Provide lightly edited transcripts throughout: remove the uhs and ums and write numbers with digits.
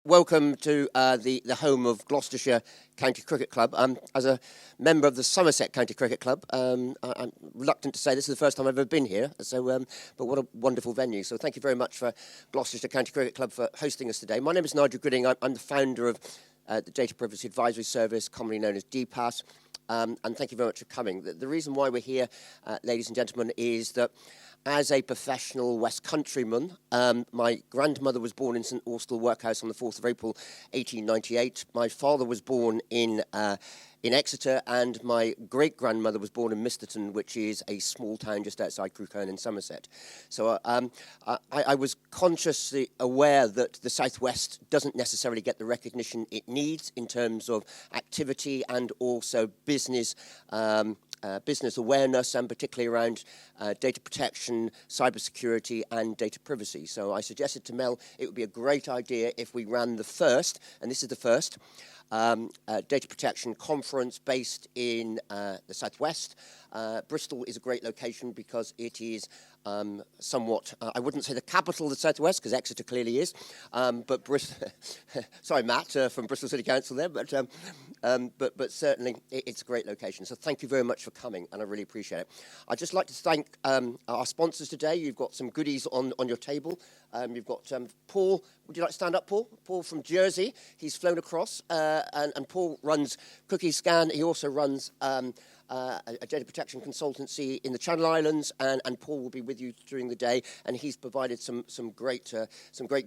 welcome to the home of Gloucestershire County Cricket Club. As a member of the Somerset County Cricket Club, I'm reluctant to say this is the first time I've ever been here, but what a wonderful venue. So thank you very much for Gloucestershire County Cricket Club for hosting us today. My name is Nigel Gooding. I'm the founder of the Data Privacy Advisory Service, commonly known as DPAS, and thank you very much for coming. The reason why we're here, ladies and gentlemen, is that as a professional West Countryman, my grandmother was born in St Austell Workhouse on the 4th of April 1898. My father was born in Exeter, and my great-grandmother was born in Misterton, which is a small town just outside Crewkerne in Somerset. So I was consciously aware that the Southwest doesn't necessarily get the recognition it needs in terms of activity and also business awareness, and particularly around data protection, cybersecurity, and data privacy. So I suggested to Mel it would be a great idea if we ran the first, and this is the first, data protection conference based in the Southwest. Bristol is a great location because it is somewhat, I wouldn't say the capital of the Southwest, because Exeter clearly is, but sorry, Matt, from Bristol City Council there, but certainly it's a great location. So thank you very much for coming, and I really appreciate it. I'd just like to thank our sponsors today. You've got some goodies on your table. You've got Paul. Would you like to stand up, Paul? Paul from Jersey. He's flown across, and Paul runs Cookie Scan. He also runs a data protection consultancy in the Channel Islands, and Paul will be with you during the day, and he's provided some great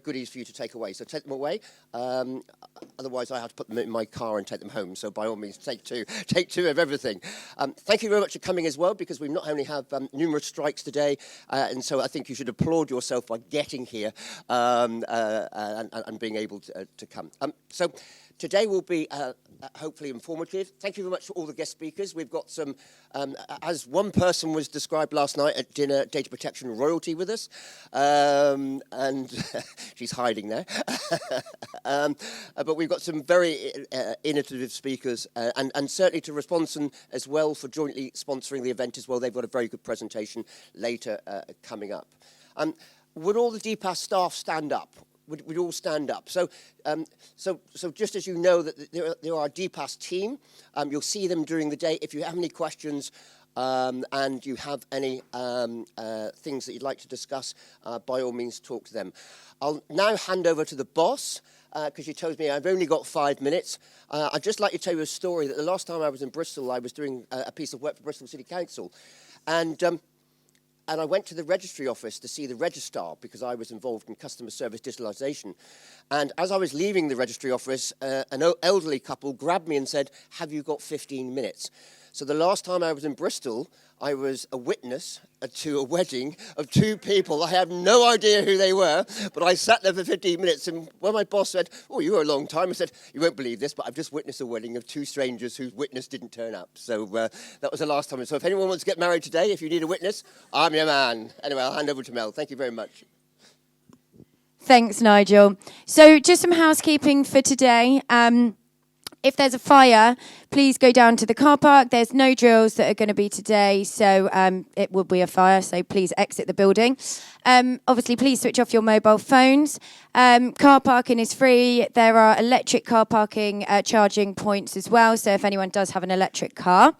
goodies for you to take away. So take them away. Otherwise, I have to put them in my car and take them home. So by all means, take two of everything. Thank you very much for coming as well, because we not only have numerous strikes today, and so I think you should applaud yourself by getting here and being able to come. So today will be hopefully informative. Thank you very much for all the guest speakers. We've got some, as one person was described last night at dinner, data protection royalty with us, and she's hiding there. But we've got some very innovative speakers, and certainly to Responsum as well for jointly sponsoring the event as well. They've got a very good presentation later coming up. Would all the DPAS staff stand up? Would all stand up? So just as you know that there are a DPAS team, you'll see them during the day. If you have any questions and you have any things that you'd like to discuss, by all means talk to them. I'll now hand over to the boss, because she tells me I've only got 5 minutes. I'd just like to tell you a story that the last time I was in Bristol, I was doing a piece of work for Bristol City Council, and I went to the registry office to see the registrar because I was involved in customer service digitalisation. And as I was leaving the registry office, an elderly couple grabbed me and said, "Have you got 15 minutes?" So the last time I was in Bristol, I was a witness to a wedding of two people. I have no idea who they were, but I sat there for 15 minutes. And when my boss said, "Oh, you were a long time," I said, "You won't believe this, but I've just witnessed a wedding of two strangers whose witness didn't turn up." So that was the last time. So if anyone wants to get married today, if you need a witness, I'm your man. Anyway, I'll hand over to Mel. Thank you very much. Thanks, Nigel. So just some housekeeping for today. If there's a fire, please go down to the car park. There's no drills that are going to be today, so it will be a fire, so please exit the building. Obviously, please switch off your mobile phones. Car parking is free. There are electric car parking charging points as well, so if anyone does have an electric car.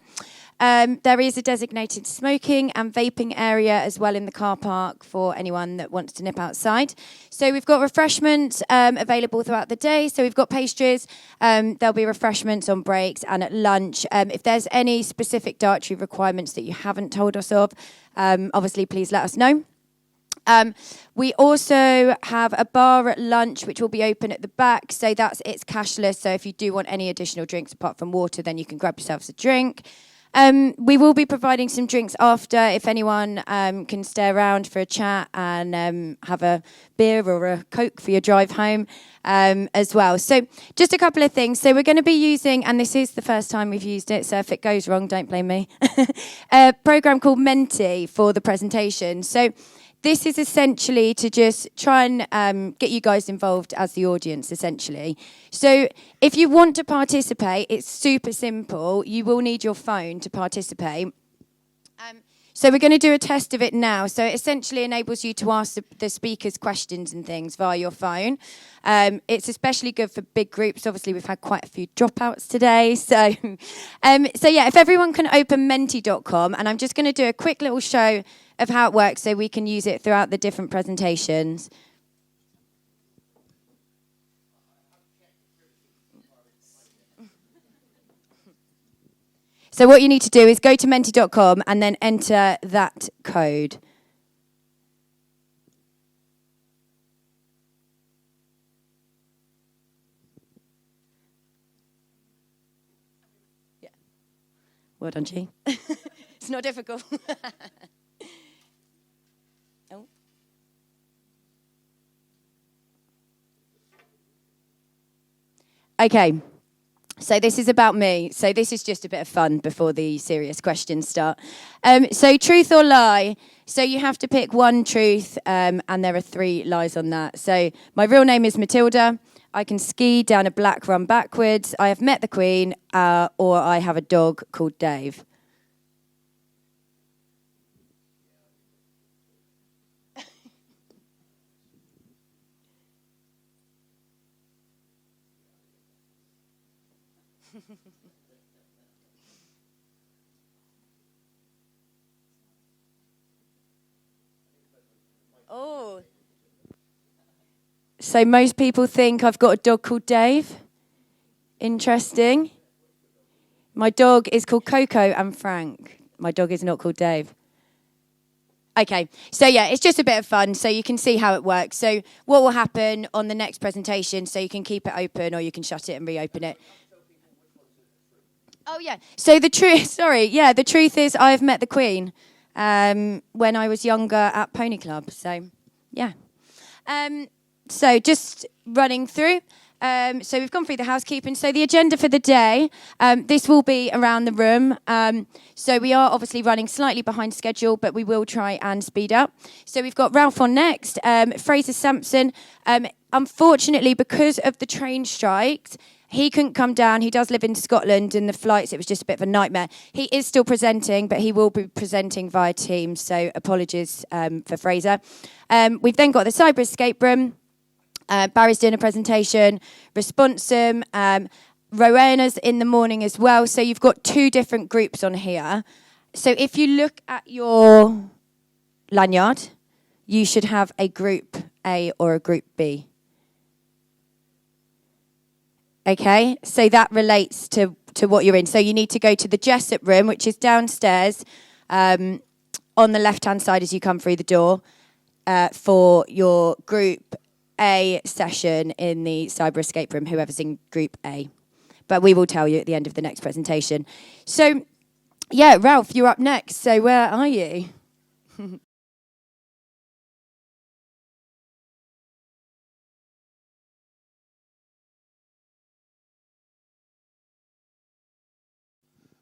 There is a designated smoking and vaping area as well in the car park for anyone that wants to nip outside. So we've got refreshments available throughout the day. So we've got pastries. There'll be refreshments on breaks and at lunch. If there's any specific dietary requirements that you haven't told us of, obviously please let us know. We also have a bar at lunch, which will be open at the back. So it's cashless. So if you do want any additional drinks apart from water, then you can grab yourselves a drink. We will be providing some drinks after if anyone can stay around for a chat and have a beer or a Coke for your drive home as well. So just a couple of things. So we're going to be using, and this is the first time we've used it, so if it goes wrong, don't blame me, a program called Menti for the presentation. So this is essentially to just try and get you guys involved as the audience, essentially. So if you want to participate, it's super simple. You will need your phone to participate. So we're going to do a test of it now. So it essentially enables you to ask the speakers questions and things via your phone. It's especially good for big groups. Obviously, we've had quite a few dropouts today. So, yeah, if everyone can open menti.com, and I'm just going to do a quick little show of how it works so we can use it throughout the different presentations. So what you need to do is go to menti.com and then enter that code. Yeah. Well done, G. It's not difficult. Oh. Okay. So this is about me. So this is just a bit of fun before the serious questions start. So truth or lie. So you have to pick one truth, and there are 3 lies on that. So my real name is Matilda. I can ski down a black run backwards. I have met the Queen, or I have a dog called Dave. Oh. So most people think I've got a dog called Dave. Interesting. My dog is called Coco and Frank. My dog is not called Dave. Okay, so yeah, it's just a bit of fun, so you can see how it works. So what will happen on the next presentation, so you can keep it open or you can shut it and reopen it. Oh yeah, so the truth is I've met the Queen when I was younger at Pony Club, so yeah. So just running through. So we've gone through the housekeeping. So the agenda for the day, this will be around the room. So we are obviously running slightly behind schedule, but we will try and speed up. So we've got Ralph on next, Fraser, Sampson. Unfortunately, because of the train strikes, he couldn't come down. He does live in Scotland, and the flights, it was just a bit of a nightmare. He is still presenting, but he will be presenting via Teams, so apologies for Fraser. We've then got the cyber escape room. Barry's doing a presentation, Responsum, Rowenna's in the morning as well. So you've got 2 different groups on here. So if you look at your lanyard, you should have a group A or a group B. Okay, so that relates to what you're in. So you need to go to the Jessup room, which is downstairs on the left-hand side as you come through the door for your group A session in the cyber escape room, whoever's in group A. But we will tell you at the end of the next presentation. So, yeah, Ralph, you're up next. So where are you?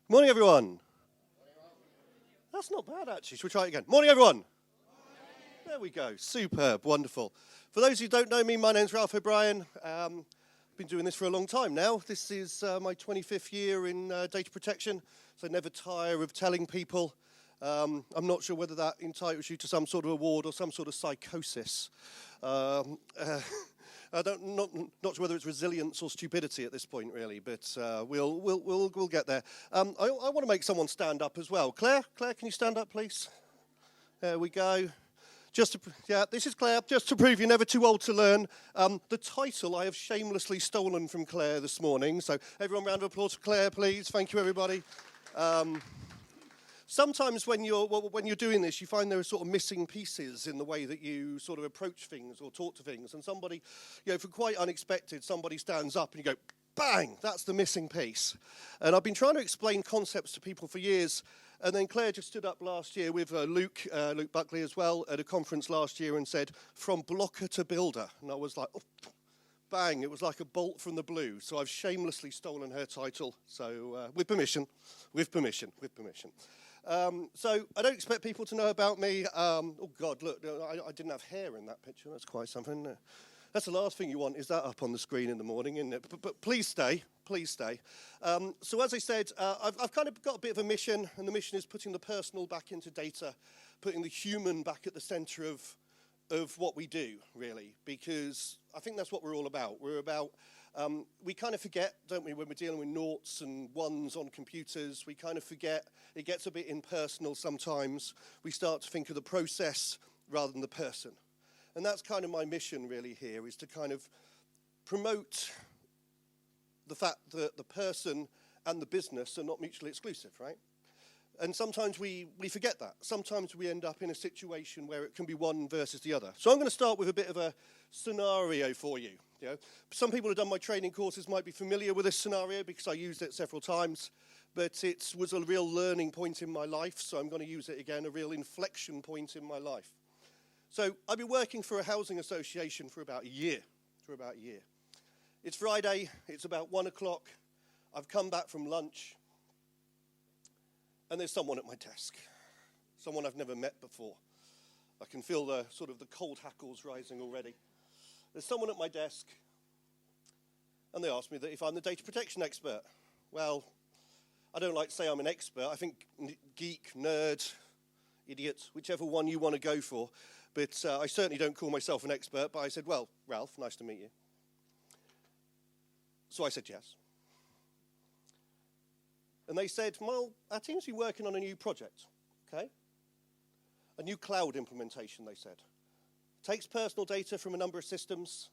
Morning, everyone. That's not bad, actually. Shall we try it again? Morning, everyone. There we go. Superb. Wonderful. For those who don't know me, my name's Ralph O'Brien. I've been doing this for a long time now. This is my 25th year in data protection, so I never tire of telling people. I'm not sure whether that entitles you to some sort of award or some sort of psychosis. Not sure whether it's resilience or stupidity at this point, really, but we'll get there. I want to make someone stand up as well. Claire, can you stand up, please? There we go. This is Claire. Just to prove you're never too old to learn. The title I have shamelessly stolen from Claire this morning. So everyone, round of applause for Claire, please. Thank you, everybody. Sometimes when you're doing this, you find there are sort of missing pieces in the way that you sort of approach things or talk to things. And somebody, for quite unexpected, somebody stands up and you go, bang, that's the missing piece. And I've been trying to explain concepts to people for years. And then Claire just stood up last year with Luke Buckley as well, at a conference last year and said, from blocker to builder. And I was like, oh, bang, it was like a bolt from the blue. So I've shamelessly stolen her title. So with permission. So I don't expect people to know about me. Oh, God, look, I didn't have hair in that picture. That's quite something. That's the last thing you want, is that up on the screen in the morning, isn't it? But please stay, please stay. So as I said, I've kind of got a bit of a mission, and the mission is putting the personal back into data, putting the human back at the centre of what we do, really, because I think that's what we're all about. We're about, we kind of forget, don't we, when we're dealing with noughts and ones on computers, we kind of forget, it gets a bit impersonal sometimes. We start to think of the process rather than the person. And that's kind of my mission really here, is to kind of promote the fact that the person and the business are not mutually exclusive, right? And sometimes we forget that. Sometimes we end up in a situation where it can be one versus the other. So I'm going to start with a bit of a scenario for you. You know, some people who have done my training courses might be familiar with this scenario because I used it several times, but it was a real learning point in my life, so I'm going to use it again, a real inflection point in my life. So I've been working for a housing association for about a year. It's Friday, it's about 1 o'clock. I've come back from lunch, and there's someone at my desk. Someone I've never met before. I can feel the sort of the cold hackles rising already. There's someone at my desk, and they asked me that if I'm the data protection expert. Well, I don't like to say I'm an expert. I think geek, nerd, idiot, whichever one you want to go for. But I certainly don't call myself an expert. But I said, well, Ralph, nice to meet you. So I said yes. And they said, well, our team's been working on a new project, okay? A new cloud implementation, they said. Takes personal data from a number of systems,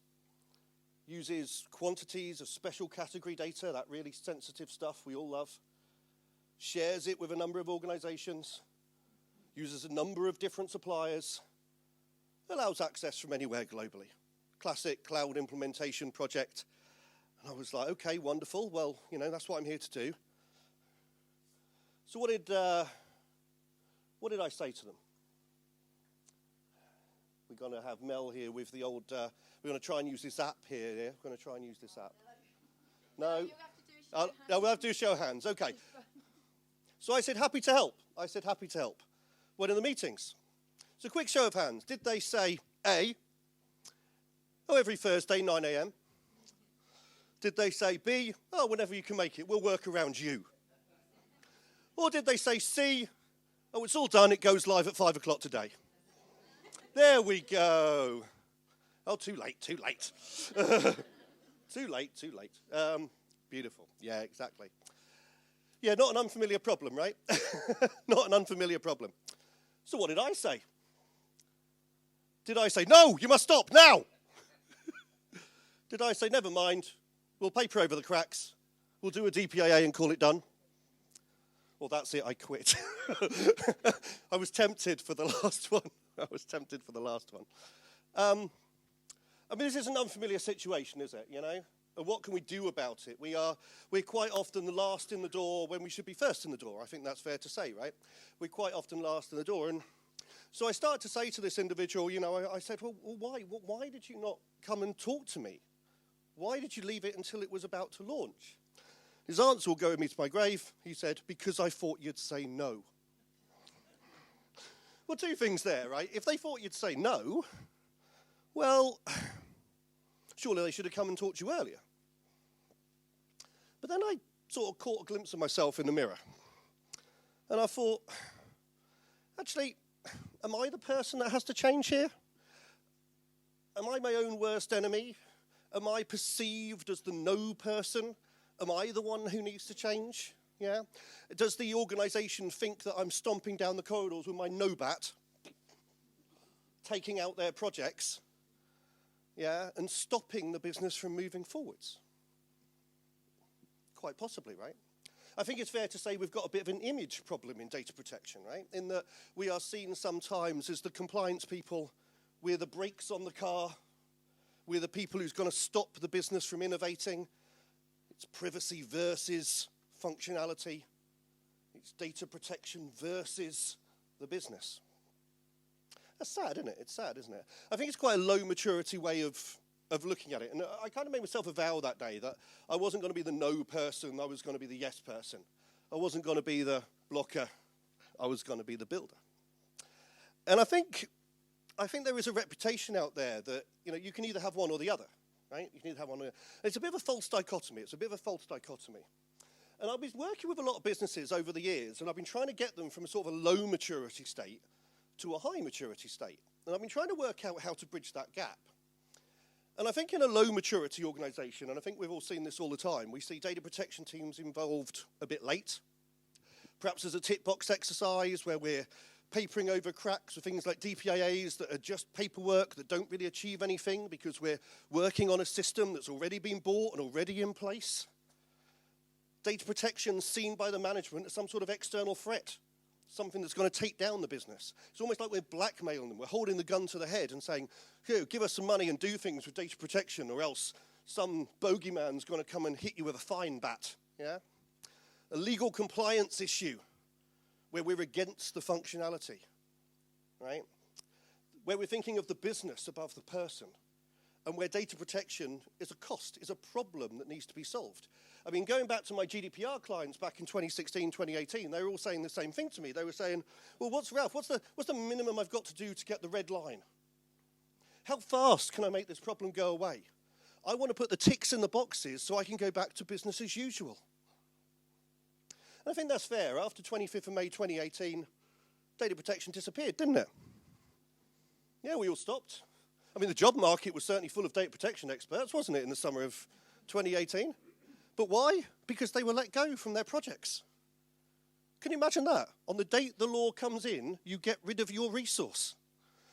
uses quantities of special category data, that really sensitive stuff we all love, shares it with a number of organizations, uses a number of different suppliers, allows access from anywhere globally. Classic cloud implementation project. And I was like, okay, wonderful. Well, you know, that's what I'm here to do. So what did I say to them? We're going to have Mel here with the old, we're going to try and use this app here. Yeah? We're going to try and use this app. No? You'll have to do a show of hands. No, we'll have to do a show of hands. Okay. So I said, happy to help. When in the meetings. So quick show of hands. Did they say A, oh, every Thursday, 9 a.m.? Did they say B, oh, whenever you can make it, we'll work around you? Or did they say C, oh, it's all done, it goes live at 5 o'clock today? There we go. Oh, too late. Too late. Beautiful. Yeah, exactly. Yeah, not an unfamiliar problem, right? Not an unfamiliar problem. So what did I say? Did I say, no, you must stop now? Did I say, never mind, we'll paper over the cracks, we'll do a DPAA and call it done? Well, that's it, I quit. I was tempted for the last one. I mean, this is an unfamiliar situation, is it, you know? And what can we do about it? We're quite often the last in the door when we should be first in the door. I think that's fair to say, right? We're quite often last in the door. And so I started to say to this individual, you know, I said, well, why did you not come and talk to me? Why did you leave it until it was about to launch? His answer will go with me to my grave. He said, because I thought you'd say no. Well, two things there, right? If they thought you'd say no, well, surely they should have come and talked to you earlier. But then I sort of caught a glimpse of myself in the mirror. And I thought, actually, am I the person that has to change here? Am I my own worst enemy? Am I perceived as the no person? Am I the one who needs to change? Yeah? Does the organisation think that I'm stomping down the corridors with my no bat, taking out their projects, yeah, and stopping the business from moving forwards? Quite possibly, right? I think it's fair to say we've got a bit of an image problem in data protection, right? In that we are seen sometimes as the compliance people, we're the brakes on the car, we're the people who's going to stop the business from innovating. It's privacy versus functionality. It's data protection versus the business. That's sad, isn't it? It's sad, isn't it? I think it's quite a low maturity way of looking at it. And I kind of made myself a vow that day that I wasn't going to be the no person, I was going to be the yes person. I wasn't going to be the blocker, I was going to be the builder. And I think I think there is a reputation out there that, you know, you can either have one or the other, right? You can either have one or the other. It's a bit of a false dichotomy. And I've been working with a lot of businesses over the years, and I've been trying to get them from a sort of a low maturity state to a high maturity state. And I've been trying to work out how to bridge that gap. And I think in a low maturity organisation, and I think we've all seen this all the time, we see data protection teams involved a bit late. Perhaps as a tick box exercise where we're papering over cracks with things like DPIAs that are just paperwork that don't really achieve anything because we're working on a system that's already been bought and already in place. Data protection seen by the management as some sort of external threat, something that's going to take down the business. It's almost like we're blackmailing them. We're holding the gun to the head and saying, here, give us some money and do things with data protection, or else some bogeyman's going to come and hit you with a fine bat. Yeah? A legal compliance issue where we're against the functionality, right? Where we're thinking of the business above the person, and where data protection is a cost, is a problem that needs to be solved. I mean, going back to my GDPR clients back in 2016, 2018, they were all saying the same thing to me. They were saying, well, what's the minimum I've got to do to get the red line? How fast can I make this problem go away? I want to put the ticks in the boxes so I can go back to business as usual. And I think that's fair. After 25th of May 2018, data protection disappeared, didn't it? Yeah, we all stopped. I mean, the job market was certainly full of data protection experts, wasn't it, in the summer of 2018? But why? Because they were let go from their projects. Can you imagine that? On the date the law comes in, you get rid of your resource.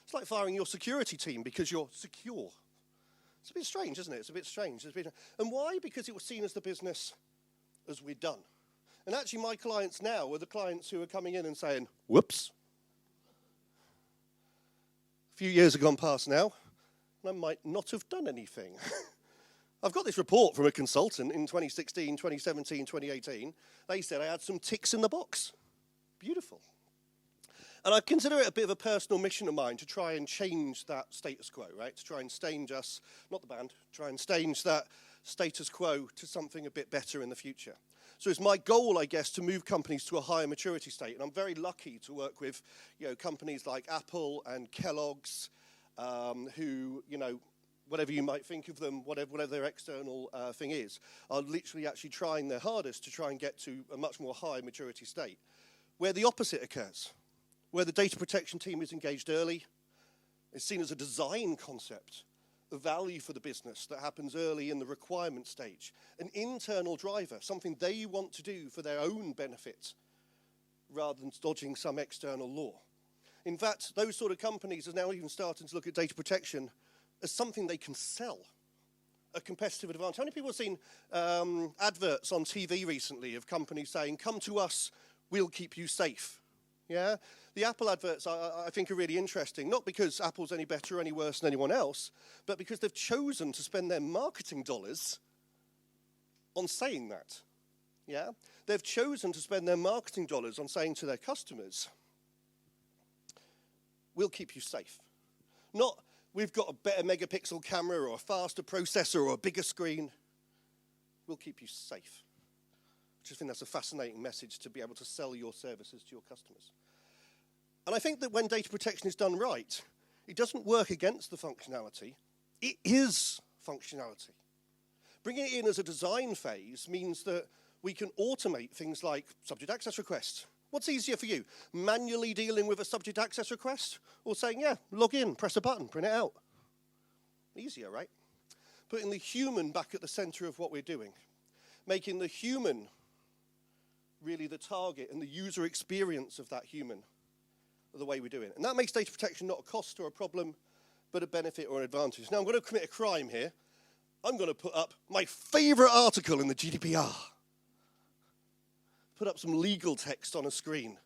It's like firing your security team because you're secure. It's a bit strange, isn't it? It's a bit strange. And why? Because it was seen as the business as we'd done. And actually, my clients now are the clients who are coming in and saying, whoops. A few years have gone past now, and I might not have done anything. I've got this report from a consultant in 2016, 2017, 2018. They said I had some ticks in the box. Beautiful. And I consider it a bit of a personal mission of mine to try and change that status quo, right? To try and change us, not the band, try and change that status quo to something a bit better in the future. So it's my goal, I guess, to move companies to a higher maturity state. And I'm very lucky to work with, you know, companies like Apple and Kellogg's, who, you know, whatever you might think of them, whatever their external thing is, are literally actually trying their hardest to try and get to a much more high maturity state, where the opposite occurs, where the data protection team is engaged early, is seen as a design concept, a value for the business that happens early in the requirement stage, an internal driver, something they want to do for their own benefit, rather than dodging some external law. In fact, those sort of companies are now even starting to look at data protection as something they can sell, a competitive advantage. How many people have seen adverts on TV recently of companies saying, come to us, we'll keep you safe? Yeah? The Apple adverts, I think, are really interesting, not because Apple's any better or any worse than anyone else, but because they've chosen to spend their marketing dollars on saying that. Yeah? They've chosen to spend their marketing dollars on saying to their customers, we'll keep you safe. Not, we've got a better megapixel camera or a faster processor or a bigger screen. We'll keep you safe. I just think that's a fascinating message to be able to sell your services to your customers. And I think that when data protection is done right, it doesn't work against the functionality. It is functionality. Bringing it in as a design phase means that we can automate things like subject access requests. What's easier for you? Manually dealing with a subject access request, or saying, yeah, log in, press a button, print it out? Easier, right? Putting the human back at the center of what we're doing. Making the human really the target and the user experience of that human the way we do it. And that makes data protection not a cost or a problem, but a benefit or an advantage. Now, I'm going to commit a crime here. I'm going to put up my favorite article in the GDPR. Put up some legal text on a screen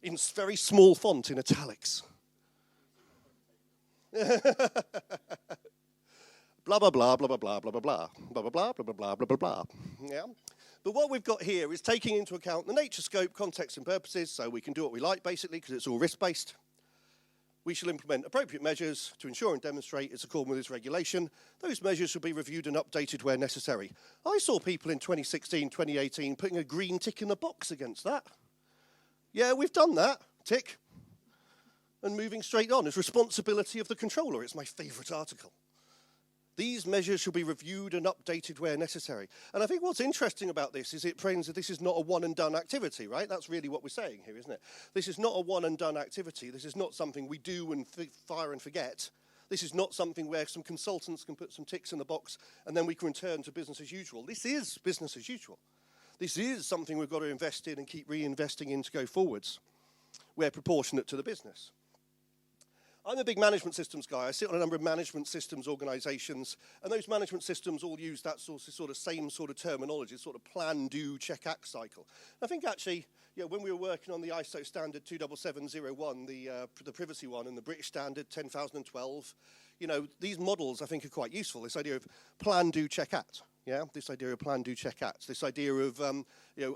in very small font in italics. Blah, blah, blah, blah, blah, blah, blah, blah, blah, blah, blah, blah, blah, blah, blah, blah, blah. Yeah? But what we've got here is taking into account the nature, scope, context, and purposes, so we can do what we like, basically, because it's all risk-based. We shall implement appropriate measures to ensure and demonstrate it's according with this regulation. Those measures shall be reviewed and updated where necessary. I saw people in 2016, 2018 putting a green tick in the box against that. Yeah, we've done that. Tick. And moving straight on is responsibility of the controller. It's my favourite article. These measures shall be reviewed and updated where necessary. And I think what's interesting about this is it frames that this is not a one-and-done activity, right? That's really what we're saying here, isn't it? This is not a one-and-done activity. This is not something we do and fire and forget. This is not something where some consultants can put some ticks in the box and then we can return to business as usual. This is business as usual. This is something we've got to invest in and keep reinvesting in to go forwards. We're proportionate to the business. I'm a big management systems guy. I sit on a number of management systems organizations, and those management systems all use that sort of same sort of terminology, sort of plan, do, check, act cycle. I think actually, when we were working on the ISO standard 27701, the privacy one, and the British standard 10012, these models I think are quite useful. This idea of plan, do, check, act. Yeah, this idea of plan, do, check, act. This idea of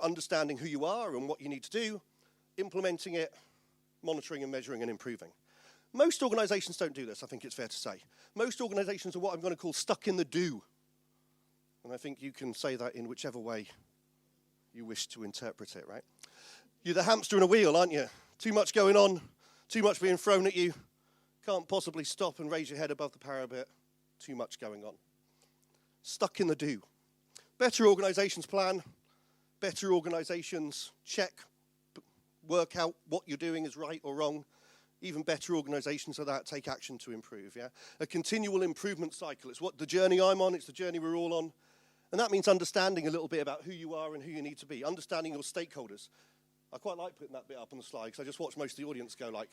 understanding who you are and what you need to do, implementing it, monitoring and measuring and improving. Most organizations don't do this, I think it's fair to say. Most organizations are what I'm going to call stuck in the do. And I think you can say that in whichever way you wish to interpret it, right? You're the hamster in a wheel, aren't you? Too much going on, too much being thrown at you. Can't possibly stop and raise your head above the parapet. Too much going on. Stuck in the do. Better organizations plan. Better organizations check, work out what you're doing is right or wrong. Even better organizations are that take action to improve, yeah? A continual improvement cycle. It's what the journey I'm on, it's the journey we're all on. And that means understanding a little bit about who you are and who you need to be. Understanding your stakeholders. I quite like putting that bit up on the slide because I just watch most of the audience go like,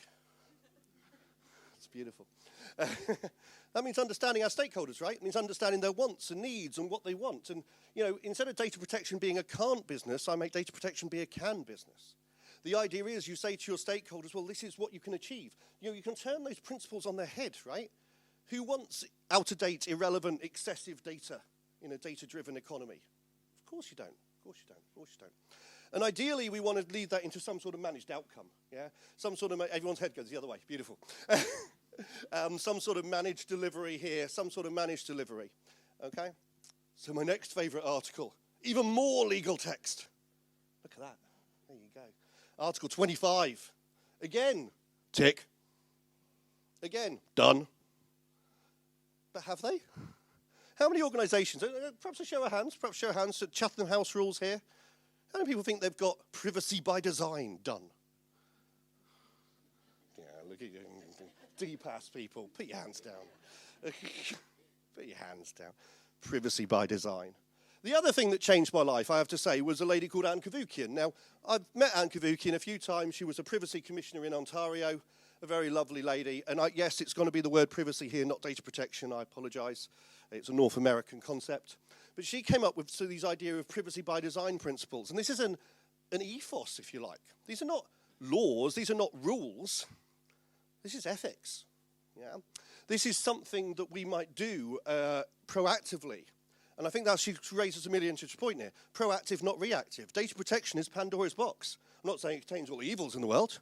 it's beautiful. That means understanding our stakeholders, right? It means understanding their wants and needs and what they want. And, instead of data protection being a can't business, I make data protection be a can business. The idea is you say to your stakeholders, well, this is what you can achieve. You can turn those principles on their head, right? Who wants out-of-date, irrelevant, excessive data in a data-driven economy? Of course you don't. Of course you don't. Of course you don't. And ideally, we want to lead that into some sort of managed outcome, yeah? Some sort of, everyone's head goes the other way, beautiful. Some sort of managed delivery here, some sort of managed delivery, okay? So my next favorite article, even more legal text. Look at that. There you go. Article 25. Again, tick. Again, done. But have they? How many organizations, perhaps a show of hands at Chatham House rules here. How many people think they've got privacy by design done? Yeah, look at you. DPAS people, put your hands down. Put your hands down. Privacy by design. The other thing that changed my life, I have to say, was a lady called Anne Cavoukian. Now, I've met Anne Cavoukian a few times. She was a privacy commissioner in Ontario, a very lovely lady. And yes, it's going to be the word privacy here, not data protection. I apologize. It's a North American concept. But she came up with these idea of privacy by design principles. And this is an ethos, if you like. These are not laws. These are not rules. This is ethics. Yeah? This is something that we might do proactively. And I think that she raises a really interesting point here. Proactive, not reactive. Data protection is Pandora's box. I'm not saying it contains all the evils in the world,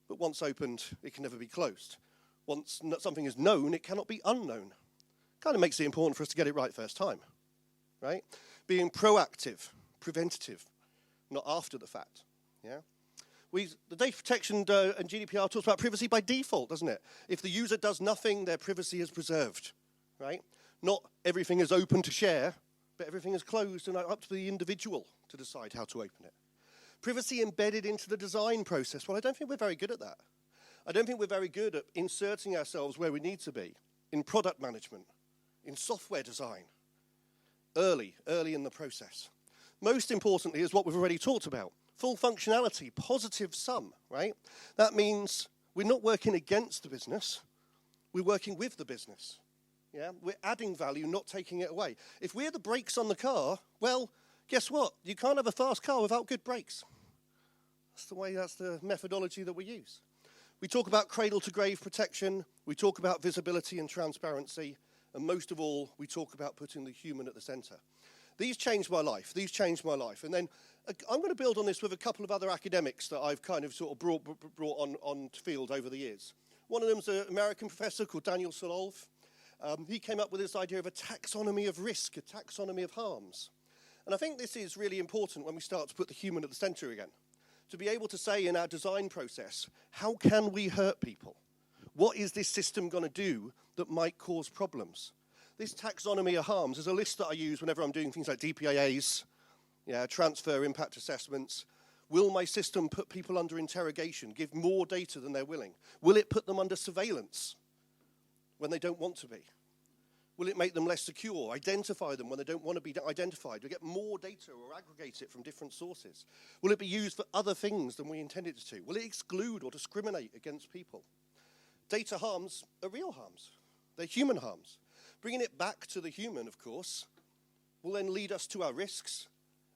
but once opened, it can never be closed. Once something is known, it cannot be unknown. Kind of makes it important for us to get it right first time, right? Being proactive, preventative, not after the fact, yeah? The data protection and GDPR talks about privacy by default, doesn't it? If the user does nothing, their privacy is preserved, right? Not everything is open to share, but everything is closed and up to the individual to decide how to open it. Privacy embedded into the design process. Well, I don't think we're very good at that. I don't think we're very good at inserting ourselves where we need to be, in product management, in software design, early in the process. Most importantly is what we've already talked about. Full functionality, positive sum, right? That means we're not working against the business, we're working with the business. Yeah? We're adding value, not taking it away. If we're the brakes on the car, well, guess what? You can't have a fast car without good brakes. That's the methodology that we use. We talk about cradle-to-grave protection, we talk about visibility and transparency, and most of all, we talk about putting the human at the center. These changed my life. And then I'm going to build on this with a couple of other academics that I've kind of sort of brought on field over the years. One of them's an American professor called Daniel Solove. He came up with this idea of a taxonomy of risk, a taxonomy of harms. And I think this is really important when we start to put the human at the center again. to be able to say in our design process, how can we hurt people? What is this system going to do that might cause problems? This taxonomy of harms is a list that I use whenever I'm doing things like DPAAs, transfer impact assessments. Will my system put people under interrogation, give more data than they're willing? Will it put them under surveillance when they don't want to be? Will it make them less secure, identify them when they don't want to be identified? Will it get more data or aggregate it from different sources? Will it be used for other things than we intended it to? Will it exclude or discriminate against people? Data harms are real harms. They're human harms. Bringing it back to the human, of course, will then lead us to our risks,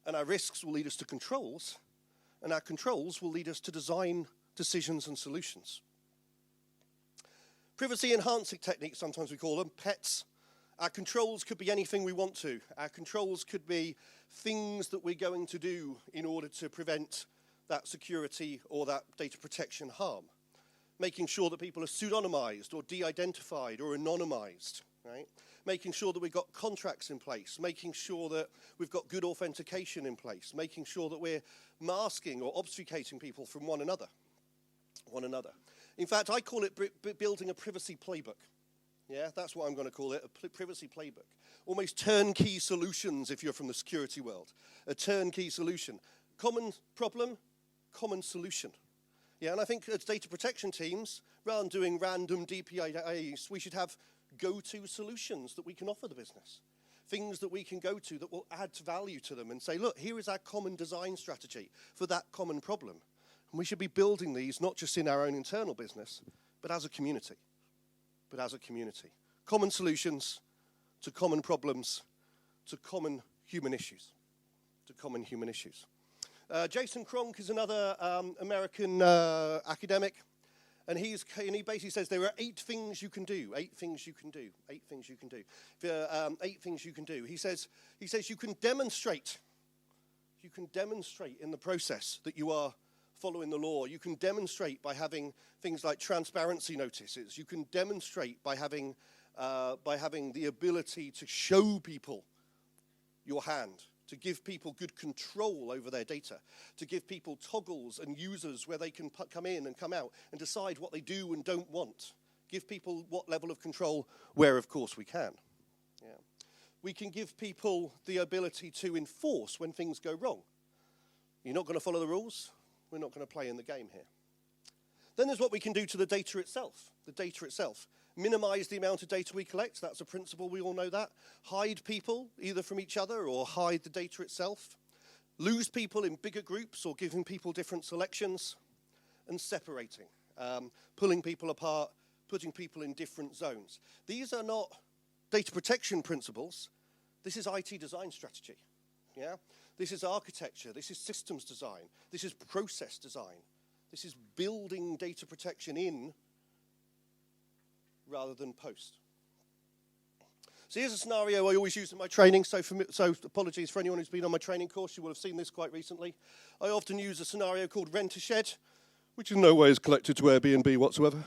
and our risks will lead us to controls, and our controls will lead us to design decisions and solutions. Privacy-enhancing techniques, sometimes we call them, PETs. Our controls could be anything we want to. Our controls could be things that we're going to do in order to prevent that security or that data protection harm. Making sure that people are pseudonymized or de-identified or anonymized, right? Making sure that we've got contracts in place, making sure that we've got good authentication in place, making sure that we're masking or obfuscating people from one another. In fact, I call it building a privacy playbook. Yeah, that's what I'm going to call it, a privacy playbook. Almost turnkey solutions if you're from the security world. A turnkey solution. Common problem, common solution. Yeah, and I think as data protection teams, rather than doing random DPAAs, we should have go-to solutions that we can offer the business. Things that we can go to that will add value to them and say, look, here is our common design strategy for that common problem. And we should be building these not just in our own internal business, but as a community. Common solutions to common problems, to common human issues. Jason Kronk is another American academic, and he basically says there are 8 things you can do. 8 things you can do. 8 things you can do. 8 things you can do. He says you can demonstrate. You can demonstrate in the process that you are following the law. You can demonstrate by having things like transparency notices. You can demonstrate by having the ability to show people your hand, to give people good control over their data, to give people toggles and users where they can come in and come out and decide what they do and don't want. Give people what level of control, where of course we can. Yeah. We can give people the ability to enforce when things go wrong. You're not going to follow the rules, we're not going to play in the game here. Then there's what we can do to the data itself. Minimize the amount of data we collect. That's a principle, we all know that. Hide people, either from each other or hide the data itself. Lose people in bigger groups or giving people different selections. And separating, pulling people apart, putting people in different zones. These are not data protection principles. This is IT design strategy. Yeah? This is architecture. This is systems design. This is process design. This is building data protection in rather than post. So here's a scenario I always use in my training, so apologies for anyone who's been on my training course, you will have seen this quite recently. I often use a scenario called Rent-A-Shed, which in no way is connected to Airbnb whatsoever.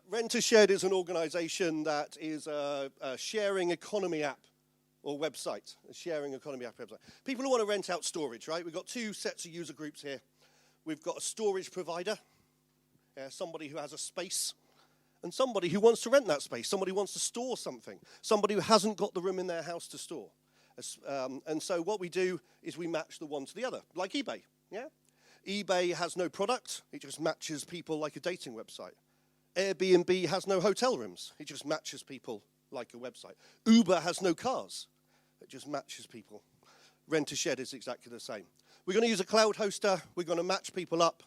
Rent-A-Shed is an organization that is a sharing economy app or website, a sharing economy app website. People who want to rent out storage, right? We've got 2 sets of user groups here. We've got a storage provider, somebody who has a space, and somebody who wants to rent that space, somebody who wants to store something, somebody who hasn't got the room in their house to store. And so what we do is we match the one to the other, like eBay, yeah? eBay has no product, it just matches people like a dating website. Airbnb has no hotel rooms, it just matches people like a website. Uber has no cars, it just matches people. Rent-A-Shed is exactly the same. We're going to use a cloud hoster, we're going to match people up.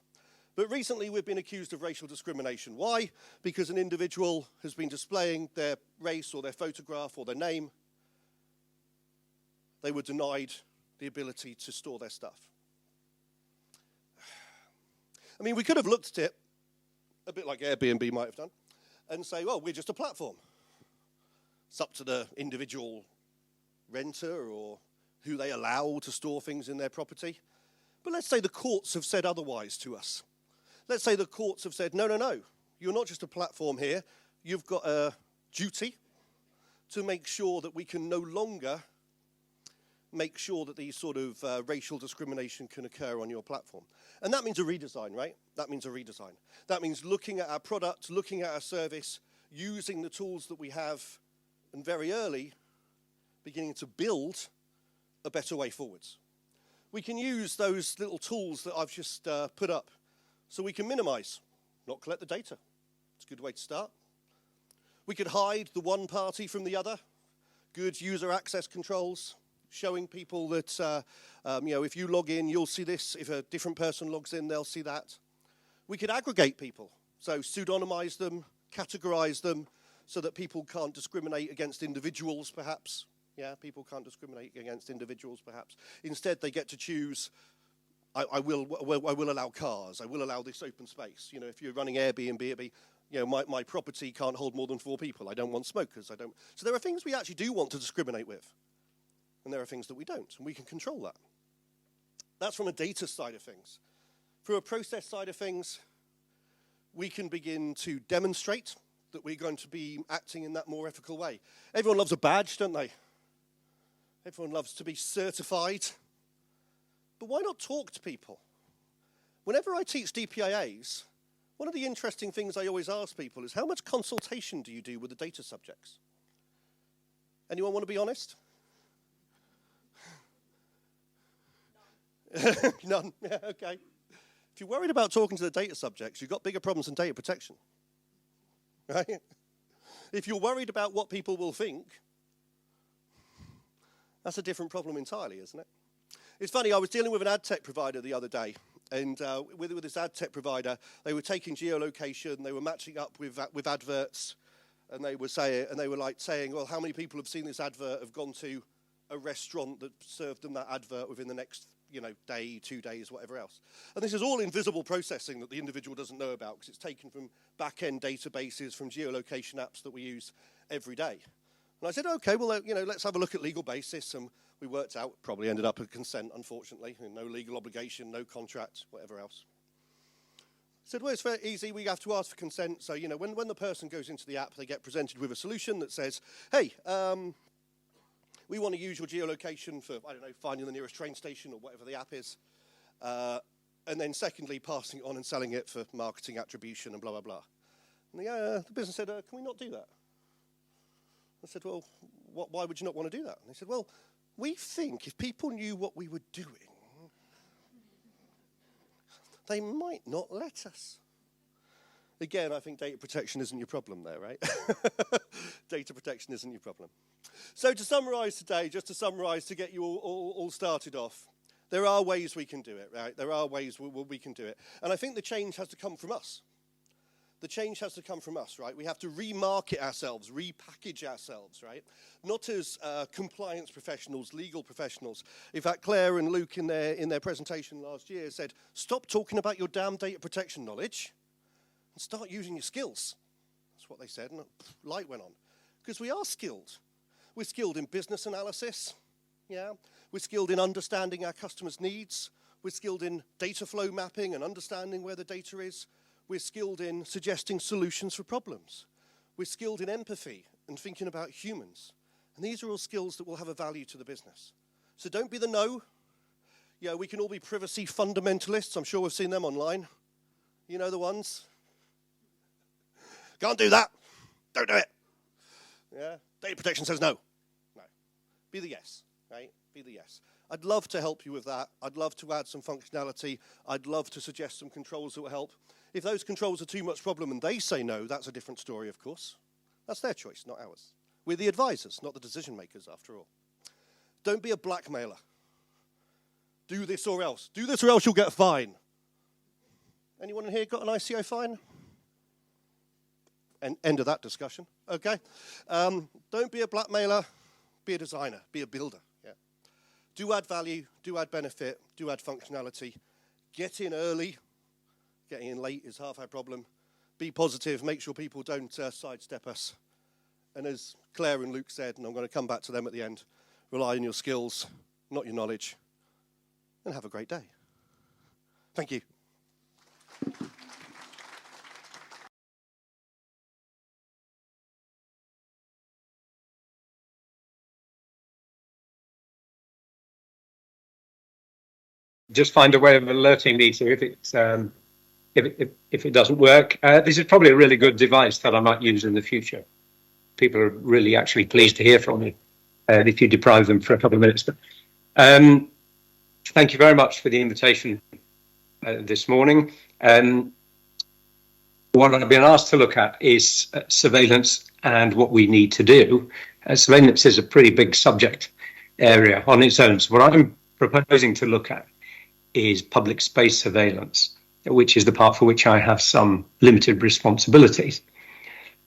But recently we've been accused of racial discrimination. Why? Because an individual has been displaying their race or their photograph or their name. They were denied the ability to store their stuff. I mean, we could have looked at it, a bit like Airbnb might have done, and say, well, we're just a platform. It's up to the individual renter or who they allow to store things in their property. But let's say the courts have said otherwise to us. Let's say the courts have said, no, you're not just a platform here. You've got a duty to make sure that we can no longer make sure that these sort of racial discrimination can occur on your platform. And that means a redesign, right? That means a redesign. That means looking at our product, looking at our service, using the tools that we have, and very early, beginning to build a better way forwards. We can use those little tools that I've just put up so we can minimize, not collect the data. It's a good way to start. We could hide the one party from the other. Good user access controls, showing people that, if you log in, you'll see this. If a different person logs in, they'll see that. We could aggregate people, so pseudonymize them, categorize them, so that people can't discriminate against individuals, perhaps. Yeah, people can't discriminate against individuals, perhaps. Instead, they get to choose, I will allow cars, I will allow this open space. If you're running Airbnb, my property can't hold more than 4 people. I don't want smokers. So there are things we actually do want to discriminate with. And there are things that we don't, and we can control that. That's from a data side of things. From a process side of things, we can begin to demonstrate that we're going to be acting in that more ethical way. Everyone loves a badge, don't they? Everyone loves to be certified. But why not talk to people? Whenever I teach DPIAs, one of the interesting things I always ask people is, how much consultation do you do with the data subjects? Anyone want to be honest? None. Yeah, okay. If you're worried about talking to the data subjects, you've got bigger problems than data protection. Right? If you're worried about what people will think, that's a different problem entirely, isn't it? It's funny, I was dealing with an ad tech provider the other day, and with this ad tech provider, they were taking geolocation, they were matching up with adverts, and they were saying, well, how many people have seen this advert, have gone to a restaurant that served them that advert within the next day, 2 days, whatever else. And this is all invisible processing that the individual doesn't know about, because it's taken from back-end databases, from geolocation apps that we use every day. And I said, okay, well, let's have a look at legal basis. And we worked out, probably ended up at consent, unfortunately. No legal obligation, no contract, whatever else. I said, well, it's very easy. We have to ask for consent. So, when the person goes into the app, they get presented with a solution that says, hey, we want to use your geolocation for, finding the nearest train station or whatever the app is. And then secondly, passing it on and selling it for marketing attribution and blah, blah, blah. And the business said, can we not do that? I said, well, why would you not want to do that? And they said, well, we think if people knew what we were doing, they might not let us. Again, I think data protection isn't your problem there, right? Data protection isn't your problem. So to summarize today, just to summarize, to get you all started off, there are ways we can do it, right? There are ways we can do it. And I think the change has to come from us. The change has to come from us, right? We have to remarket ourselves, repackage ourselves, right? Not as compliance professionals, legal professionals. In fact, Claire and Luke in their presentation last year said, stop talking about your damn data protection knowledge and start using your skills. That's what they said, and light went on. Because we are skilled. We're skilled in business analysis, yeah? We're skilled in understanding our customers' needs. We're skilled in data flow mapping and understanding where the data is. We're skilled in suggesting solutions for problems. We're skilled in empathy and thinking about humans. And these are all skills that will have a value to the business. So don't be the no. Yeah, we can all be privacy fundamentalists. I'm sure we've seen them online. You know the ones. Can't do that. Don't do it. Yeah, data protection says no. No. Be the yes, right? Be the yes. I'd love to help you with that. I'd love to add some functionality. I'd love to suggest some controls that will help. If those controls are too much problem and they say no, that's a different story, of course. That's their choice, not ours. We're the advisors, not the decision makers, after all. Don't be a blackmailer. Do this or else. Do this or else you'll get a fine. Anyone in here got an ICO fine? End of that discussion, okay? Don't be a blackmailer, be a designer, be a builder. Yeah. Do add value, do add benefit, do add functionality. Get in early. Getting in late is half our problem. Be positive, make sure people don't sidestep us. And as Claire and Luke said, and I'm going to come back to them at the end, rely on your skills, not your knowledge, and have a great day. Thank you. just find a way of alerting me to if it doesn't work. This is probably a really good device that I might use in the future. People are really actually pleased to hear from me if you deprive them for a couple of minutes. But thank you very much for the invitation this morning. What I've been asked to look at is surveillance and what we need to do. Surveillance is a pretty big subject area on its own. So what I'm proposing to look at is public space surveillance, which is the part for which I have some limited responsibilities.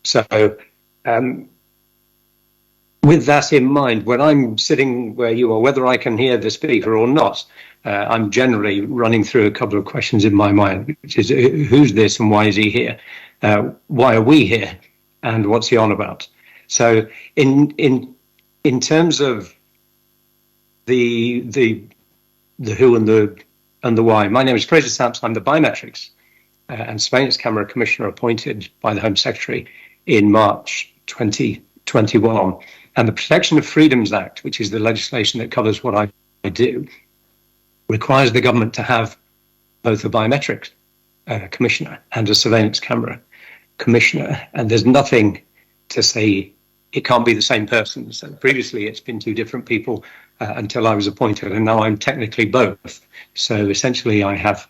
So with that in mind, when I'm sitting where you are, whether I can hear the speaker or not, I'm generally running through a couple of questions in my mind, which is who's this and why is he here? Why are we here? And what's he on about? So in terms of the who and the why, my name is Fraser Sampson. I'm the Biometrics and Surveillance Camera Commissioner appointed by the Home Secretary in March 2021. And the Protection of Freedoms Act, which is the legislation that covers what I do, requires the government to have both a biometrics commissioner and a surveillance camera commissioner. And there's nothing to say it can't be the same person. So previously it's been two different people until I was appointed, and now I'm technically both. So essentially I have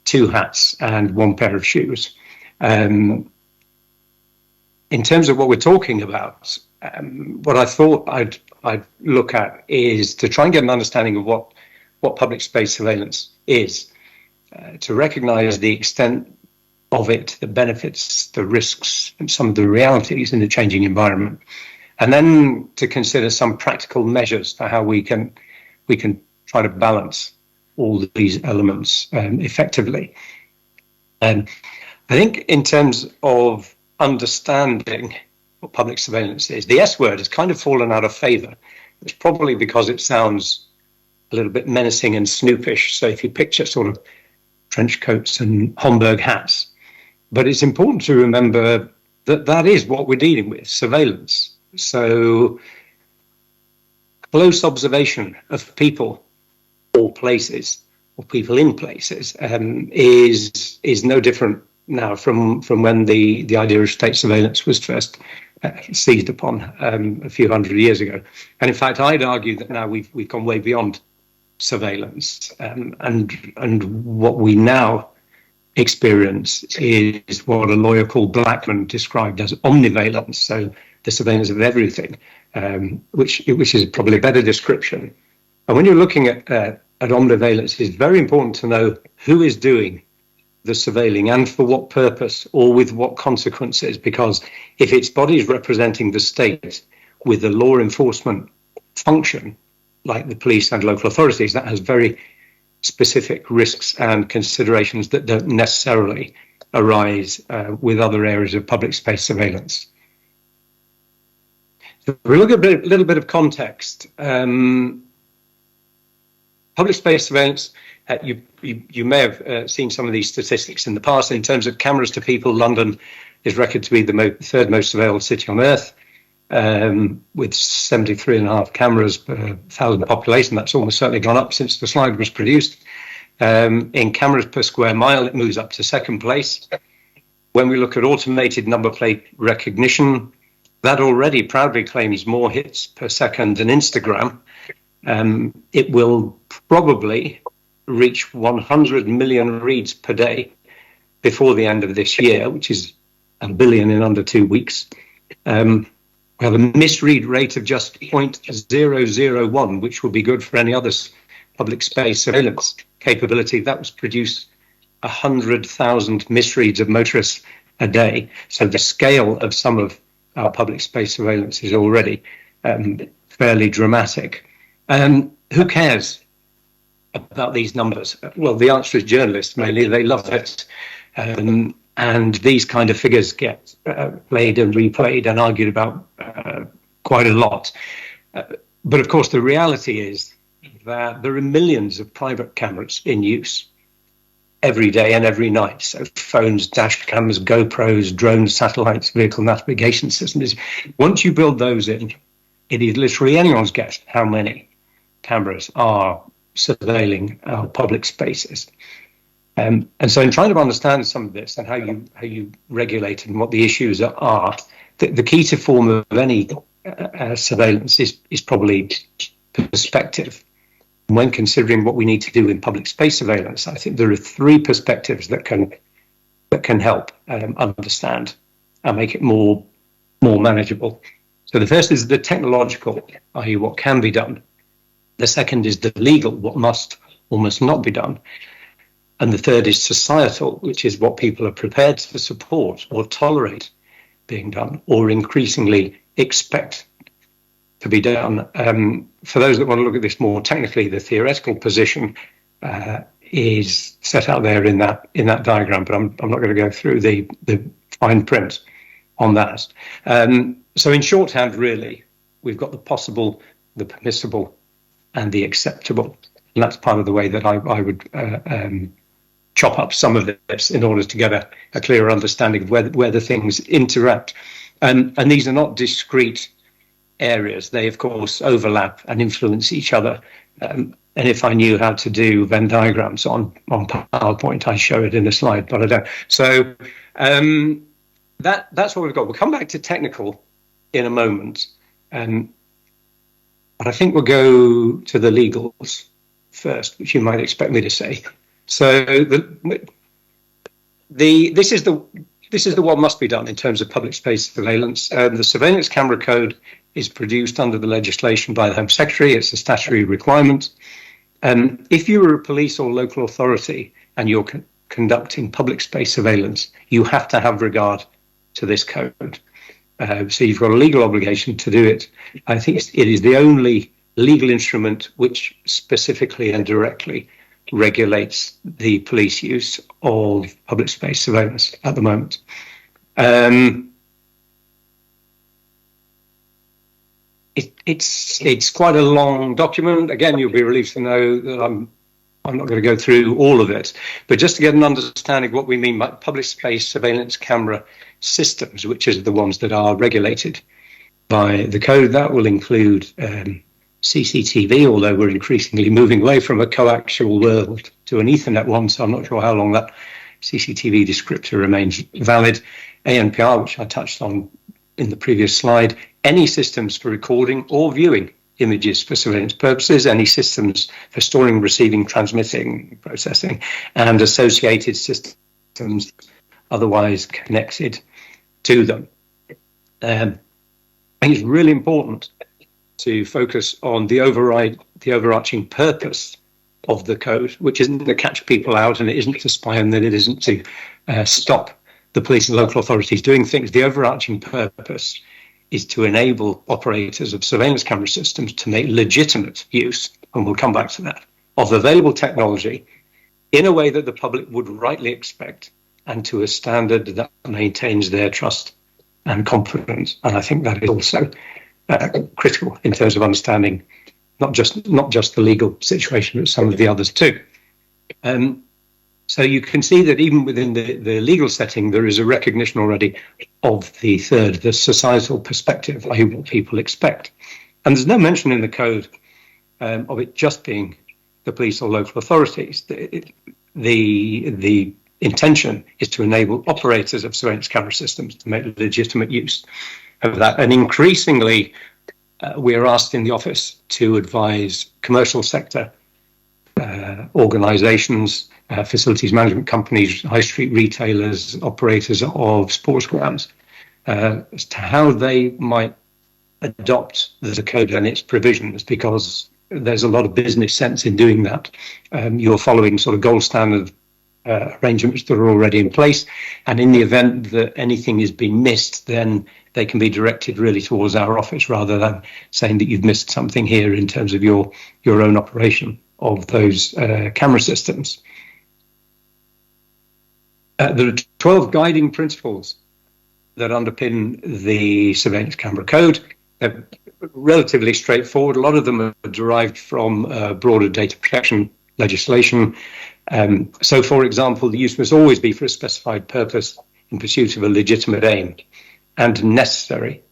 two hats and one pair of shoes. In terms of what we're talking about, what I thought I'd look at is to try and get an understanding of what public space surveillance is, to recognise the extent of it, the benefits, the risks, and some of the realities in the changing environment, and then to consider some practical measures for how we can try to balance all these elements effectively. And I think in terms of understanding what public surveillance is, the S word has kind of fallen out of favour. It's probably because it sounds a little bit menacing and snoopish. So if you picture sort of trench coats and Homburg hats, but it's important to remember that that is what we're dealing with, surveillance. So close observation of people or places or people in places is no different now from when the idea of state surveillance was first seized upon a few hundred years ago. And in fact, I'd argue that now we've gone way beyond surveillance, and what we now experience is what a lawyer called Blackman described as omnivalence, so the surveillance of everything, which is probably a better description. And when you're looking at omnivalence, it's very important to know who is doing the surveilling and for what purpose or with what consequences, because if it's bodies representing the state with a law enforcement function, like the police and local authorities, that has very specific risks and considerations that don't necessarily arise with other areas of public space surveillance. So if we look at a little bit of context, public space surveillance, you may have seen some of these statistics in the past. In terms of cameras to people, London is reckoned to be the third most surveilled city on earth, with 73.5 cameras per 1,000 population. That's almost certainly gone up since the slide was produced. In cameras per square mile, it moves up to second place. When we look at automated number plate recognition, that already proudly claims more hits per second than Instagram. It will probably reach 100 million reads per day before the end of this year, which is 1 billion in under 2 weeks. We have a misread rate of just 0.001, which will be good for any other public space surveillance capability. That was produced 100,000 misreads of motorists a day. So the scale of some of our public space surveillance is already fairly dramatic. Who cares about these numbers? Well, the answer is journalists mainly. They love it. And these kind of figures get played and replayed and argued about quite a lot. But of course, the reality is that there are millions of private cameras in use every day and every night. So phones, dash cams, GoPros, drones, satellites, vehicle navigation systems. Once you build those in, it is literally anyone's guess how many cameras are surveilling our public spaces. And so in trying to understand some of this and how you regulate and what the issues are, the key to form of any surveillance is probably perspective. When considering what we need to do in public space surveillance, I think there are three perspectives that can help understand and make it more manageable. So the first is the technological, i.e. what can be done. The second is the legal, what must or must not be done. And the third is societal, which is what people are prepared to support or tolerate being done or increasingly expect to be done. For those that want to look at this more technically, the theoretical position is set out there in that diagram, but I'm not going to go through the fine print on that. So in shorthand, really, we've got the possible, the permissible, and the acceptable. And that's part of the way that I would chop up some of this in order to get a clearer understanding of where the things interact. And these are not discrete areas. They, of course, overlap and influence each other. And if I knew how to do Venn diagrams on PowerPoint, I'd show it in a slide, but I don't. So that's what we've got. We'll come back to technical in a moment. But I think we'll go to the legals first, which you might expect me to say. So this is the what must be done in terms of public space surveillance. The surveillance camera code is produced under the legislation by the Home Secretary. It's a statutory requirement. If you were a police or local authority and you're conducting public space surveillance, you have to have regard to this code. So you've got a legal obligation to do it. I think it is the only legal instrument which specifically and directly regulates the police use of public space surveillance at the moment. It's quite a long document. Again, you'll be relieved to know that I'm not going to go through all of it, but just to get an understanding of what we mean by public space surveillance camera systems, which is the ones that are regulated by the code, that will include CCTV, although we're increasingly moving away from a coaxial world to an Ethernet one, so I'm not sure how long that CCTV descriptor remains valid. ANPR, which I touched on in the previous slide, any systems for recording or viewing images for surveillance purposes, any systems for storing, receiving, transmitting, processing, and associated systems otherwise connected to them. I think it's really important to focus on the overarching purpose of the code, which isn't to catch people out and it isn't to spy on them, it isn't to stop the police and local authorities doing things. The overarching purpose is to enable operators of surveillance camera systems to make legitimate use, and we'll come back to that, of available technology in a way that the public would rightly expect and to a standard that maintains their trust and confidence. And I think that is also critical in terms of understanding not just the legal situation, but some of the others too. So you can see that even within the legal setting, there is a recognition already of the third, the societal perspective, i.e. what people expect. And there's no mention in the code of it just being the police or local authorities. The intention is to enable operators of surveillance camera systems to make legitimate use of that. And increasingly, we are asked in the office to advise commercial sector organisations, facilities management companies, high street retailers, operators of sports grounds, as to how they might adopt the code and its provisions, because there's a lot of business sense in doing that. You're following sort of gold standard arrangements that are already in place, and in the event that anything is being missed, then they can be directed really towards our office rather than saying that you've missed something here in terms of your own operation of those camera systems. There are 12 guiding principles that underpin the surveillance camera code. They're relatively straightforward. A lot of them are derived from broader data protection legislation. So, for example, the use must always be for a specified purpose in pursuit of a legitimate aim and necessary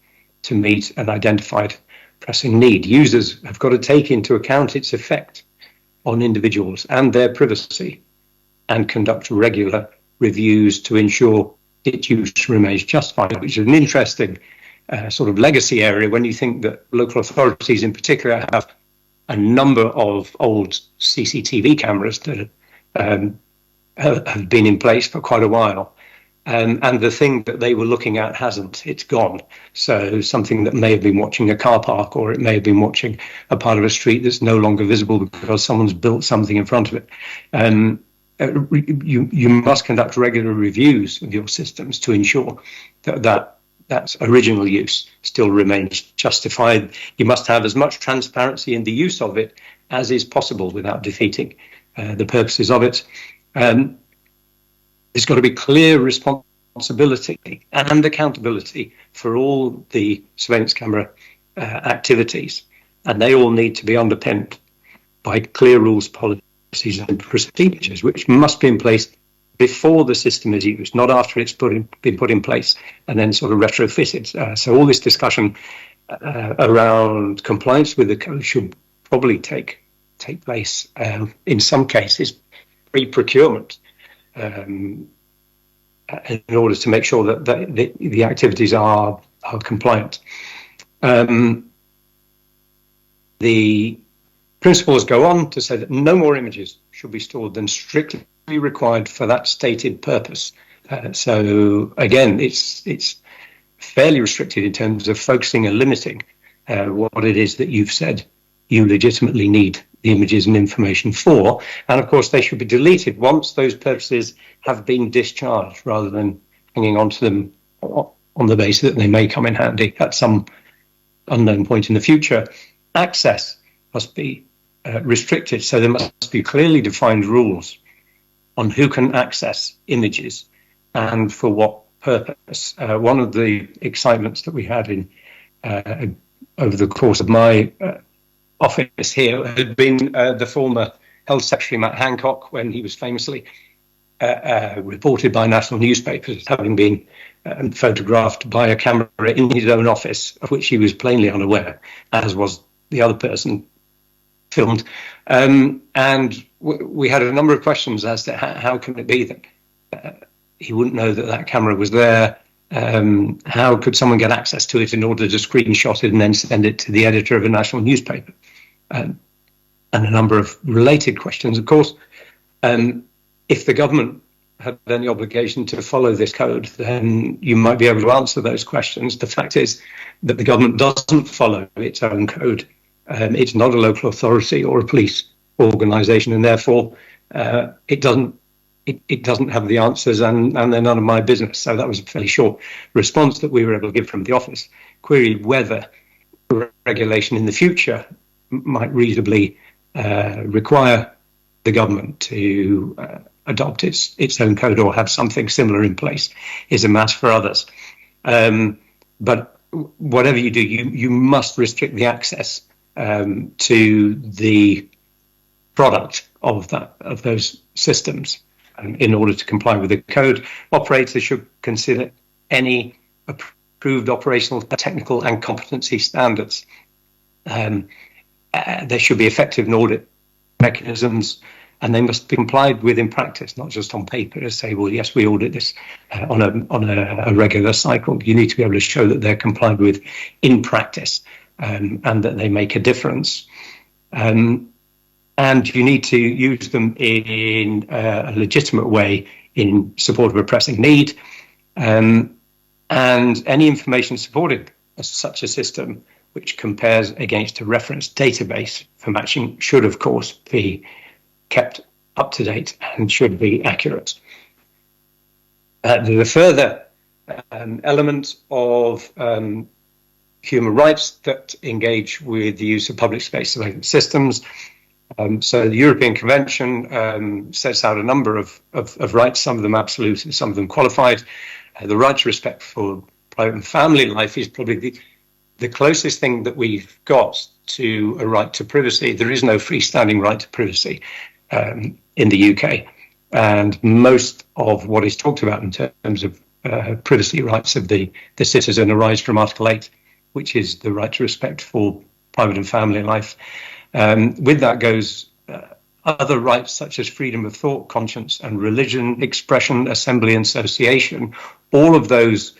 to meet an identified pressing need. Users have got to take into account its effect on individuals and their privacy and conduct regular reviews to ensure its use remains justified, which is an interesting sort of legacy area when you think that local authorities in particular have a number of old CCTV cameras that have been in place for quite a while. And the thing that they were looking at hasn't, it's gone. So something that may have been watching a car park, or it may have been watching a part of a street that's no longer visible because someone's built something in front of it. You must conduct regular reviews of your systems to ensure that original use still remains justified. You must have as much transparency in the use of it as is possible without defeating the purposes of it. There's got to be clear responsibility and accountability for all the surveillance camera activities, and they all need to be underpinned by clear rules, policies and procedures, which must be in place before the system is used, not after it's been put in place and then sort of retrofitted. So all this discussion around compliance with the code should probably take place in some cases pre-procurement, in order to make sure that the activities are compliant. The principles go on to say that no more images should be stored than strictly required for that stated purpose. So again, it's fairly restricted in terms of focusing and limiting what it is that you've said you legitimately need the images and information for. And of course, they should be deleted once those purposes have been discharged, rather than hanging on to them on the basis that they may come in handy at some unknown point in the future. Access must be restricted, so there must be clearly defined rules on who can access images and for what purpose. One of the excitements that we had in over the course of my office here had been the former Health Secretary Matt Hancock, when he was famously reported by national newspapers as having been photographed by a camera in his own office, of which he was plainly unaware, as was the other person filmed. And we had a number of questions as to how can it be that he wouldn't know that camera was there. How could someone get access to it in order to screenshot it and then send it to the editor of a national newspaper? And a number of related questions, of course. If the government had any obligation to follow this code, then you might be able to answer those questions. The fact is that the government doesn't follow its own code. It's not a local authority or a police organisation, and therefore it doesn't have the answers, and they're none of my business. So that was a fairly short response that we were able to give from the office, queried whether regulation in the future might reasonably require the government to adopt its own code or have something similar in place. Is a matter for others. But whatever you do, you must restrict the access to the product of those systems in order to comply with the code. Operators should consider any approved operational, technical and competency standards. There should be effective audit mechanisms, and they must be complied with in practice, not just on paper to say, well, yes, we audit this on a regular cycle. You need to be able to show that they're complied with in practice, and that they make a difference. And you need to use them in a legitimate way in support of a pressing need. And any information supporting such a system which compares against a reference database for matching should, of course, be kept up to date and should be accurate. The further element of human rights that engage with the use of public space surveillance systems. So the European Convention sets out a number of rights, some of them absolute and some of them qualified. The right to respect for private and family life is probably the closest thing that we've got to a right to privacy. There is no freestanding right to privacy in the UK. And most of what is talked about in terms of privacy rights of the citizen arise from Article 8, which is the right to respect for private and family life. With that goes other rights such as freedom of thought, conscience and religion, expression, assembly and association, all of those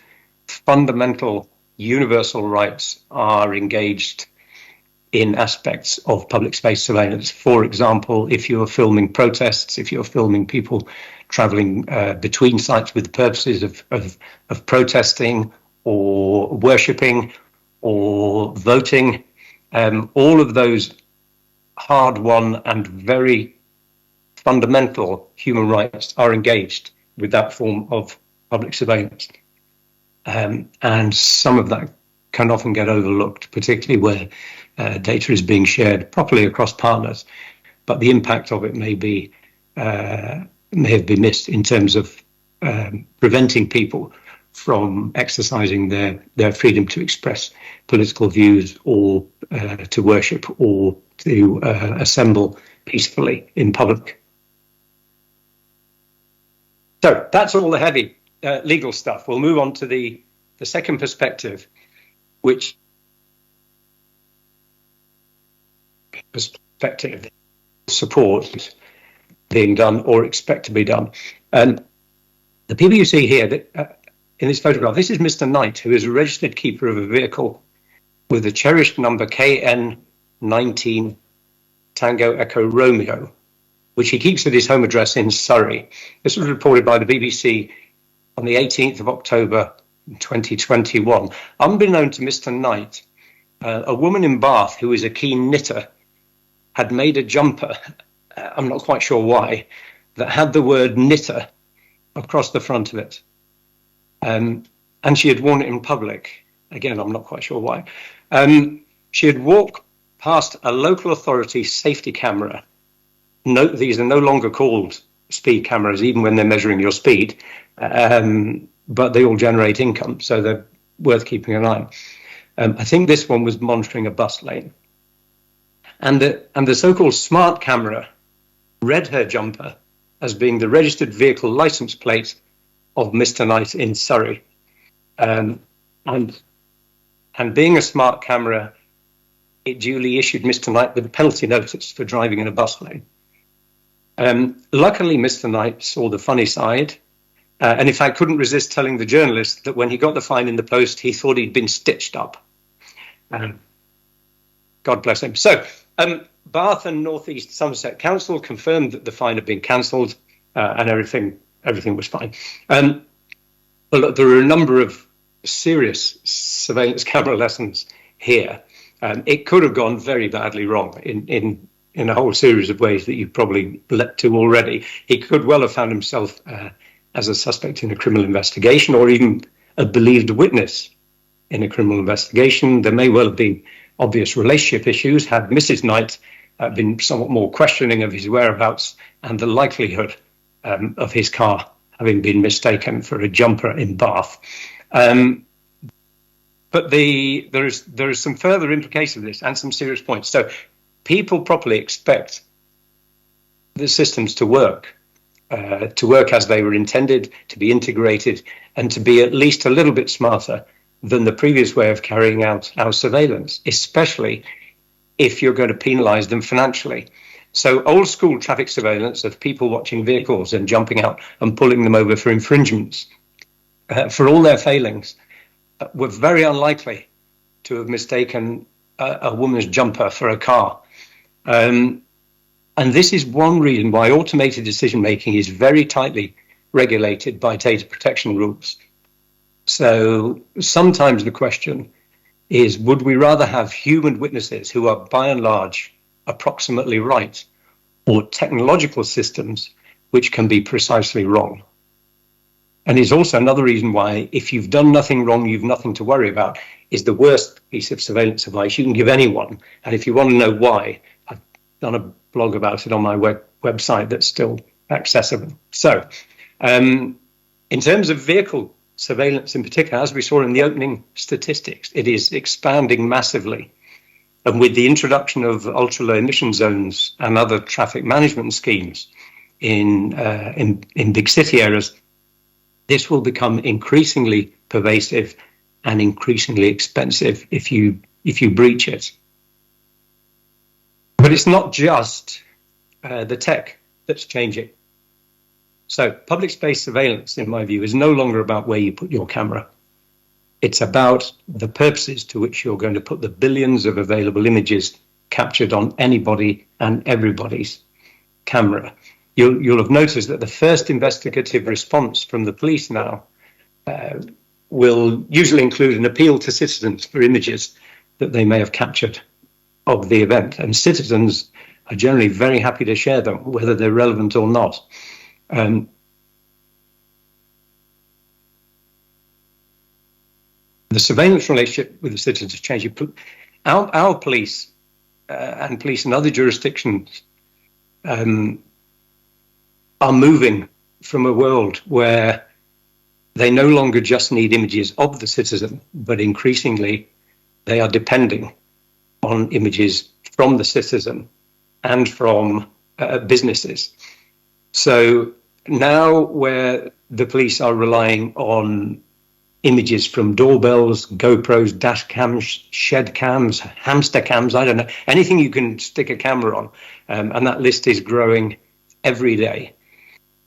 fundamental universal rights are engaged in aspects of public space surveillance. For example, if you're filming protests, if you're filming people traveling between sites with the purposes of protesting or worshipping or voting, all of those hard-won and very fundamental human rights are engaged with that form of public surveillance. And some of that can often get overlooked, particularly where data is being shared properly across partners, but the impact of it may have been missed in terms of preventing people from exercising their freedom to express political views or to worship or to assemble peacefully in public. So that's all the heavy legal stuff. We'll move on to the second perspective, which perspective support being done or expect to be done. And the people you see here that, in this photograph, this is Mr. Knight, who is a registered keeper of a vehicle with a cherished number KN19 Tango Echo Romeo, which he keeps at his home address in Surrey. This was reported by the BBC on the 18th of October 2021. Unbeknown to Mr. Knight, a woman in Bath who is a keen knitter had made a jumper, I'm not quite sure why, that had the word knitter across the front of it. And she had worn it in public. Again, I'm not quite sure why. She had walked past a local authority safety camera. No, these are no longer called speed cameras, even when they're measuring your speed, but they all generate income, so they're worth keeping an eye on. I think this one was monitoring a bus lane. And the so-called smart camera read her jumper as being the registered vehicle license plate of Mr. Knight in Surrey. And being a smart camera, it duly issued Mr. Knight with a penalty notice for driving in a bus lane. Luckily, Mr. Knight saw the funny side, and in fact couldn't resist telling the journalist that when he got the fine in the post, he thought he'd been stitched up. God bless him. So, Bath and North East Somerset Council confirmed that the fine had been cancelled and everything was fine. But look, there are a number of serious surveillance camera lessons here. It could have gone very badly wrong in a whole series of ways that you've probably leapt to already. He could well have found himself as a suspect in a criminal investigation or even a believed witness in a criminal investigation. There may well have been obvious relationship issues had Mrs. Knight been somewhat more questioning of his whereabouts and the likelihood of his car having been mistaken for a jumper in Bath. But there is some further implication of this and some serious points. So people properly expect the systems to work as they were intended, to be integrated, and to be at least a little bit smarter than the previous way of carrying out our surveillance, especially if you're going to penalise them financially. So old school traffic surveillance of people watching vehicles and jumping out and pulling them over for infringements, for all their failings, were very unlikely to have mistaken a woman's jumper for a car. And this is one reason why automated decision making is very tightly regulated by data protection rules. So sometimes the question is, would we rather have human witnesses who are by and large approximately right, or technological systems which can be precisely wrong? And it's also another reason why, if you've done nothing wrong, you've nothing to worry about, is the worst piece of surveillance advice you can give anyone. And if you want to know why, I've done a blog about it on my website that's still accessible. So in terms of vehicle surveillance in particular, as we saw in the opening statistics, it is expanding massively. And with the introduction of ultra-low emission zones and other traffic management schemes in big city areas, this will become increasingly pervasive and increasingly expensive if you breach it. But it's not just the tech that's changing. So public space surveillance, in my view, is no longer about where you put your camera. It's about the purposes to which you're going to put the billions of available images captured on anybody and everybody's camera. You'll have noticed that the first investigative response from the police now will usually include an appeal to citizens for images that they may have captured of the event. And citizens are generally very happy to share them, whether they're relevant or not. The surveillance relationship with the citizens is changing. Our police and police in other jurisdictions are moving from a world where they no longer just need images of the citizen, but increasingly they are depending on images from the citizen and from businesses. So now where the police are relying on images from doorbells, GoPros, dash cams, shed cams, hamster cams, I don't know, anything you can stick a camera on. And that list is growing every day.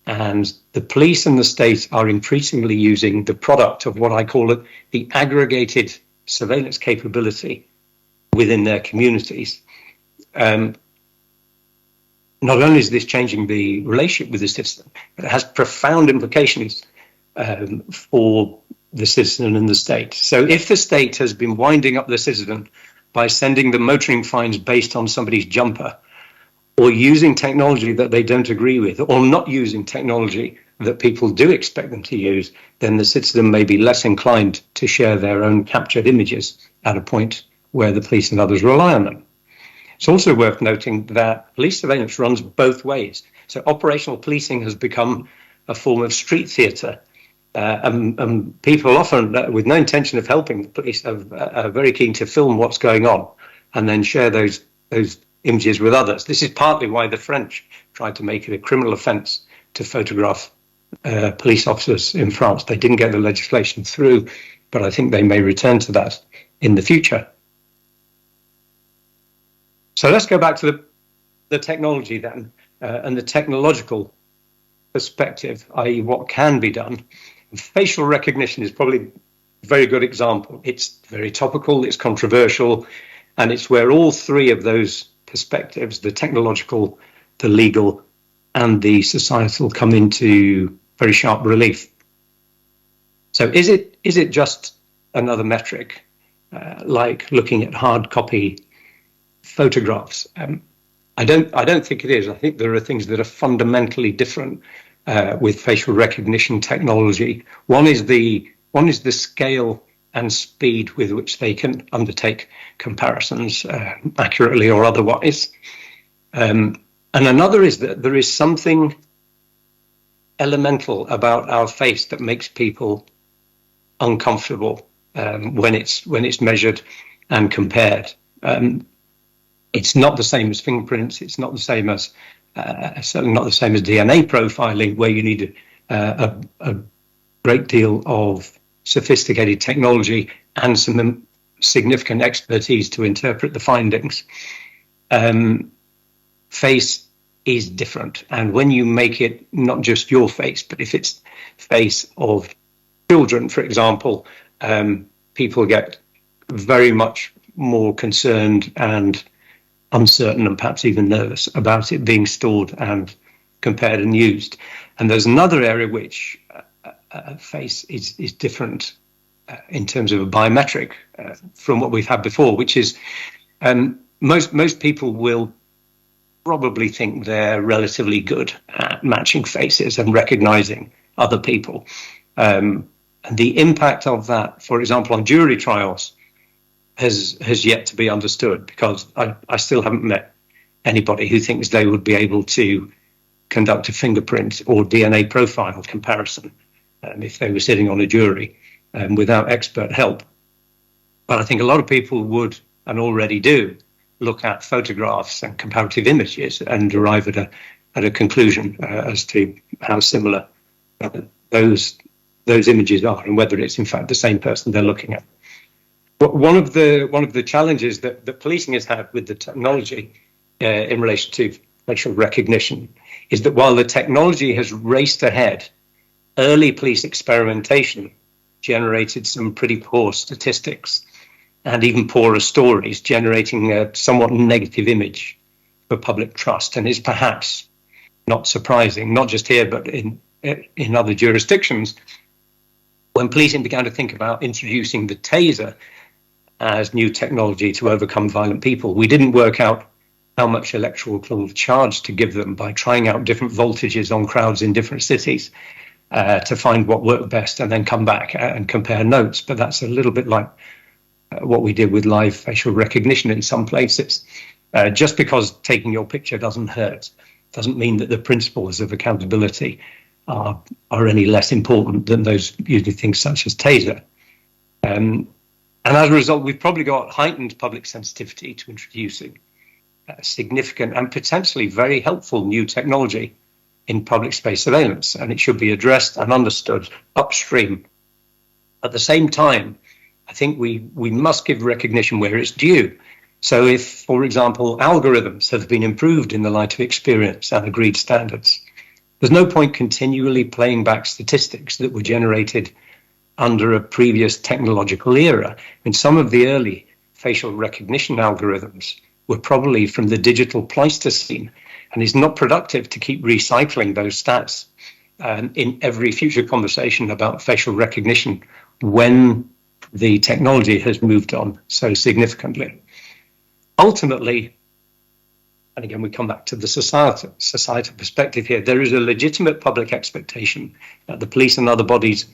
And the police and the state are increasingly using the product of what I call it, the aggregated surveillance capability within their communities. Not only is this changing the relationship with the citizen, but it has profound implications for the citizen and the state. So if the state has been winding up the citizen by sending them motoring fines based on somebody's jumper, or using technology that they don't agree with, or not using technology that people do expect them to use, then the citizen may be less inclined to share their own captured images at a point where the police and others rely on them. It's also worth noting that police surveillance runs both ways. So operational policing has become a form of street theatre. And people often, with no intention of helping the police, are very keen to film what's going on and then share those images with others. This is partly why the French tried to make it a criminal offence to photograph police officers in France. They didn't get the legislation through, but I think they may return to that in the future. So let's go back to the technology then, and the technological perspective, i.e. what can be done. Facial recognition is probably a very good example. It's very topical, it's controversial, and it's where all three of those perspectives, the technological, the legal, and the societal, come into very sharp relief. So is it just another metric, like looking at hard copy photographs? I don't think it is. I think there are things that are fundamentally different with facial recognition technology. One is the scale and speed with which they can undertake comparisons accurately or otherwise. And another is that there is something elemental about our face that makes people uncomfortable when it's measured and compared. It's not the same as fingerprints. It's not the same as certainly not the same as DNA profiling, where you need a great deal of sophisticated technology and some significant expertise to interpret the findings. Face is different, and when you make it not just your face, but if it's face of children, for example, people get very much more concerned and uncertain and perhaps even nervous about it being stored and compared and used. And there's another area which face is different in terms of a biometric from what we've had before, which is most people will probably think they're relatively good at matching faces and recognizing other people. And the impact of that, for example, on jury trials, has yet to be understood, because I still haven't met anybody who thinks they would be able to conduct a fingerprint or DNA profile comparison if they were sitting on a jury without expert help. But I think a lot of people would, and already do, look at photographs and comparative images and arrive at a conclusion as to how similar those images are and whether it's in fact the same person they're looking at. But one of the challenges that policing has had with the technology in relation to facial recognition is that while the technology has raced ahead, early police experimentation generated some pretty poor statistics and even poorer stories, generating a somewhat negative image for public trust, and is perhaps not surprising, not just here, but in other jurisdictions. When policing began to think about introducing the taser as new technology to overcome violent people, we didn't work out how much electoral charge to give them by trying out different voltages on crowds in different cities to find what worked best and then come back and compare notes. But that's a little bit like what we did with live facial recognition in some places. Just because taking your picture doesn't hurt doesn't mean that the principles of accountability are any less important than those using things such as taser. And as a result, we've probably got heightened public sensitivity to introducing significant and potentially very helpful new technology in public space surveillance, and it should be addressed and understood upstream. At the same time, I think we must give recognition where it's due. So if, for example, algorithms have been improved in the light of experience and agreed standards, there's no point continually playing back statistics that were generated under a previous technological era. And some of the early facial recognition algorithms were probably from the digital Pleistocene, and it's not productive to keep recycling those stats in every future conversation about facial recognition when the technology has moved on so significantly. Ultimately, and again, we come back to the societal perspective here, there is a legitimate public expectation that the police and other bodies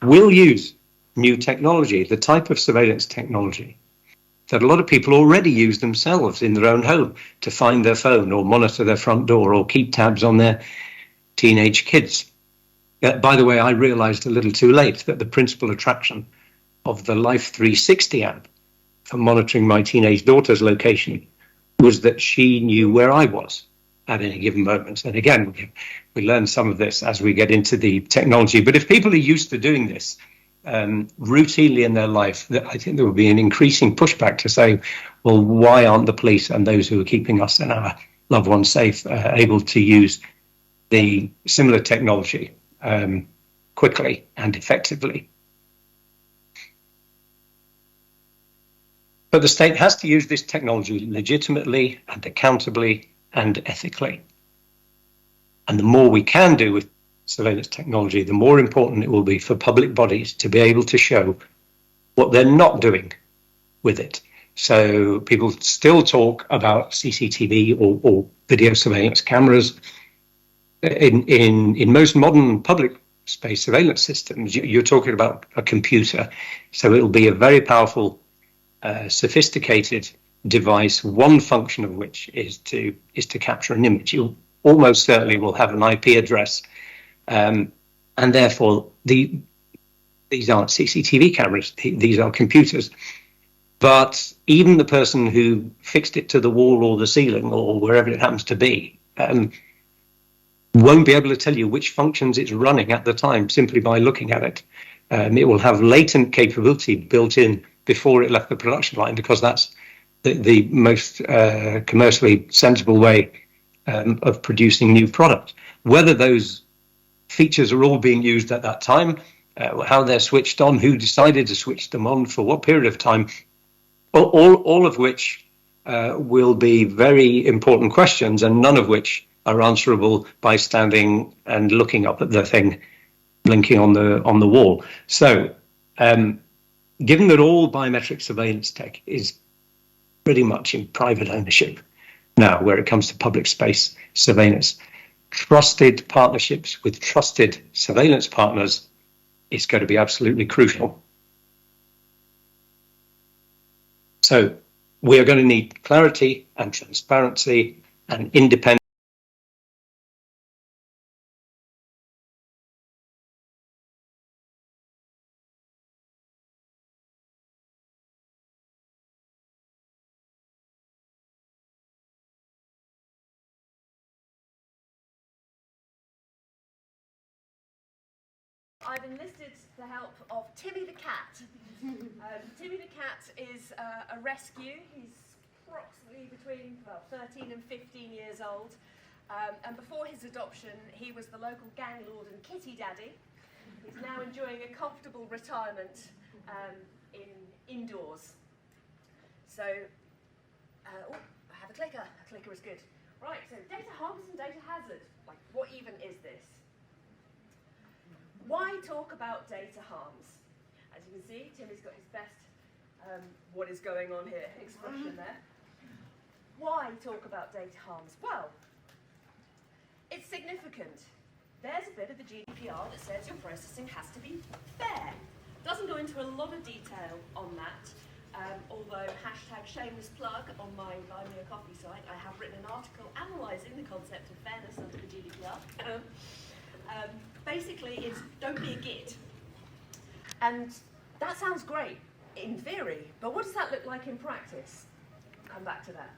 will use new technology, the type of surveillance technology that a lot of people already use themselves in their own home to find their phone or monitor their front door or keep tabs on their teenage kids. By the way, I realized a little too late that the principal attraction of the Life 360 app for monitoring my teenage daughter's location was that she knew where I was at any given moment. And again, we learn some of this as we get into the technology. But if people are used to doing this routinely in their life, I think there will be an increasing pushback to say, well, why aren't the police and those who are keeping us and our loved ones safe able to use the similar technology quickly and effectively? But the state has to use this technology legitimately and accountably and ethically. And the more we can do with surveillance technology, the more important it will be for public bodies to be able to show what they're not doing with it. So people still talk about CCTV or video surveillance cameras. In most modern public space surveillance systems, you're talking about a computer. So it'll be a very powerful, sophisticated device, one function of which is to capture an image. You almost certainly will have an IP address, and therefore these aren't CCTV cameras, these are computers. But even the person who fixed it to the wall or the ceiling or wherever it happens to be won't be able to tell you which functions it's running at the time simply by looking at it. It will have latent capability built in before it left the production line, because that's the most commercially sensible way of producing new product. Whether those features are all being used at that time, how they're switched on, who decided to switch them on, for what period of time, all of which will be very important questions, and none of which are answerable by standing and looking up at the thing blinking on the wall. So, given that all biometric surveillance tech is pretty much in private ownership now, where it comes to public space surveillance, trusted partnerships with trusted surveillance partners is going to be absolutely crucial. So we are going to need clarity and transparency and independence. I've enlisted the help of Timmy the cat. Timmy the cat is a rescue. He's approximately between 13 and 15 years old. And before his adoption, he was the local gang lord and kitty daddy. He's now enjoying a comfortable retirement indoors. So, oh, I have a clicker. A clicker is good. Right, so data harms and data hazard. Like, what even is this? Why talk about data harms? As you can see, Timmy's got his best what is going on here expression there. Why talk about data harms? Well, it's significant. There's a bit of the GDPR that says your processing has to be fair. Doesn't go into a lot of detail on that, although hashtag shameless plug on my Buy Me a Coffee site, I have written an article analysing the concept of fairness under the GDPR. Basically, it's don't be a git. And that sounds great in theory, but what does that look like in practice? I'll come back to that.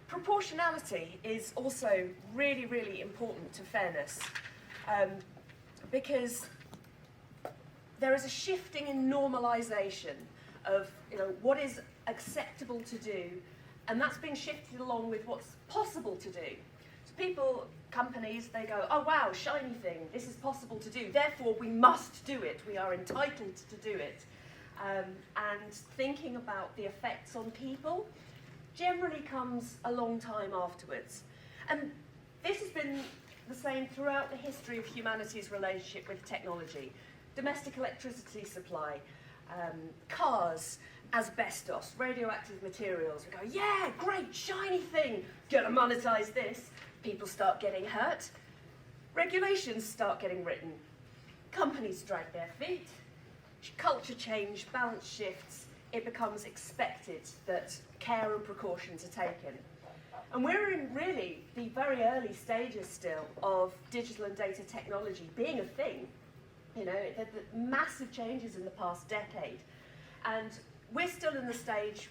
Proportionality is also really, really important to fairness, because there is a shifting in normalisation of what is acceptable to do, and that's being shifted along with what's possible to do. So people, companies, they go, oh wow, shiny thing, this is possible to do, therefore we must do it, we are entitled to do it. And thinking about the effects on people generally comes a long time afterwards. And this has been the same throughout the history of humanity's relationship with technology. Domestic electricity supply, cars, asbestos, radioactive materials. We go, yeah, great, shiny thing, gonna monetize this. People start getting hurt. Regulations start getting written. Companies drag their feet. Culture change, balance shifts. It becomes expected that care and precautions are taken. And we're in really the very early stages still of digital and data technology being a thing. The massive changes in the past decade. And we're still in the stage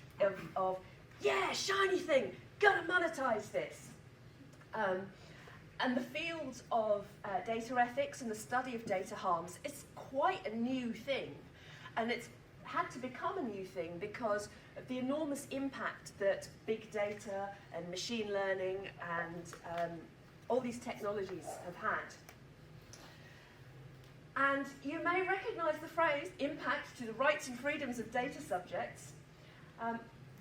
of yeah, shiny thing, gotta monetize this. And the field of data ethics and the study of data harms is quite a new thing. And it's had to become a new thing because of the enormous impact that big data and machine learning and all these technologies have had. And you may recognise the phrase impact to the rights and freedoms of data subjects.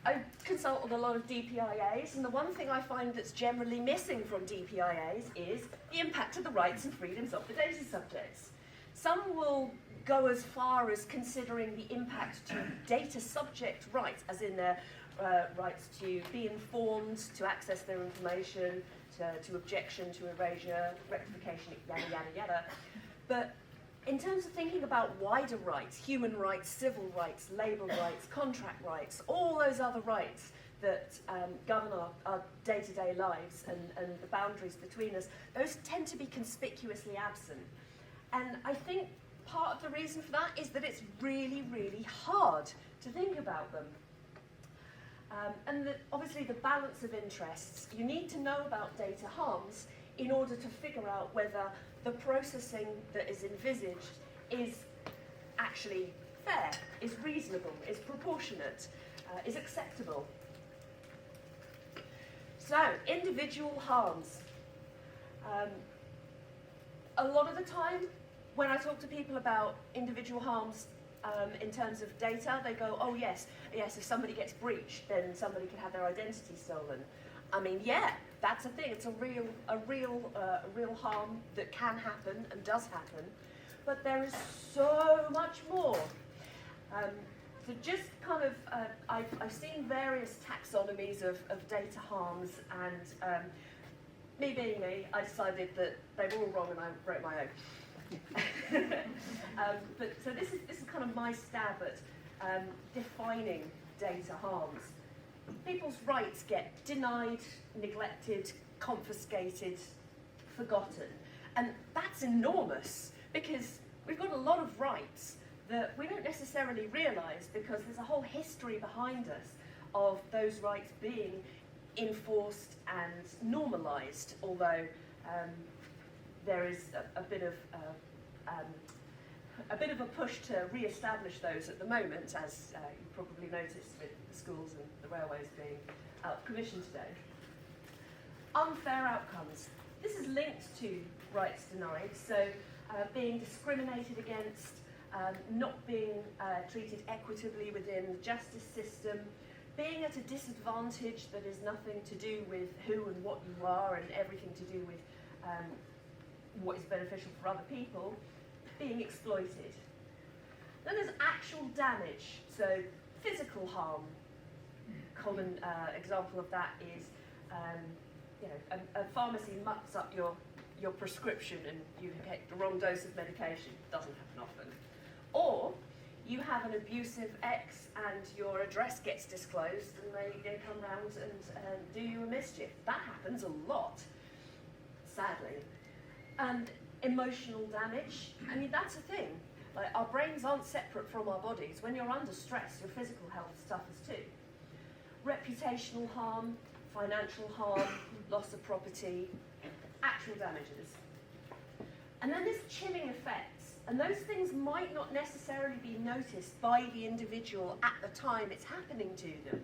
I consult with a lot of DPIAs, and the one thing I find that's generally missing from DPIAs is the impact to the rights and freedoms of the data subjects. Some will go as far as considering the impact to data subject rights, as in their rights to be informed, to access their information, to objection, to erasure, rectification, yada, yada, yada. But in terms of thinking about wider rights, human rights, civil rights, labour rights, contract rights, all those other rights that govern our day-to-day lives and the boundaries between us, those tend to be conspicuously absent. And I think part of the reason for that is that it's really, really hard to think about them. And obviously the balance of interests, you need to know about data harms in order to figure out whether the processing that is envisaged is actually fair, is reasonable, is proportionate, is acceptable. So, individual harms. A lot of the time, when I talk to people about individual harms in terms of data, they go, oh yes, if somebody gets breached, then somebody can have their identity stolen. I mean, yeah, that's a thing. It's a real harm that can happen and does happen. But there is so much more. So just kind of, I've seen various taxonomies of data harms, and me being me, I decided that they were all wrong and I wrote my own. But so this is kind of my stab at defining data harms. People's rights get denied, neglected, confiscated, forgotten. And that's enormous because we've got a lot of rights that we don't necessarily realise because there's a whole history behind us of those rights being enforced and normalised, although there is a bit of a push to re-establish those at the moment, as you probably noticed with the schools and the railways being out of commission today. Unfair outcomes. linked to rights denied, so being discriminated against, not being treated equitably within the justice system, being at a disadvantage that is nothing to do with who and what you are and everything to do with what is beneficial for other people, being exploited. Then there's actual damage, so physical harm. Common example of that is a pharmacy mucks up your prescription and you get the wrong dose of medication. Doesn't happen often. Or you have an abusive ex and your address gets disclosed and they come round and do you a mischief. That happens a lot, sadly. And emotional damage, I mean, that's a thing. Like, our brains aren't separate from our bodies. When you're under stress, your physical health suffers too. Reputational harm, financial harm, loss of property, actual damages. And then there's chilling effects. And those things might not necessarily be noticed by the individual at the time it's happening to them.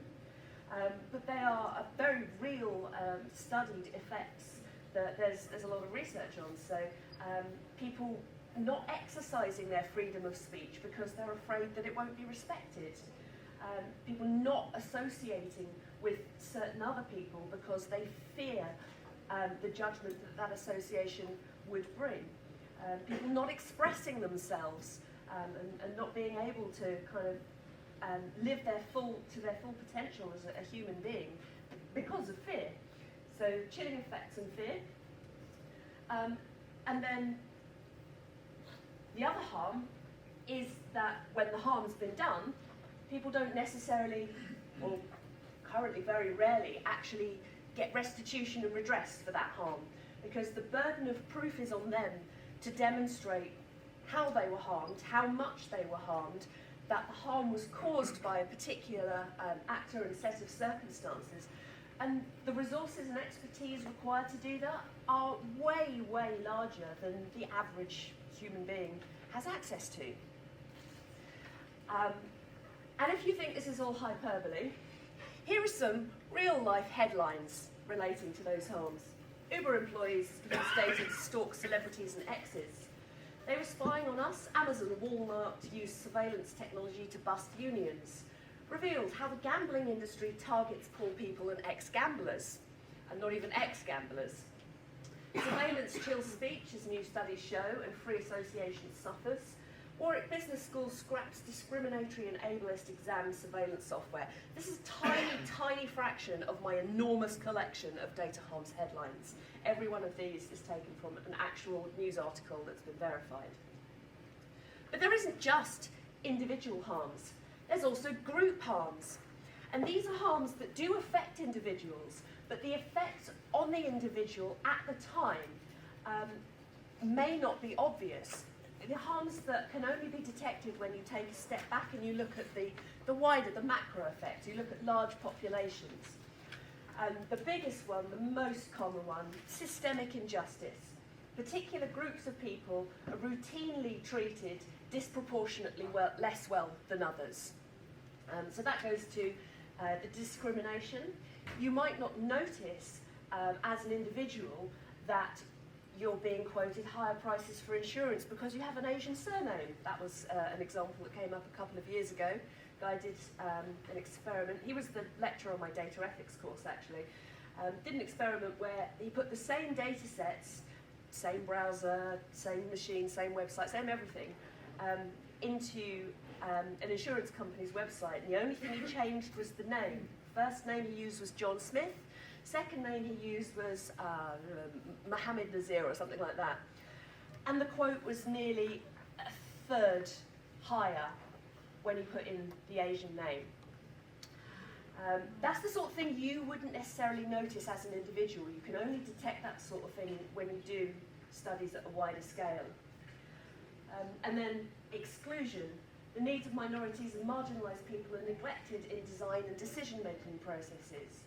But they are a very real studied effects that there's a lot of research on. So people not exercising their freedom of speech because they're afraid that it won't be respected. People not associating with certain other people because they fear the judgment that association would bring. People not expressing themselves and not being able to kind of live to their full potential as a human being because of fear. So chilling effects and fear. And then the other harm is that when the harm's been done, people don't necessarily, or currently very rarely, actually get restitution and redress for that harm, because the burden of proof is on them to demonstrate how they were harmed, how much they were harmed, that the harm was caused by a particular actor and set of circumstances. And the resources and expertise required to do that are way, way larger than the average human being has access to. And if you think this is all hyperbole, here are some real-life headlines relating to those harms. Uber employees have been stated to stalk celebrities and exes. They were spying on us. Amazon and Walmart used surveillance technology to bust unions. Revealed how the gambling industry targets poor people and ex-gamblers, and not even ex-gamblers. Surveillance chills speech, as new studies show, and free association suffers. Warwick Business School scraps discriminatory and ableist exam surveillance software. This is a tiny, tiny fraction of my enormous collection of data harms headlines. Every one of these is taken from an actual news article that's been verified. But there isn't just individual harms. There's also group harms. And these are harms that do affect individuals, but the effect on the individual at the time may not be obvious. The harms that can only be detected when you take a step back and you look at the wider, the macro effect. You look at large populations. The biggest one, the most common one, systemic injustice. Particular groups of people are routinely treated disproportionately less well than others. So that goes to the discrimination. You might not notice as an individual that you're being quoted higher prices for insurance because you have an Asian surname. That was an example that came up a couple of years ago. A guy did an experiment. He was the lecturer on my data ethics course, actually. Did an experiment where he put the same data sets, same browser, same machine, same website, same everything, into an insurance company's website. And the only thing he changed was the name. First name he used was John Smith. Second name he used was Mohammed Nazir or something like that. And the quote was nearly a third higher when he put in the Asian name. That's the sort of thing you wouldn't necessarily notice as an individual. You can only detect that sort of thing when you do studies at a wider scale. And then exclusion. The needs of minorities and marginalised people are neglected in design and decision-making processes.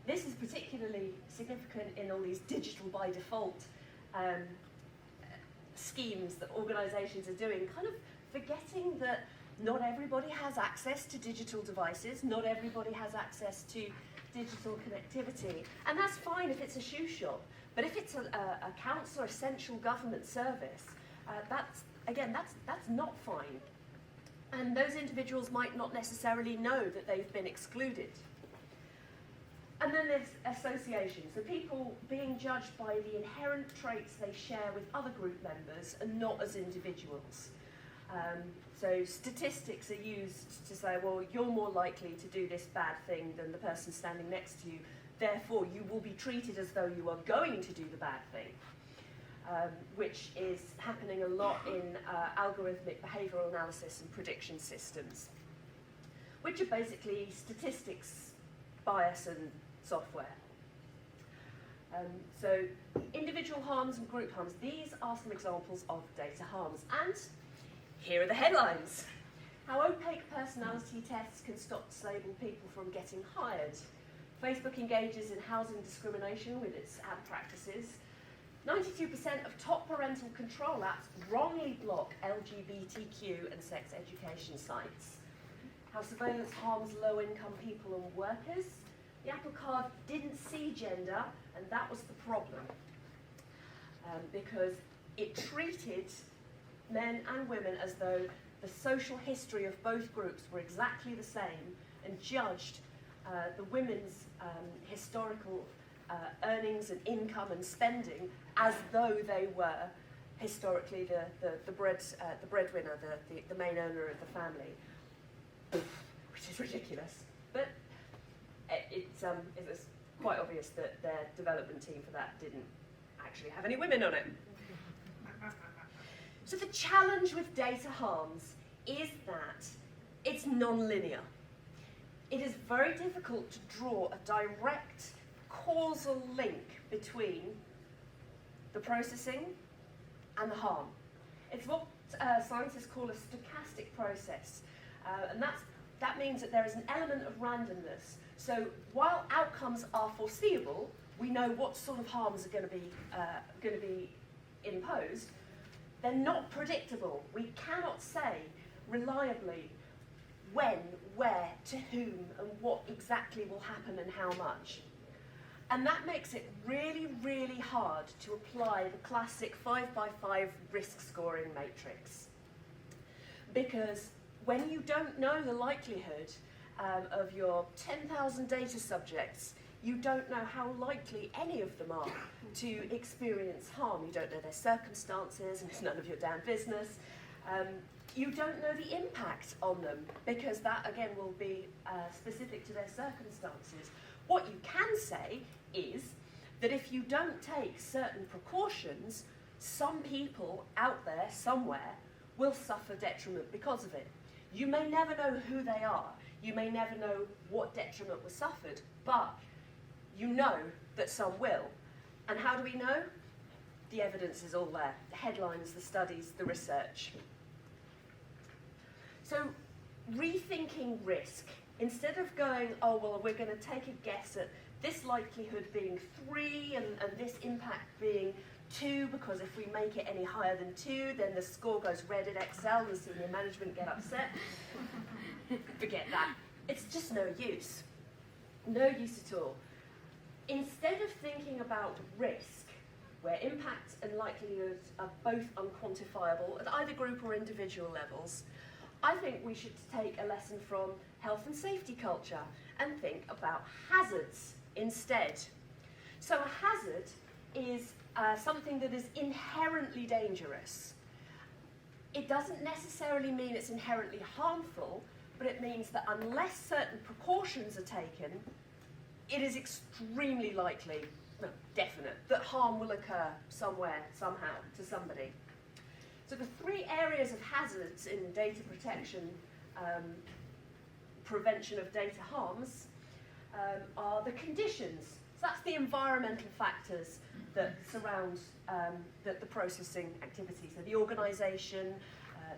This is particularly significant in all these digital by default schemes that organisations are doing, kind of forgetting that not everybody has access to digital devices, not everybody has access to digital connectivity, and that's fine if it's a shoe shop, But if it's a council or essential government service, that's not fine. And those individuals might not necessarily know that they've been excluded. And then there's associations, the people being judged by the inherent traits they share with other group members and not as individuals. So statistics are used to say, well, you're more likely to do this bad thing than the person standing next to you, therefore you will be treated as though you are going to do the bad thing, which is happening a lot in algorithmic behavioural analysis and prediction systems, which are basically statistics, bias and software. So individual harms and group harms, these are some examples of data harms. And here are the headlines. How opaque personality tests can stop disabled people from getting hired. Facebook engages in housing discrimination with its ad practices. 92% of top parental control apps wrongly block LGBTQ and sex education sites. How surveillance harms low-income people and workers. The Apple Card didn't see gender, and that was the problem, because it treated men and women as though the social history of both groups were exactly the same, and judged the women's historical earnings and income and spending as though they were historically the breadwinner, the main owner of the family, which is ridiculous. But it was quite obvious that their development team for that didn't actually have any women on it. So the challenge with data harms is that it's non-linear. It is very difficult to draw a direct causal link between the processing and the harm. It's what scientists call a stochastic process, and that means that there is an element of randomness. So while outcomes are foreseeable, we know what sort of harms are going to be imposed. They're not predictable. We cannot say reliably when, where, to whom, and what exactly will happen and how much. And that makes it really, really hard to apply the classic 5x5 risk scoring matrix. Because when you don't know the likelihood of your 10,000 data subjects, you don't know how likely any of them are to experience harm. You don't know their circumstances, and it's none of your damn business. You don't know the impact on them, because that, again, will be specific to their circumstances. What you can say is that if you don't take certain precautions, some people out there somewhere will suffer detriment because of it. You may never know who they are. You may never know what detriment was suffered, but you know that some will. And how do we know? The evidence is all there. The headlines, the studies, the research. So rethinking risk, instead of going, oh, well, we're going to take a guess at this likelihood being 3 and this impact being 2, because if we make it any higher than 2, then the score goes red at Excel and senior management get upset. Forget that. It's just no use. No use at all. Instead of thinking about risk, where impact and likelihood are both unquantifiable at either group or individual levels, I think we should take a lesson from health and safety culture and think about hazards instead. So a hazard is something that is inherently dangerous. It doesn't necessarily mean it's inherently harmful, but it means that unless certain precautions are taken, it is extremely likely, no, definite, that harm will occur somewhere, somehow, to somebody. So the 3 areas of hazards in data protection, prevention of data harms, are the conditions. So that's the environmental factors that surround the processing activity. So the organisation,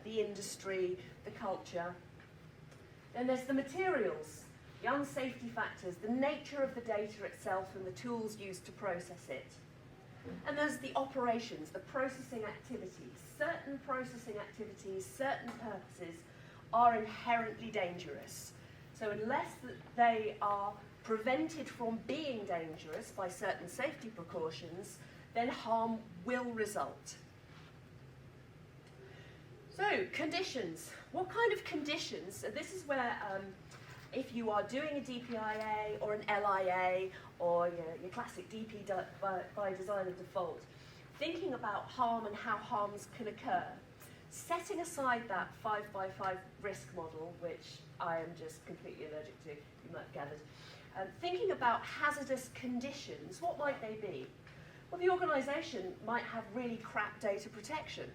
the industry, the culture. Then there's the materials, the unsafety factors, the nature of the data itself and the tools used to process it. And there's the operations, the processing activities. Certain processing activities, certain purposes are inherently dangerous. So unless they are prevented from being dangerous by certain safety precautions, then harm will result. So, conditions. What kind of conditions? So this is where, if you are doing a DPIA or an LIA or your classic DP by design of default, thinking about harm and how harms can occur, setting aside that 5x5 risk model, which I am just completely allergic to, you might have gathered, thinking about hazardous conditions, what might they be? Well, the organisation might have really crap data protection.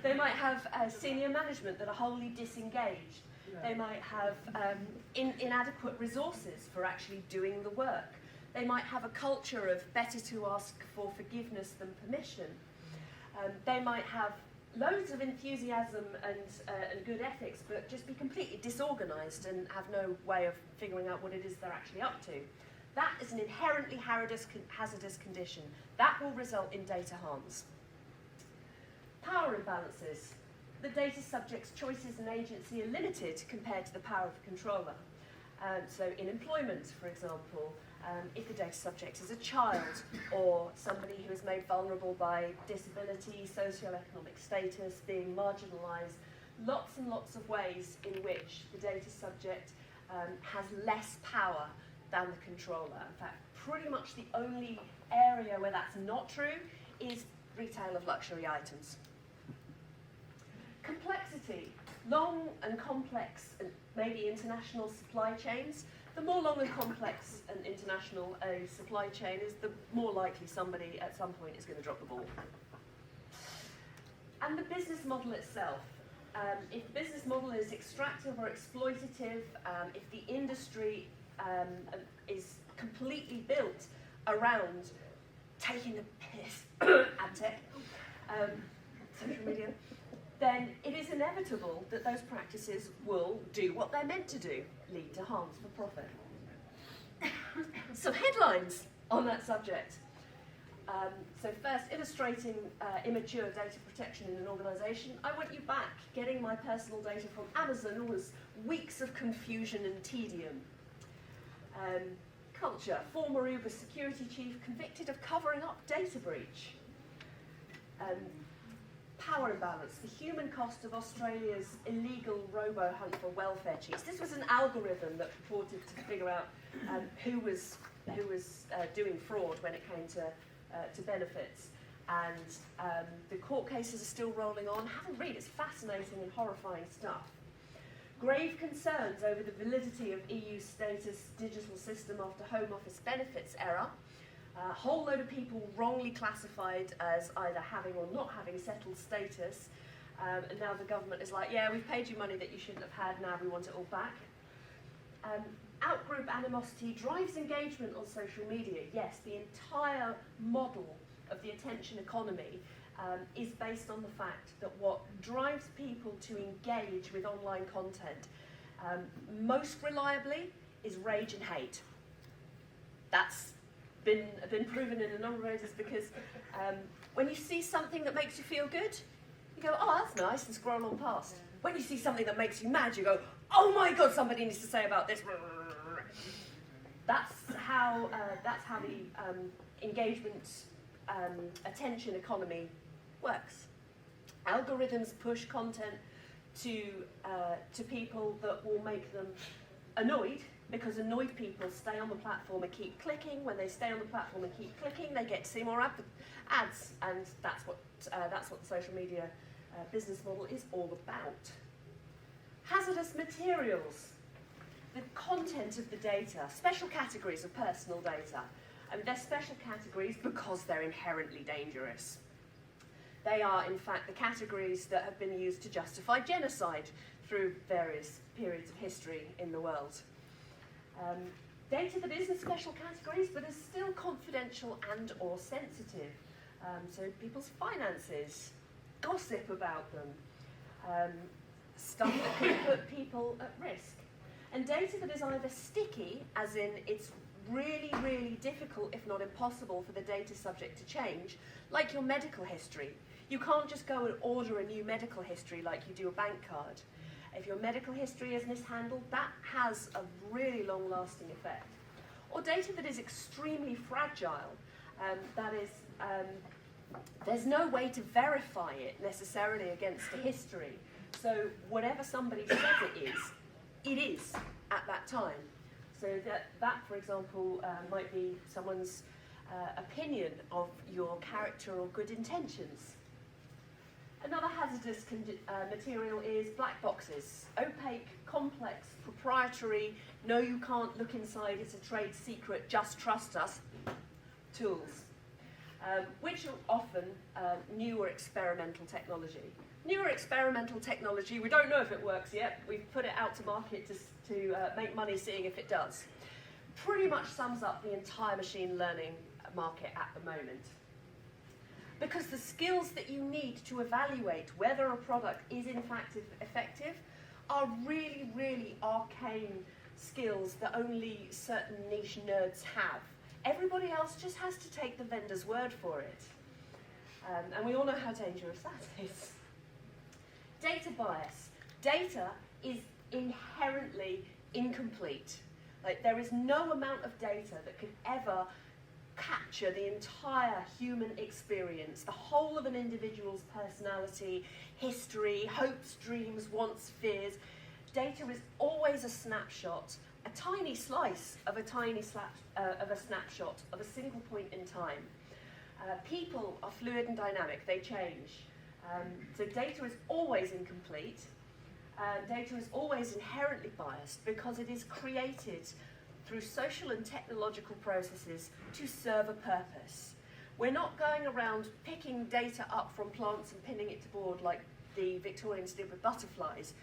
They might have senior management that are wholly disengaged. They might have inadequate resources for actually doing the work. They might have a culture of better to ask for forgiveness than permission. They might have loads of enthusiasm and good ethics, but just be completely disorganised and have no way of figuring out what it is they're actually up to. That is an inherently hazardous condition. That will result in data harms. Power imbalances. The data subject's choices and agency are limited compared to the power of the controller. So in employment, for example, if the data subject is a child or somebody who is made vulnerable by disability, socioeconomic status, being marginalised, lots and lots of ways in which the data subject has less power than the controller. In fact, pretty much the only area where that's not true is retail of luxury items. Complexity. Long and complex and maybe international supply chains. The more long and complex and international a supply chain is, the more likely somebody at some point is going to drop the ball. And the business model itself. If the business model is extractive or exploitative, if the industry is completely built around taking the piss, ad tech, social media, then it is inevitable that those practices will do what they're meant to do, lead to harms for profit. Some headlines on that subject. So first, illustrating immature data protection in an organisation. I want you back. Getting my personal data from Amazon was weeks of confusion and tedium. Culture. Former Uber security chief convicted of covering up data breach. Power imbalance. The human cost of Australia's illegal robo-hunt for welfare cheats. This was an algorithm that purported to figure out who was doing fraud when it came to benefits. And the court cases are still rolling on. Have a read, it's fascinating and horrifying stuff. Grave concerns over the validity of EU status digital system after Home Office benefits error. A whole load of people wrongly classified as either having or not having settled status. And now the government is like, yeah, we've paid you money that you shouldn't have had, now we want it all back. Outgroup animosity drives engagement on social media. Yes, the entire model of the attention economy is based on the fact that what drives people to engage with online content most reliably is rage and hate. That's been proven in a number of ways, because when you see something that makes you feel good, you go, oh, that's nice, and scroll on past. When you see something that makes you mad, you go, oh my God, somebody needs to say about this. That's how the engagement attention economy works. Algorithms push content to people that will make them annoyed, because annoyed people stay on the platform and keep clicking. When they stay on the platform and keep clicking, they get to see more ads, and that's what the social media business model is all about. Hazardous materials, the content of the data, special categories of personal data. And they're special categories because they're inherently dangerous. They are, in fact, the categories that have been used to justify genocide through various periods of history in the world. Data that is in special categories but is still confidential and or sensitive. So people's finances, gossip about them, stuff that could put people at risk. And data that is either sticky, as in it's really, really difficult, if not impossible, for the data subject to change, like your medical history. You can't just go and order a new medical history like you do a bank card. If your medical history is mishandled, that has a really long-lasting effect. Or data that is extremely fragile, that is, there's no way to verify it necessarily against a history. So whatever somebody says it is at that time. So that for example, might be someone's opinion of your character or good intentions. Another hazardous material is black boxes. Opaque, complex, proprietary, no you can't look inside, it's a trade secret, just trust us, tools. Which are often newer experimental technology. Newer experimental technology, we don't know if it works yet. We've put it out to market to make money seeing if it does. Pretty much sums up the entire machine learning market at the moment. Because the skills that you need to evaluate whether a product is in fact effective are really, really arcane skills that only certain niche nerds have. Everybody else just has to take the vendor's word for it. And we all know how dangerous that is. Data bias. Data is inherently incomplete. Like, there is no amount of data that could ever capture the entire human experience, the whole of an individual's personality, history, hopes, dreams, wants, fears. Data is always a snapshot, a tiny slice of a snapshot of a single point in time. People are fluid and dynamic, they change. So data is always incomplete. Data is always inherently biased because it is created through social and technological processes to serve a purpose. We're not going around picking data up from plants and pinning it to board like the Victorians did with butterflies.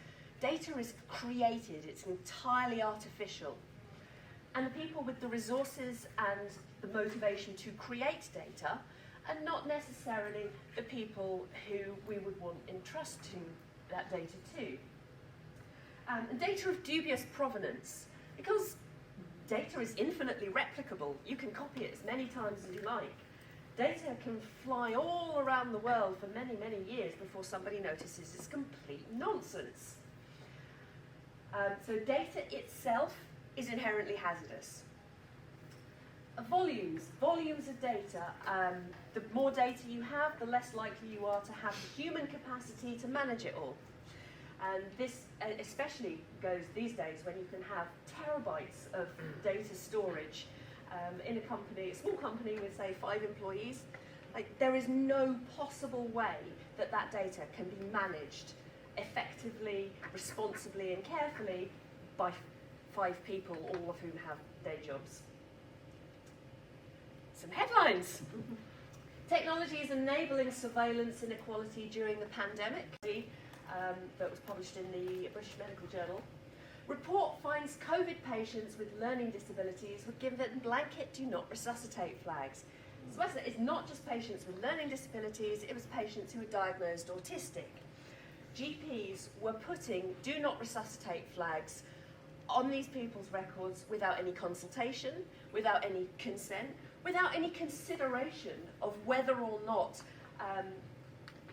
Data is created, it's entirely artificial. And the people with the resources and the motivation to create data are not necessarily the people who we would want entrust to that data to. And data of dubious provenance, because data is infinitely replicable. You can copy it as many times as you like. Data can fly all around the world for many, many years before somebody notices it's complete nonsense. So data itself is inherently hazardous. Volumes of data. The more data you have, the less likely you are to have the human capacity to manage it all. And this especially goes these days when you can have terabytes of data storage in a company, a small company with say 5 employees. Like, there is no possible way that that data can be managed effectively, responsibly and carefully by 5 people, all of whom have day jobs. Some headlines. Technology is enabling surveillance inequality during the pandemic. That was published in the British Medical Journal. Report finds COVID patients with learning disabilities were given blanket do not resuscitate flags. So it's not just patients with learning disabilities, it was patients who were diagnosed autistic. GPs were putting do not resuscitate flags on these people's records without any consultation, without any consent, without any consideration of whether or not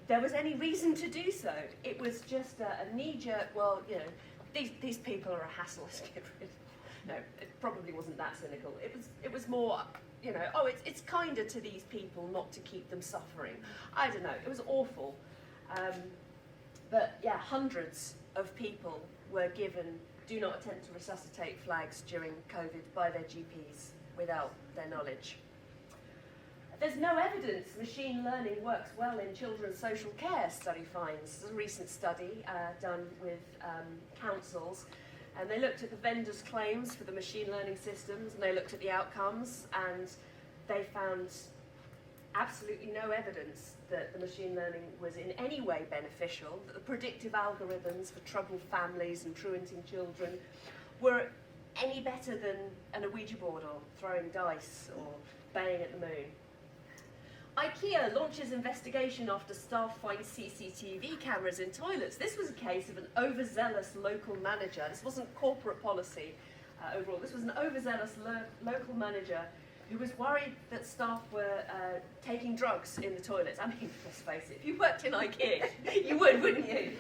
there was any reason to do so. It was just a knee-jerk, well, you know, these people are a hassle, let's get rid of. No, it probably wasn't that cynical. It was more, you know, oh, it's kinder to these people not to keep them suffering. I don't know, it was awful. But yeah, hundreds of people were given do not attempt to resuscitate flags during COVID by their GPs without their knowledge. There's no evidence machine learning works well in children's social care, study finds. There's a recent study done with councils, and they looked at the vendors' claims for the machine learning systems, and they looked at the outcomes, and they found absolutely no evidence that the machine learning was in any way beneficial, that the predictive algorithms for troubled families and truanting children were any better than a Ouija board or throwing dice or baying at the moon. IKEA launches investigation after staff find CCTV cameras in toilets. This was a case of an overzealous local manager. This wasn't corporate policy overall. This was an overzealous local manager who was worried that staff were taking drugs in the toilets. I mean, let's face it, if you worked in IKEA, you would, wouldn't you?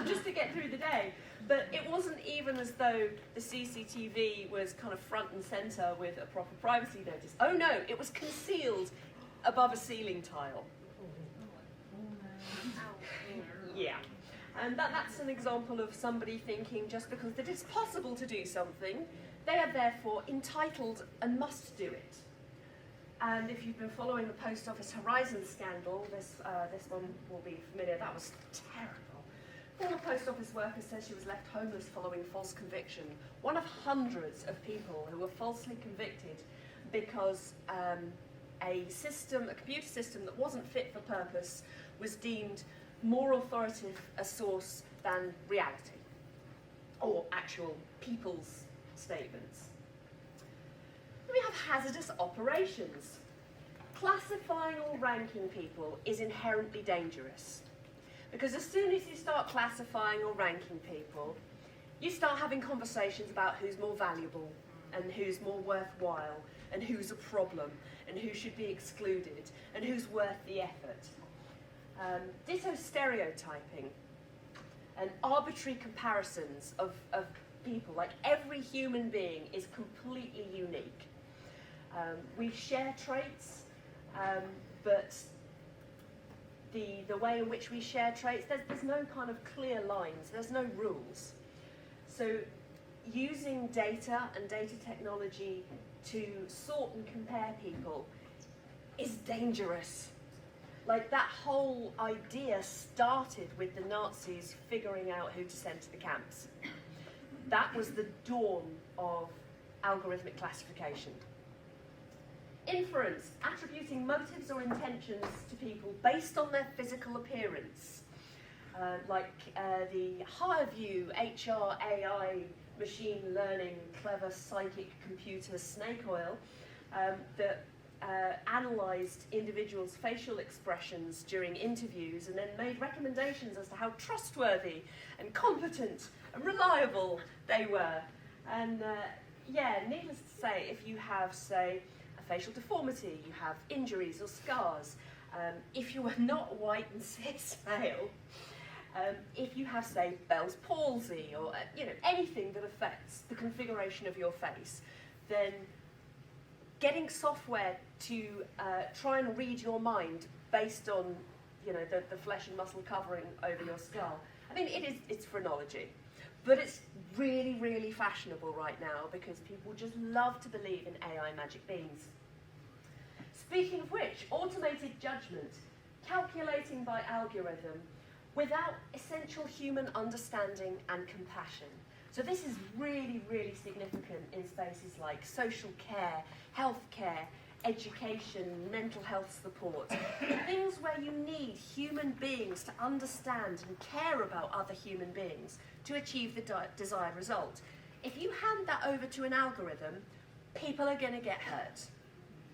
Just to get through the day. But it wasn't even as though the CCTV was kind of front and centre with a proper privacy notice. Oh no, it was concealed above a ceiling tile. Yeah. And that's an example of somebody thinking just because it is possible to do something, they are therefore entitled and must do it. And if you've been following the Post Office Horizon scandal, this one will be familiar. That was terrible. Former post office worker says she was left homeless following false conviction. One of hundreds of people who were falsely convicted because a computer system that wasn't fit for purpose was deemed more authoritative a source than reality or actual people's statements. Then we have hazardous operations. Classifying or ranking people is inherently dangerous. Because as soon as you start classifying or ranking people, you start having conversations about who's more valuable and who's more worthwhile and who's a problem and who should be excluded and who's worth the effort. Ditto stereotyping and arbitrary comparisons of people, like every human being is completely unique. We share traits, but the way in which we share traits, there's no kind of clear lines, there's no rules. So using data and data technology to sort and compare people is dangerous. Like that whole idea started with the Nazis figuring out who to send to the camps. That was the dawn of algorithmic classification. Inference, attributing motives or intentions to people based on their physical appearance. Like the HireView HR AI machine learning clever psychic computer Snake Oil that analysed individuals' facial expressions during interviews and then made recommendations as to how trustworthy and competent and reliable they were. And needless to say, if you have, say, a facial deformity, you have injuries or scars, if you are not white and cis male, if you have, say, Bell's palsy or anything that affects the configuration of your face, then getting software to try and read your mind based on the flesh and muscle covering over your skull. I mean, it's phrenology, but it's really, really fashionable right now because people just love to believe in AI magic beans. Speaking of which, automated judgment, calculating by algorithm without essential human understanding and compassion. So this is really, really significant in spaces like social care, healthcare, education, mental health support, things where you need human beings to understand and care about other human beings to achieve the desired result. If you hand that over to an algorithm, people are going to get hurt.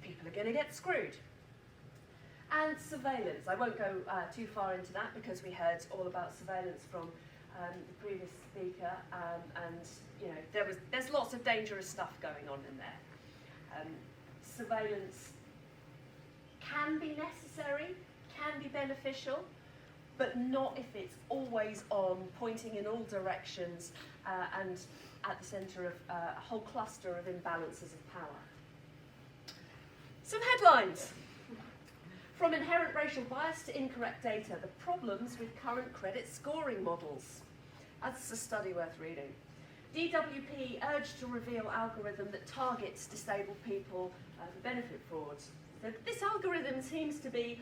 People are going to get screwed. And surveillance. I won't go too far into that because we heard all about surveillance from the previous speaker, and there's lots of dangerous stuff going on in there. Surveillance can be necessary, can be beneficial, but not if it's always on, pointing in all directions, and at the centre of a whole cluster of imbalances of power. Some headlines. From inherent racial bias to incorrect data, the problems with current credit scoring models. That's a study worth reading. DWP urged to reveal algorithm that targets disabled people for benefit frauds. So this algorithm seems to be,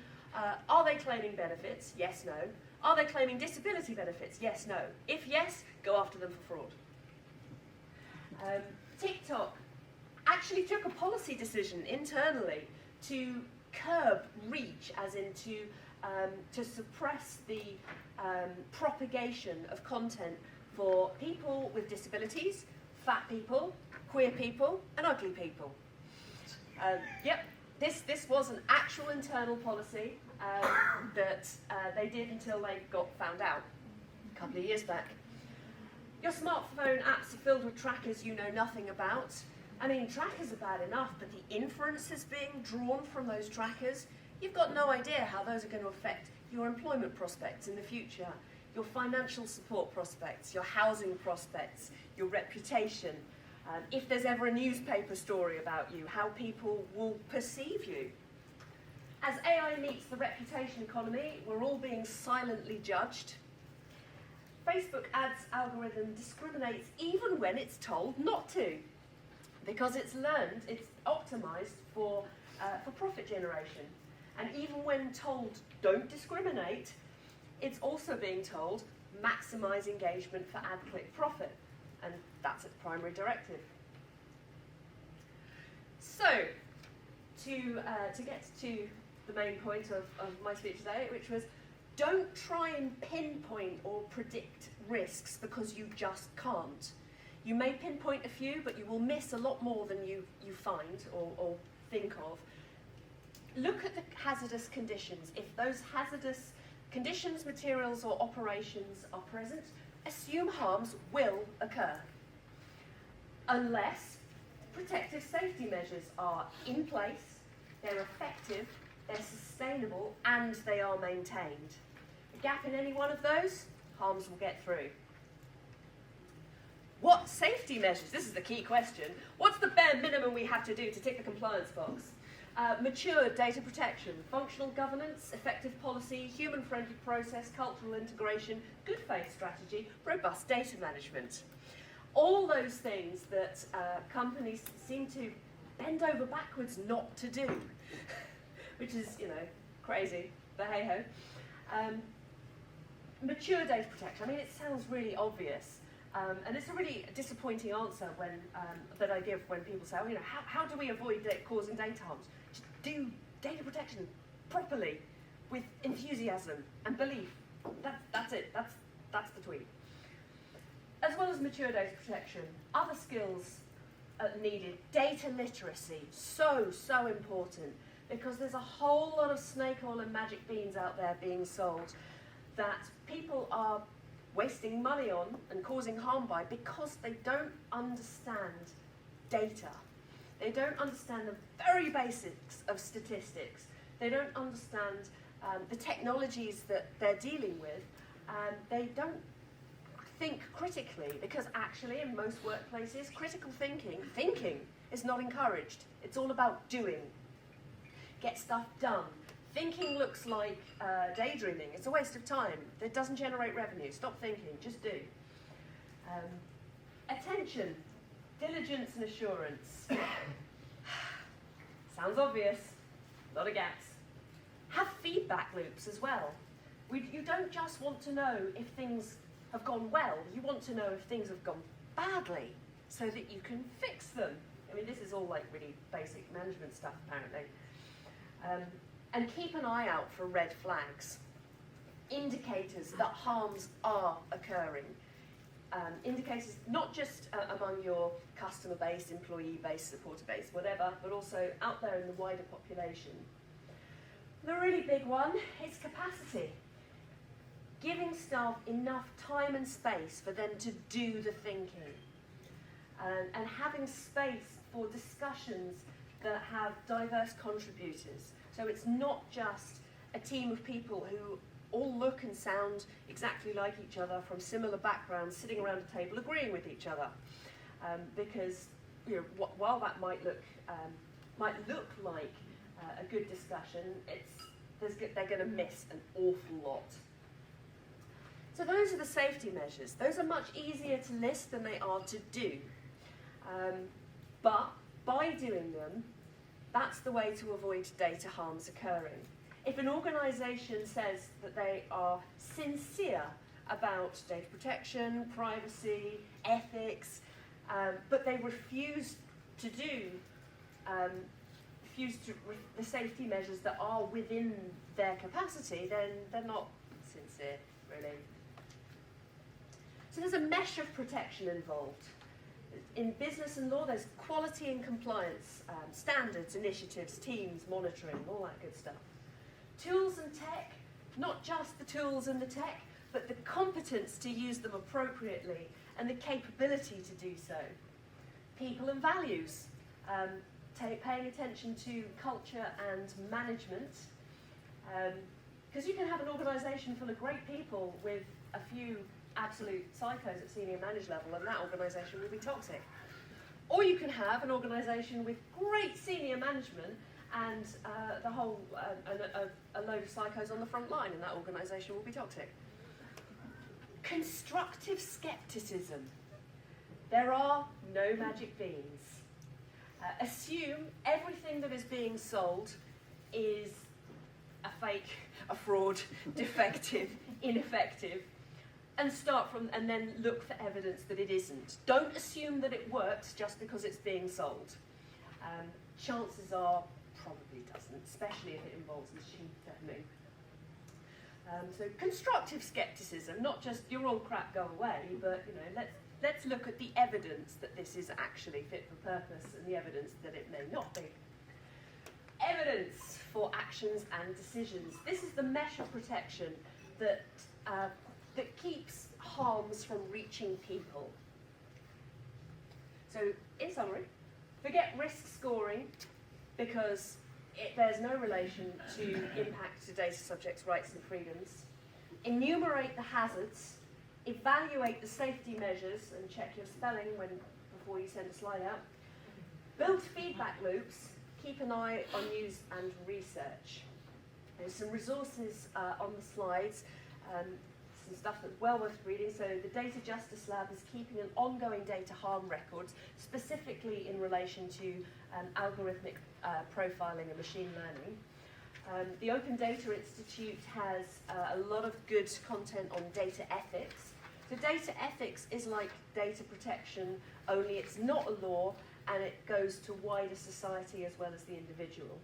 are they claiming benefits? Yes, no. Are they claiming disability benefits? Yes, no. If yes, go after them for fraud. TikTok actually took a policy decision internally to curb reach, as in to suppress the propagation of content for people with disabilities, fat people, queer people, and ugly people. This was an actual internal policy that they did until they got found out a couple of years back. Your smartphone apps are filled with trackers you know nothing about. I mean, trackers are bad enough, but the inferences being drawn from those trackers, you've got no idea how those are going to affect your employment prospects in the future, your financial support prospects, your housing prospects, your reputation. If there's ever a newspaper story about you, how people will perceive you. As AI meets the reputation economy, we're all being silently judged. Facebook ads algorithm discriminates even when it's told not to, because it's learned, it's optimized for profit generation. And even when told don't discriminate, it's also being told maximize engagement for ad click profit. And that's its primary directive. So, to get to the main point of my speech today, which was, don't try and pinpoint or predict risks because you just can't. You may pinpoint a few, but you will miss a lot more than you find or think of. Look at the hazardous conditions. If those hazardous conditions, materials, or operations are present, assume harms will occur, unless protective safety measures are in place, they're effective, they're sustainable, and they are maintained. A gap in any one of those, harms will get through. What safety measures? This is the key question. What's the bare minimum we have to do to tick the compliance box? Mature data protection, functional governance, effective policy, human-friendly process, cultural integration, good faith strategy, robust data management. All those things that companies seem to bend over backwards not to do, which is, crazy, but hey-ho. Mature data protection, I mean, it sounds really obvious, and it's a really disappointing answer when, that I give when people say, how do we avoid causing data harms? Just do data protection properly, with enthusiasm and belief. That's it, that's the tweet. As well as mature data protection, other skills are needed. Data literacy, so important, because there's a whole lot of snake oil and magic beans out there being sold that people are wasting money on and causing harm by because they don't understand data. They don't understand the very basics of statistics. They don't understand the technologies that they're dealing with. They don't think critically, because actually in most workplaces, critical thinking is not encouraged. It's all about doing. Get stuff done. Thinking looks like daydreaming. It's a waste of time. It doesn't generate revenue. Stop thinking, just do. Attention, diligence and assurance. Sounds obvious, a lot of gaps. Have feedback loops as well. You don't just want to know if things have gone well, you want to know if things have gone badly so that you can fix them. I mean, this is all like really basic management stuff, apparently. And keep an eye out for red flags, indicators that harms are occurring. Indicators not just among your customer base, employee base, supporter base, whatever, but also out there in the wider population. The really big one is capacity. Giving staff enough time and space for them to do the thinking. And having space for discussions that have diverse contributors. So it's not just a team of people who all look and sound exactly like each other from similar backgrounds sitting around a table agreeing with each other. Because while that might look like a good discussion, they're going to miss an awful lot. So those are the safety measures. Those are much easier to list than they are to do. But by doing them, that's the way to avoid data harms occurring. If an organisation says that they are sincere about data protection, privacy, ethics, but they refuse to do the safety measures that are within their capacity, then they're not sincere, really. So there's a mesh of protection involved. In business and law, there's quality and compliance, standards, initiatives, teams, monitoring, all that good stuff. Tools and tech, not just the tools and the tech, but the competence to use them appropriately and the capability to do so. People and values. paying attention to culture and management, because you can have an organisation full of great people with a few absolute psychos at senior manager level, and that organisation will be toxic. Or you can have an organisation with great senior management and a load of psychos on the front line, and that organisation will be toxic. Constructive scepticism. There are no magic beans. Assume everything that is being sold is a fake, a fraud, defective, ineffective, and then look for evidence that it isn't. Don't assume that it works just because it's being sold. Chances are probably doesn't, especially if it involves machine learning. So constructive scepticism, not just you're all crap, go away, but let's look at the evidence that this is actually fit for purpose and the evidence that it may not be. Evidence for actions and decisions. This is the mesh of protection that keeps harms from reaching people. So, in summary, forget risk scoring because it bears no relation to impact to data subjects' rights and freedoms. Enumerate the hazards, evaluate the safety measures and check your spelling before you send a slide out. Build feedback loops, keep an eye on news and research. There's some resources on the slides, some stuff that's well worth reading. So the Data Justice Lab is keeping an ongoing data harm record, specifically in relation to algorithmic profiling and machine learning. The Open Data Institute has a lot of good content on data ethics. So data ethics is like data protection, only it's not a law and it goes to wider society as well as the individual.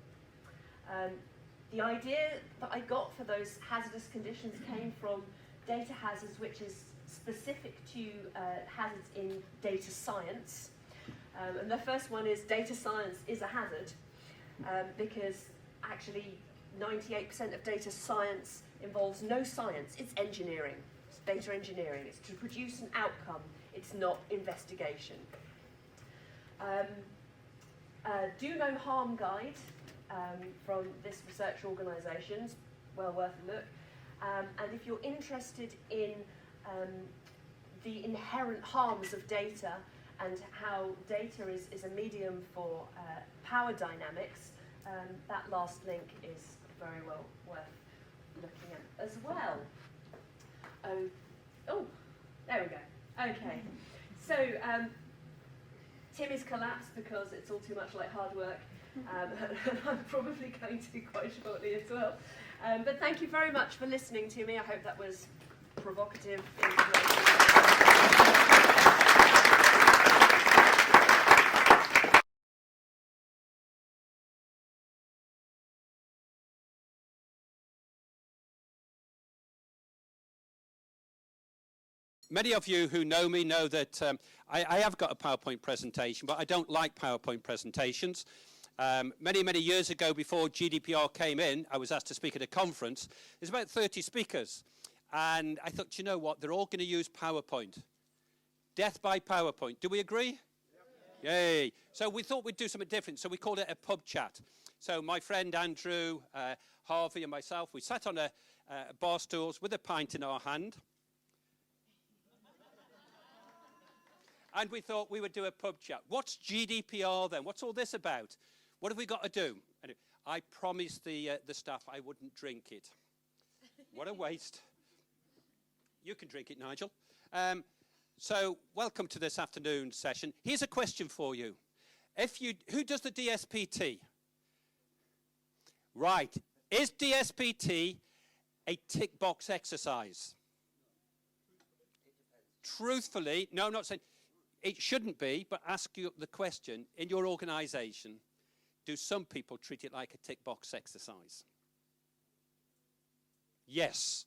The idea that I got for those hazardous conditions came from data hazards, which is specific to hazards in data science. And the first one is data science is a hazard, because actually 98% of data science involves no science, it's engineering. It's data engineering, it's to produce an outcome, it's not investigation. Do No Harm Guide from this research organisation's well worth a look. And if you're interested in the inherent harms of data and how data is a medium for power dynamics, that last link is very well worth looking at as well. Oh, there we go. Okay. So Tim is collapsed because it's all too much like hard work. I'm probably going to quite shortly as well. But thank you very much for listening to me. I hope that was provocative. Many of you who know me know that I have got a PowerPoint presentation, but I don't like PowerPoint presentations. Many years ago, before GDPR came in, I was asked to speak at a conference. There's about 30 speakers. And I thought, you know what, they're all going to use PowerPoint. Death by PowerPoint. Do we agree? Yep. Yay. So we thought we'd do something different. So we called it a pub chat. So my friend Andrew, Harvey and myself, we sat on a bar stools with a pint in our hand. And we thought we would do a pub chat. What's GDPR then? What's all this about? What have we got to do? Anyway, I promised the staff I wouldn't drink it. What a waste. You can drink it, Nigel. So welcome to this afternoon session. Here's a question for you. Who does the DSPT? Right. Is DSPT a tick box exercise? Truthfully, no, I'm not saying it shouldn't be, but ask you the question, in your organisation, do some people treat it like a tick box exercise? Yes.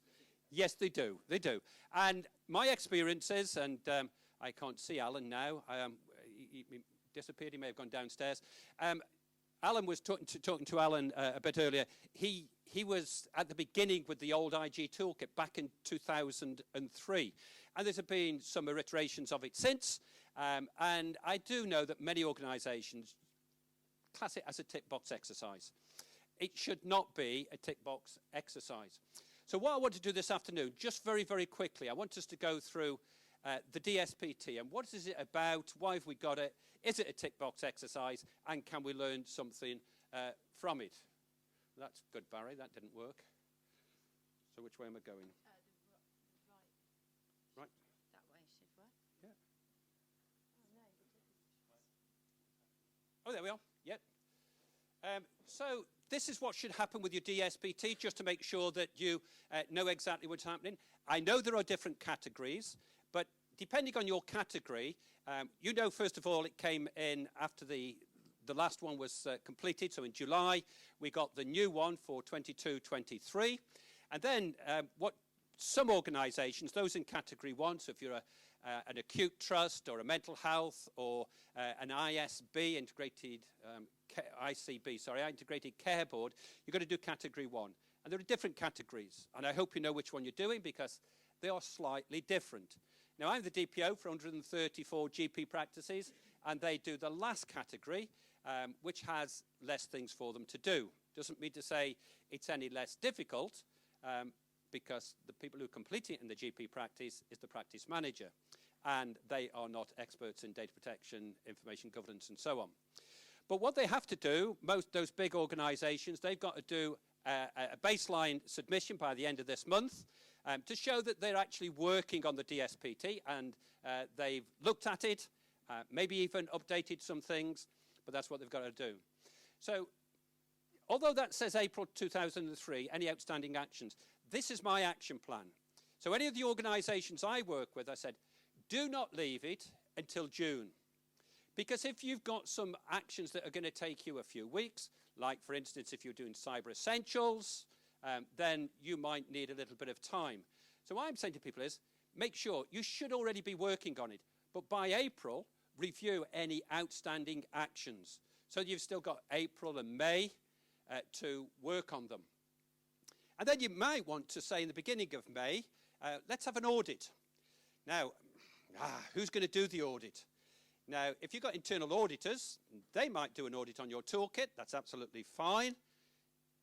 Yes, they do. They do. And my experience is, and I can't see Alan now. He disappeared. He may have gone downstairs. Alan was talking to Alan a bit earlier. He was at the beginning with the old IG toolkit back in 2003. And there's been some iterations of it since. And I do know that many organisations class it as a tick box exercise. It should not be a tick box exercise. So what I want to do this afternoon, just very, very quickly, I want us to go through the DSPT and what is it about, why have we got it, is it a tick box exercise, and can we learn something from it? That's good, Barry, that didn't work. So which way am I going? Right. That way should work. Yeah. Oh, there we are. Yep. So this is what should happen with your DSPT, just to make sure that you know exactly what's happening. I know there are different categories, but depending on your category, you know, first of all, it came in after the last one was completed. So in July, we got the new one for 22-23. And then what some organisations, those in category 1, so if you're an acute trust or a mental health or an ISB, integrated integrated care board, you've got to do category 1. And there are different categories. And I hope you know which one you're doing because they are slightly different. Now, I'm the DPO for 134 GP practices, and they do the last category, which has less things for them to do. Doesn't mean to say it's any less difficult, because the people who complete it in the GP practice is the practice manager, and they are not experts in data protection, information governance, and so on. But what they have to do, most those big organisations, they've got to do a baseline submission by the end of this month to show that they're actually working on the DSPT and they've looked at it, maybe even updated some things, but that's what they've got to do. So although that says April 2003, any outstanding actions, this is my action plan. So any of the organisations I work with, I said, do not leave it until June. Because if you've got some actions that are going to take you a few weeks, like, for instance, if you're doing cyber essentials, then you might need a little bit of time. So what I'm saying to people is, make sure you should already be working on it. But by April, review any outstanding actions. So you've still got April and May to work on them. And then you might want to say in the beginning of May, let's have an audit. Now, who's going to do the audit? Now, if you've got internal auditors, they might do an audit on your toolkit. That's absolutely fine,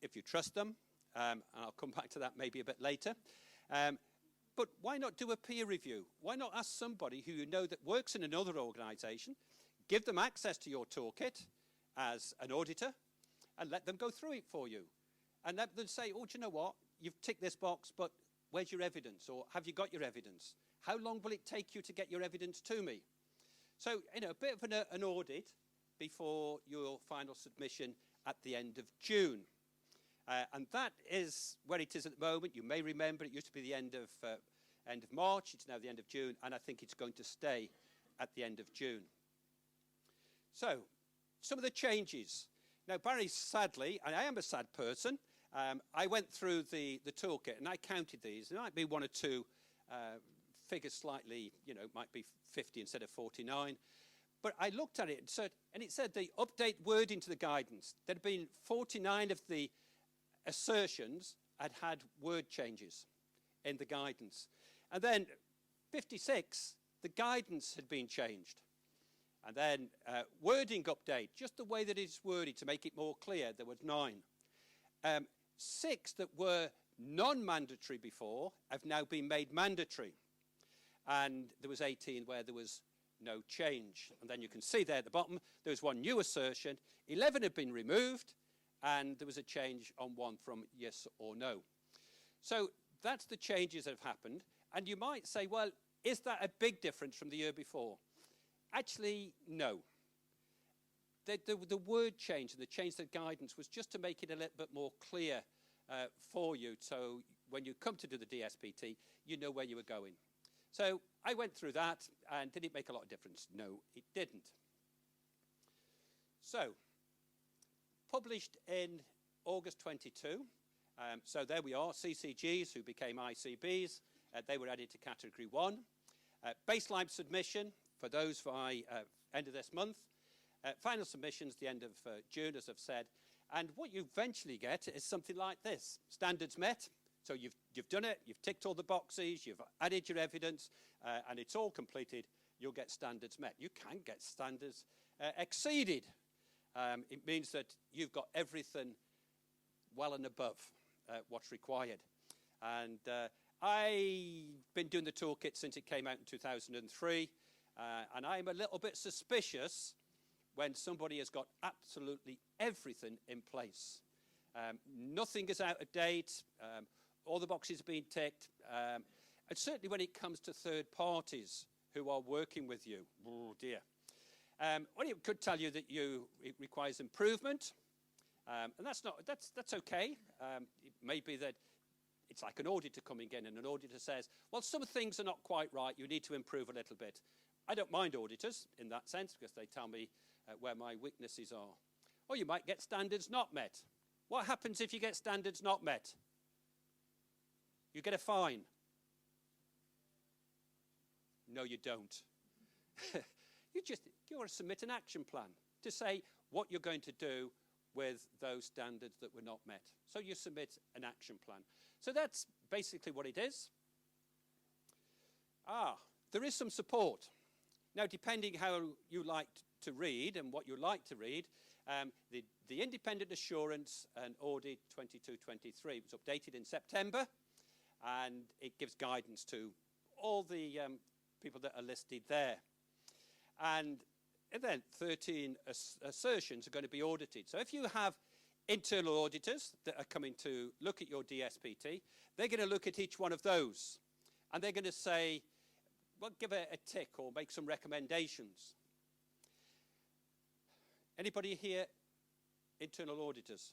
if you trust them. And I'll come back to that maybe a bit later. But why not do a peer review? Why not ask somebody who you know that works in another organisation, give them access to your toolkit as an auditor, and let them go through it for you. And let them say, oh, do you know what? You've ticked this box, but where's your evidence? Or have you got your evidence? How long will it take you to get your evidence to me? So, you know, a bit of an audit before your final submission at the end of June. And that is where it is at the moment. You may remember it used to be the end of March. It's now the end of June, and I think it's going to stay at the end of June. So, some of the changes. Now, Barry, sadly, and I am a sad person, I went through the toolkit and I counted these. There might be one or two figures slightly, you know, might be 50 instead of 49. But I looked at it and it said the update wording to the guidance. There had been 49 of the assertions had word changes in the guidance. And then 56, the guidance had been changed. And then wording update, just the way that it's worded to make it more clear, there was 9. 6 that were non-mandatory before have now been made mandatory. And there was 18 where there was no change. And then you can see there at the bottom, there was one new assertion. 11 had been removed, and there was a change on one from yes or no. So that's the changes that have happened. And you might say, well, is that a big difference from the year before? Actually, no. The word change and the change to the guidance was just to make it a little bit more clear for you. So when you come to do the DSPT, you know where you were going. So I went through that, and did it make a lot of difference? No, it didn't. So, published in August 22. So there we are, CCGs who became ICBs. They were added to Category 1. Baseline submission for those by end of this month. Final submissions the end of June, as I've said. And what you eventually get is something like this. Standards met. So you've done it, you've ticked all the boxes, you've added your evidence, and it's all completed. You'll get standards met. You can get standards exceeded. It means that you've got everything well and above what's required. And I've been doing the toolkit since it came out in 2003, and I'm a little bit suspicious when somebody has got absolutely everything in place. Nothing is out of date, all the boxes have been ticked, and certainly when it comes to third parties who are working with you, oh dear. Well, it could tell you that it requires improvement, and that's okay. It may be that it's like an auditor coming in, and an auditor says, well, some things are not quite right, you need to improve a little bit. I don't mind auditors in that sense, because they tell me where my weaknesses are. Or you might get standards not met. What happens if you get standards not met? You get a fine. No, you don't. You want to submit an action plan to say what you're going to do with those standards that were not met. So you submit an action plan. So that's basically what it is. There is some support. Now, depending how you like to read and what you like to read, the Independent Assurance and Audit 22-23 was updated in September, and it gives guidance to all the people that are listed there. And then 13 assertions are going to be audited. So if you have internal auditors that are coming to look at your DSPT, they're going to look at each one of those. And they're going to say, well, give it a tick or make some recommendations. Anybody here internal auditors?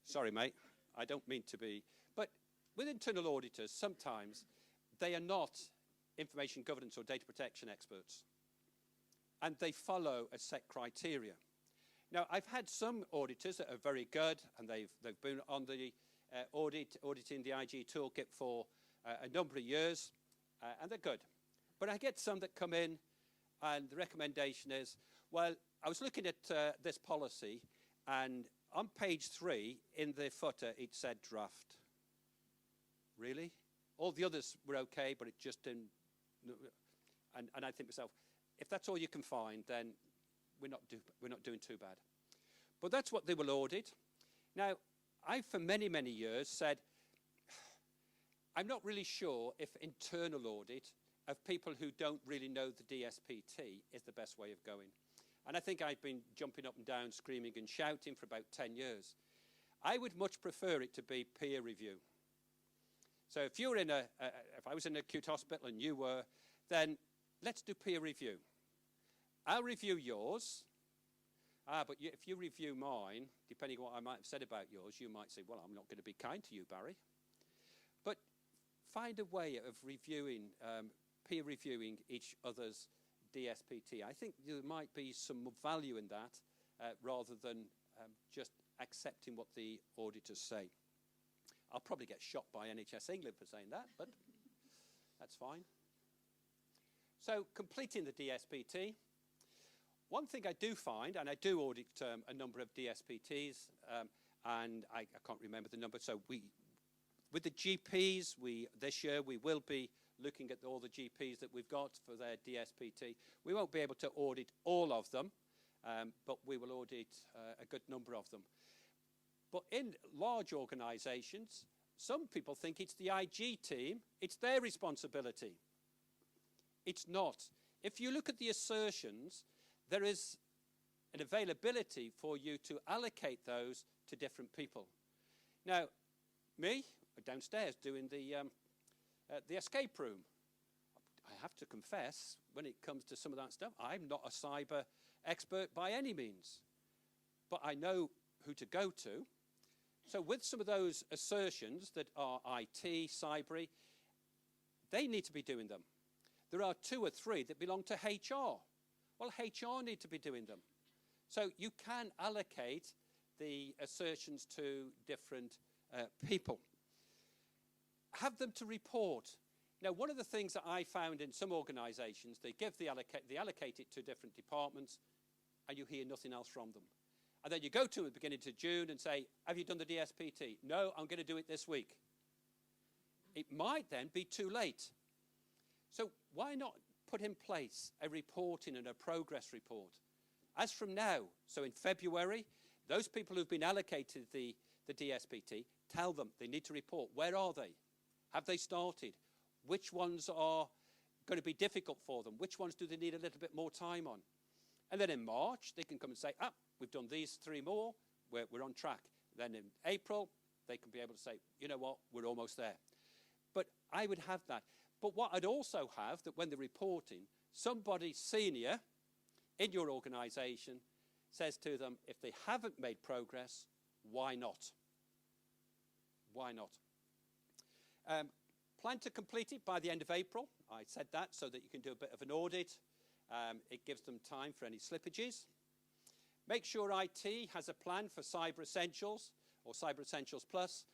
Sorry, mate. I don't mean to be. But with internal auditors, sometimes they are not information governance or data protection experts. And they follow a set criteria. Now, I've had some auditors that are very good, and they've been on the auditing the IG toolkit for a number of years, and they're good. But I get some that come in, and the recommendation is, well, I was looking at this policy, and on page 3, in the footer, it said draft. Really? All the others were okay, but it just didn't. And I think to myself, if that's all you can find, then we're not doing too bad. But that's what they will audit. Now, I, for many, many years, said, I'm not really sure if internal audit of people who don't really know the DSPT is the best way of going. And I think I've been jumping up and down, screaming and shouting for about 10 years. I would much prefer it to be peer review. So if you're if I was in an acute hospital and you were, then let's do peer review. I'll review yours, but if you review mine, depending on what I might have said about yours, you might say, well, I'm not going to be kind to you, Barry. But find a way of reviewing, peer reviewing each other's DSPT. I think there might be some value in that rather than just accepting what the auditors say. I'll probably get shot by NHS England for saying that, but that's fine. So completing the DSPT. One thing I do find, and I do audit a number of DSPTs, and I can't remember the number, so with the GPs, this year we will be looking at all the GPs that we've got for their DSPT. We won't be able to audit all of them, but we will audit a good number of them. But in large organisations, some people think it's the IG team, it's their responsibility. It's not. If you look at the assertions, there is an availability for you to allocate those to different people. Now, me, downstairs doing the escape room, I have to confess, when it comes to some of that stuff, I'm not a cyber expert by any means. But I know who to go to. So with some of those assertions that are IT, cybery, they need to be doing them. There are 2 or 3 that belong to HR. Well, HR need to be doing them. So you can allocate the assertions to different people. Have them to report. Now, one of the things that I found in some organisations, they allocate it to different departments, and you hear nothing else from them. And then you go to the beginning of June and say, have you done the DSPT? No, I'm going to do it this week. It might then be too late. So why not put in place a reporting and a progress report. As from now, so in February, those people who've been allocated the DSPT, tell them they need to report. Where are they? Have they started? Which ones are going to be difficult for them? Which ones do they need a little bit more time on? And then in March, they can come and say, we've done these 3 more, we're on track. Then in April, they can be able to say, you know what, we're almost there. But I would have that. But what I'd also have, that when they're reporting, somebody senior in your organisation says to them, if they haven't made progress, why not? Why not? Plan to complete it by the end of April. I said that so that you can do a bit of an audit. It gives them time for any slippages. Make sure IT has a plan for Cyber Essentials or Cyber Essentials Plus.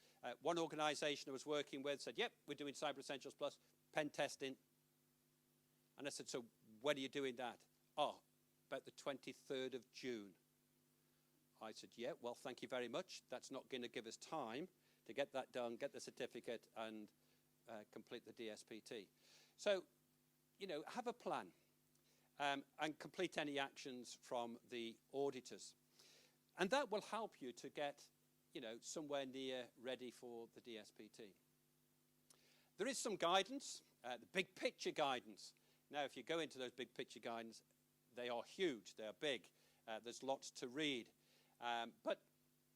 One organisation I was working with said, yep, we're doing Cyber Essentials Plus, pen testing. And I said, so when are you doing that? Oh, about the 23rd of June. I said, yeah, well, thank you very much. That's not going to give us time to get that done, get the certificate, and complete the DSPT. So, you know, have a plan and complete any actions from the auditors. And that will help you to get, you know, somewhere near ready for the DSPT. There is some guidance, the big picture guidance. Now, if you go into those big picture guidance, they are huge, they are big. There's lots to read. But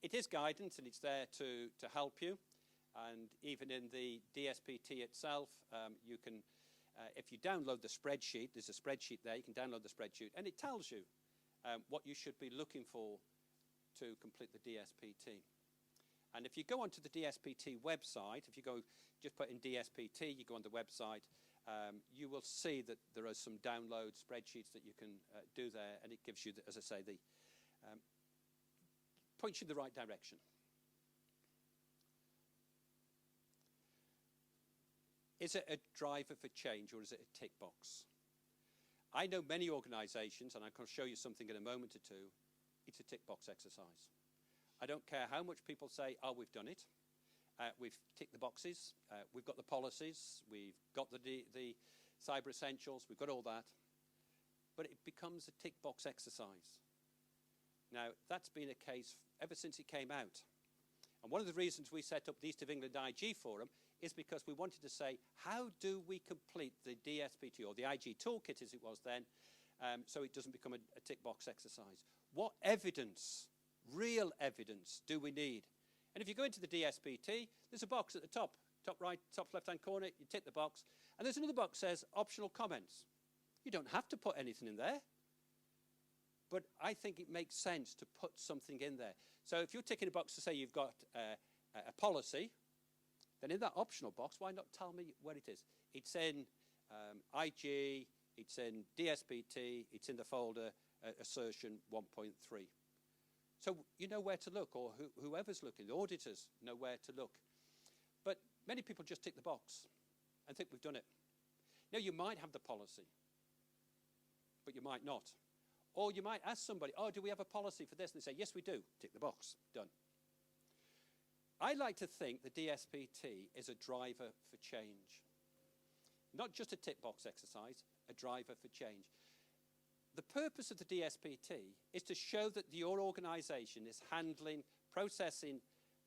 it is guidance, and it's there to help you. And even in the DSPT itself, you can, if you download the spreadsheet, there's a spreadsheet there, you can download the spreadsheet, and it tells you what you should be looking for to complete the DSPT. And if you go onto the DSPT website, if you go, just put in DSPT, you go on the website, you will see that there are some download spreadsheets that you can do there, and it gives you, as I say, the points you in the right direction. Is it a driver for change, or is it a tick box? I know many organisations, and I can show you something in a moment or two, it's a tick box exercise. I don't care how much people say, oh, we've done it. We've ticked the boxes. We've got the policies. We've got the Cyber Essentials. We've got all that. But it becomes a tick box exercise. Now, that's been a case ever since it came out. And one of the reasons we set up the East of England IG Forum is because we wanted to say, how do we complete the DSPT, or the IG toolkit as it was then, so it doesn't become a tick box exercise? What evidence, real evidence, do we need? And if you go into the DSPT, there's a box at the top right, top left-hand corner, you tick the box, and there's another box that says optional comments. You don't have to put anything in there, but I think it makes sense to put something in there. So if you're ticking a box to say you've got a policy, then in that optional box, why not tell me where it is? It's in IG, it's in DSPT, it's in the folder assertion 1.3. So you know where to look, or whoever's looking, the auditors know where to look. But many people just tick the box and think we've done it. Now, you might have the policy, but you might not. Or you might ask somebody, oh, do we have a policy for this? And they say, yes, we do. Tick the box. Done. I like to think the DSPT is a driver for change. Not just a tick box exercise, a driver for change. The purpose of the DSPT is to show that your organisation is handling, processing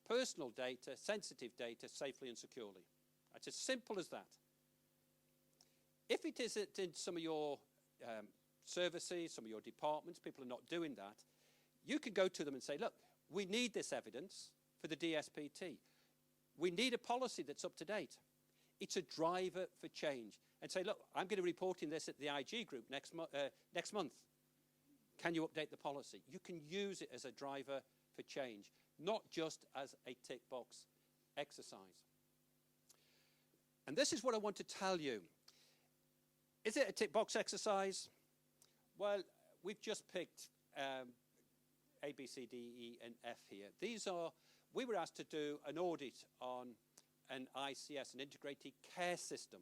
personal data, sensitive data, safely and securely. It's as simple as that. If it isn't in some of your services, some of your departments, people are not doing that, you can go to them and say, look, we need this evidence for the DSPT. We need a policy that's up to date. It's a driver for change. And say, look, I'm going to be reporting this at the IG group next month. Can you update the policy? You can use it as a driver for change, not just as a tick box exercise. And this is what I want to tell you. Is it a tick box exercise? Well, we've just picked A, B, C, D, E, and F here. We were asked to do an audit on an ICS, an integrated care system.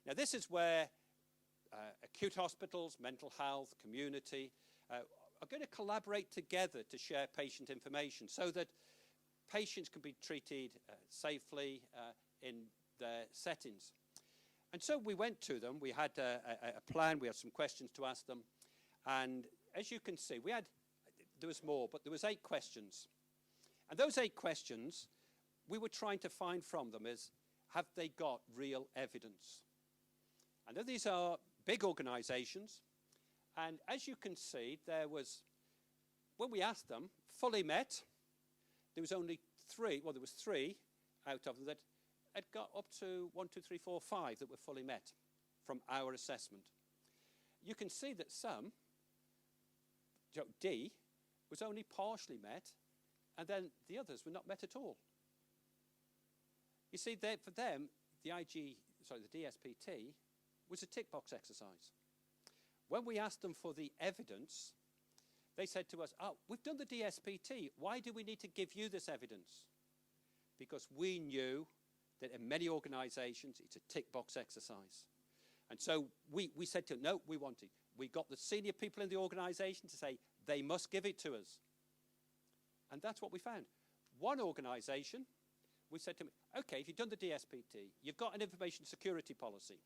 Now, this is where acute hospitals, mental health, community are going to collaborate together to share patient information so that patients can be treated safely in their settings. And so we went to them. We had a plan. We had some questions to ask them. And as you can see, there was more, but there was 8 questions. And those 8 questions, we were trying to find from them is, have they got real evidence? I know these are big organisations. And as you can see, when we asked them, fully met, there was only 3, well, there was 3 out of them that had got up to 1, 2, 3, 4, 5 that were fully met from our assessment. You can see that some, D, was only partially met, and then the others were not met at all. You see, for them, the DSPT was a tick box exercise. When we asked them for the evidence, they said to us, oh, we've done the DSPT. Why do we need to give you this evidence? Because we knew that in many organisations, it's a tick box exercise. And so we said to them, no, we want it. We got the senior people in the organisation to say, they must give it to us. And that's what we found. One organisation, we said to them, okay, if you've done the DSPT, you've got an information security policy.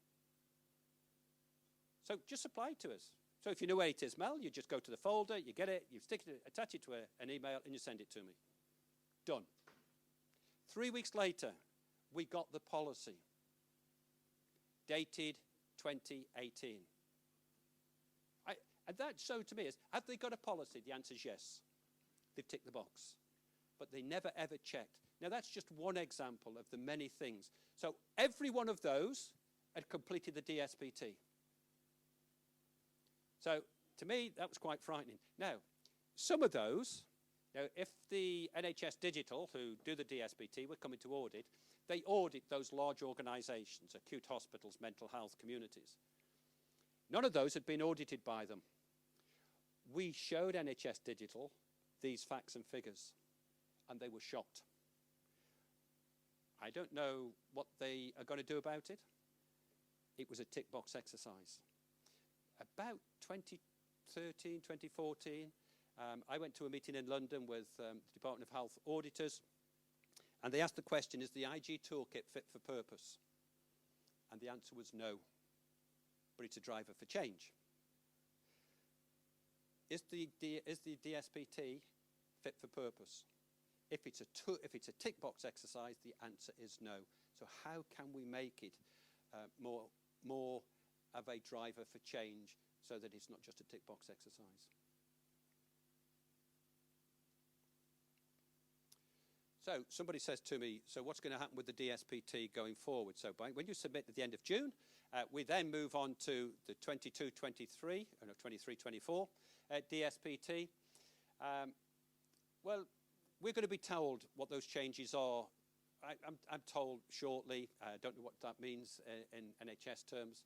So just supply it to us. So if you know where it is, Mel, you just go to the folder, you get it, you attach it to an email, and you send it to me. Done. 3 weeks later, we got the policy, dated 2018. And that, so to me, is, have they got a policy? The answer is yes. They've ticked the box. But they never, ever checked. Now, that's just one example of the many things. So every one of those had completed the DSPT. So to me, that was quite frightening. Now, some of those, if the NHS Digital, who do the DSPT, were coming to audit, they audit those large organisations, acute hospitals, mental health communities. None of those had been audited by them. We showed NHS Digital these facts and figures, and they were shocked. I don't know what they are going to do about it. It was a tick box exercise. About 2013, 2014, I went to a meeting in London with the Department of Health auditors, and they asked the question, is the IG toolkit fit for purpose? And the answer was no, but it's a driver for change. Is the DSPT fit for purpose? If it's a tick box exercise, the answer is no. So how can we make it more of a driver for change so that it's not just a tick box exercise? So somebody says to me, so what's going to happen with the DSPT going forward? So when you submit at the end of June, we then move on to the 22-23, 23-24 DSPT. Well, we're going to be told what those changes are. I'm told shortly. I don't know what that means in NHS terms.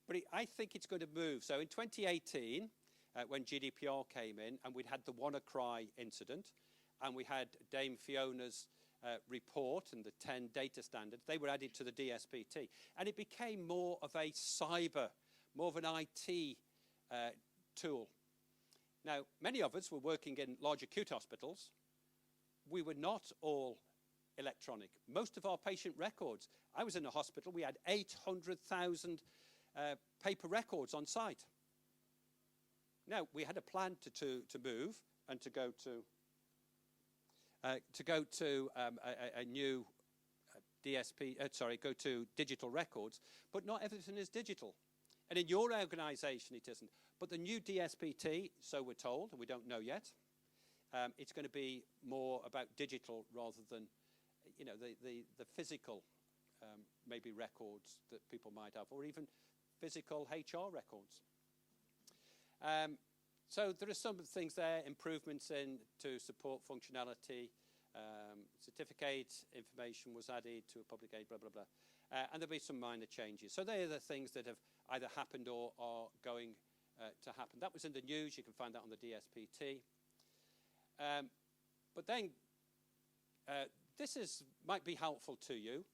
But I think it's going to move. So in 2018, when GDPR came in, and we'd had the WannaCry incident, and we had Dame Fiona's report and the 10 data standards, they were added to the DSPT. And it became more of a cyber, more of an IT tool. Now, many of us were working in large acute hospitals. We were not all electronic. Most of our patient records, I was in a hospital, we had 800,000 paper records on site. Now, we had a plan to move and to go to a new go to digital records, but not everything is digital. And in your organisation, it isn't. But the new DSPT, so we're told, and we don't know yet, it's going to be more about digital rather than, the physical, maybe records that people might have, or even physical HR records. So there are some things there, improvements to support functionality, certificate information was added to a public aid, blah, blah, blah. And there'll be some minor changes. So they are the things that have either happened or are going to happen. That was in the news. You can find that on the DSPT. But then this might be helpful to you,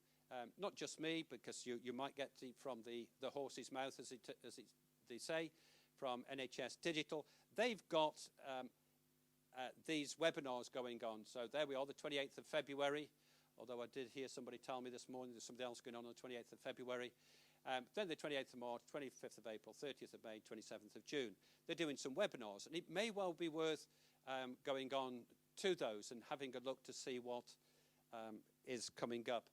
not just me, because you might get it from the horse's mouth, as they say, from NHS Digital. They've got these webinars going on. So there we are, the 28th of February although I did hear somebody tell me this morning there's something else going on the 28th of February. Then the 28th of March, 25th of April, 30th of May, 27th of June. They're doing some webinars, and it may well be worth going on to those and having a look to see what is coming up.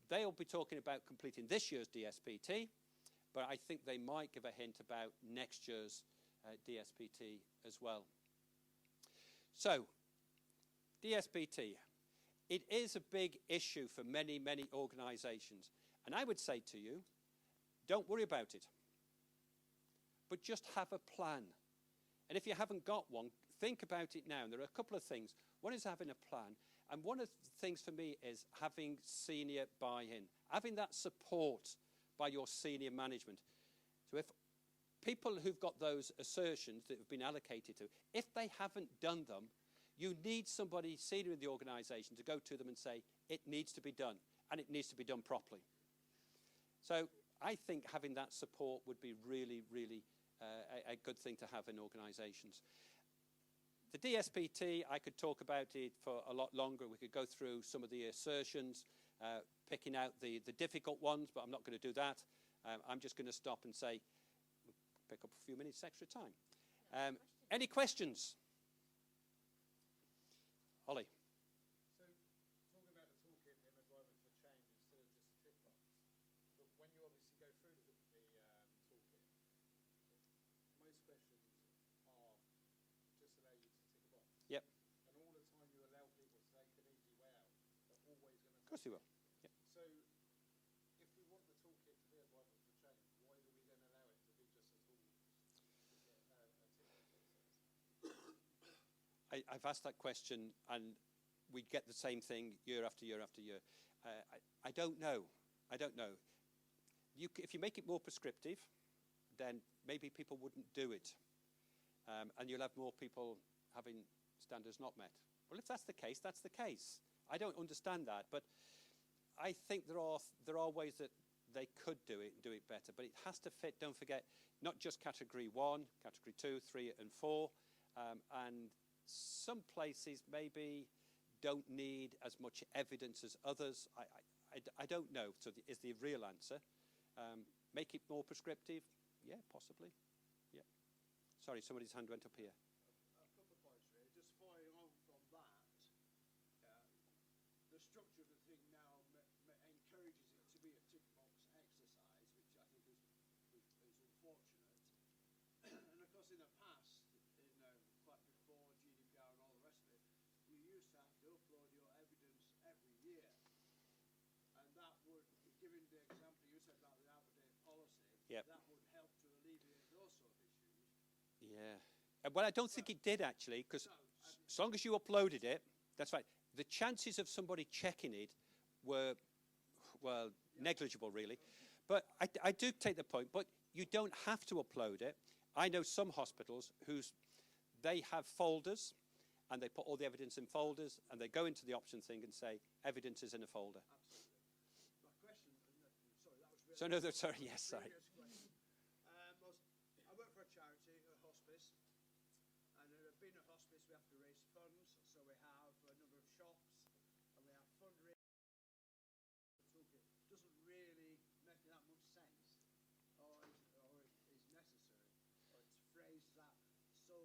They'll be talking about completing this year's DSPT, but I think they might give a hint about next year's DSPT as well. So, DSPT, it is a big issue for many, many organisations. And I would say to you, don't worry about it, but just have a plan. And if you haven't got one, think about it now. And there are a couple of things. One is having a plan. And one of the things for me is having senior buy-in, having that support by your senior management. So if people who've got those assertions that have been allocated to, if they haven't done them, you need somebody senior in the organisation to go to them and say, it needs to be done, and it needs to be done properly. So I think having that support would be really, really a good thing to have in organisations. The DSPT, I could talk about it for a lot longer. We could go through some of the assertions, picking out the difficult ones, but I'm not going to do that. I'm just going to stop and say, pick up a few minutes extra time. Any questions? Ollie. So, talking about the toolkit and the driving for change instead of just a tick box, but when you obviously go through the toolkit, most questions are just allow you to tick a box. Yep. And all the time you allow people to take an easy way out, they're always going to... Of course you will. Yep. So, if we want the toolkit to be a driving for change, why are we going to allow it to be just a tool to get a tick box exercise? I've asked that question, and we get the same thing year after year after year. I don't know. I don't know. If you make it more prescriptive, then maybe people wouldn't do it. And you'll have more people having standards not met. Well, if that's the case, that's the case. I don't understand that, but I think there are ways that they could do it and do it better, but it has to fit, don't forget, not just category 1, category 2, 3 and 4, and some places maybe don't need as much evidence as others. I don't know, so is the real answer. Make it more prescriptive? Yeah, possibly. Yeah. Sorry, somebody's hand went up here. A couple of points really. Just following on from that, the structure of the thing now encourages it to be a tick box exercise, which I think is unfortunate. And of course, in the past, quite before GDPR and all the rest of it, you used to have to upload your evidence every year. And that would, given the example you said about the Aberdeen policy, yep, that would help to alleviate those sort of issues. Yeah. Well, I don't think it did, actually, because as long as you uploaded it, that's right. The chances of somebody checking it were, well, negligible, really. But I do take the point, but you don't have to upload it. I know some hospitals they have folders, and they put all the evidence in folders, and they go into the option thing and say, evidence is in a folder. Absolutely. My question, sorry, that was really... So, no, sorry, yes, sorry. I work for a charity, a hospice, and being a hospice, we have to raise funds, so we have a number of shops, and we have fundraising. The toolkit doesn't really make that much sense, or is necessary, or it's phrased that so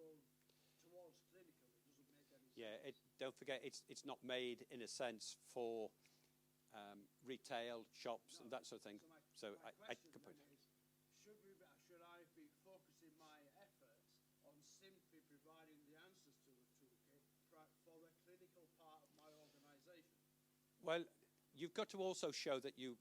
towards clinical, it doesn't make any sense. Yeah, don't forget, it's not made in a sense for retail shops and that sort of thing. So my I question could put is, should I be focusing my efforts on simply providing the answers to the toolkit for the clinical part of my organisation? Well, you've got to also show that you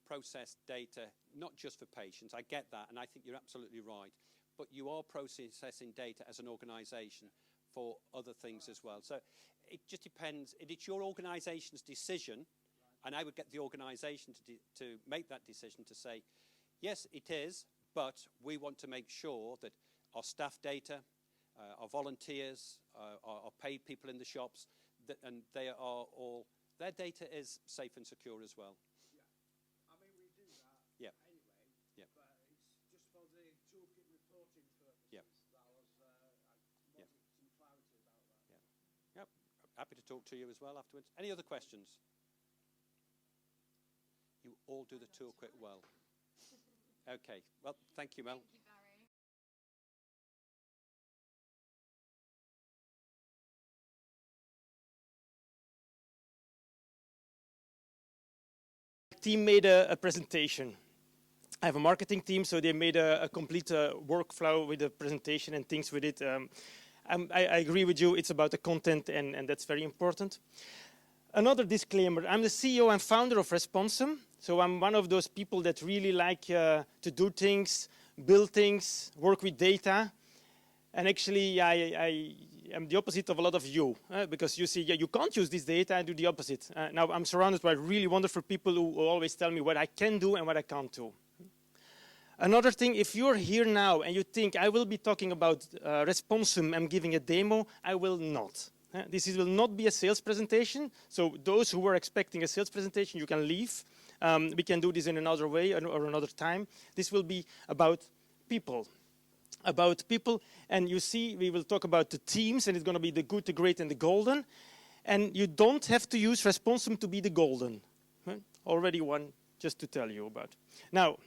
process data, not just for patients. I get that, and I think you're absolutely right. But you are processing data as an organisation for other things as well. So it just depends. It's your organisation's decision, and I would get the organisation to make that decision to say, yes, it is, but we want to make sure that our staff data, our volunteers, our paid people in the shops, and they are all, their data is safe and secure as well. Yeah, I mean, we do that anyway, but it's just for the toolkit reporting purposes that I wanted some clarity about that. Yep, happy to talk to you as well afterwards. Any other questions? You all do the toolkit well. Okay, well, thank you, Mel. Team made a presentation. I have a marketing team, so they made a complete workflow with the presentation and things with it. I agree with you, it's about the content, and that's very important. Another disclaimer, I'm the CEO and founder of Responsum, so I'm one of those people that really like to do things, build things, work with data. And actually, I am the opposite of a lot of you, because you see, yeah, you can't use this data and do the opposite. Now, I'm surrounded by really wonderful people who always tell me what I can do and what I can't do. Another thing, if you're here now and you think I will be talking about Responsum, I'm giving a demo, I will not. This will not be a sales presentation, so those who were expecting a sales presentation, you can leave. We can do this in another way or another time. This will be about people. And you see, we will talk about the teams, and it's going to be the good, the great, and the golden. And you don't have to use Responsum to be the golden. Already one just to tell you about. Now,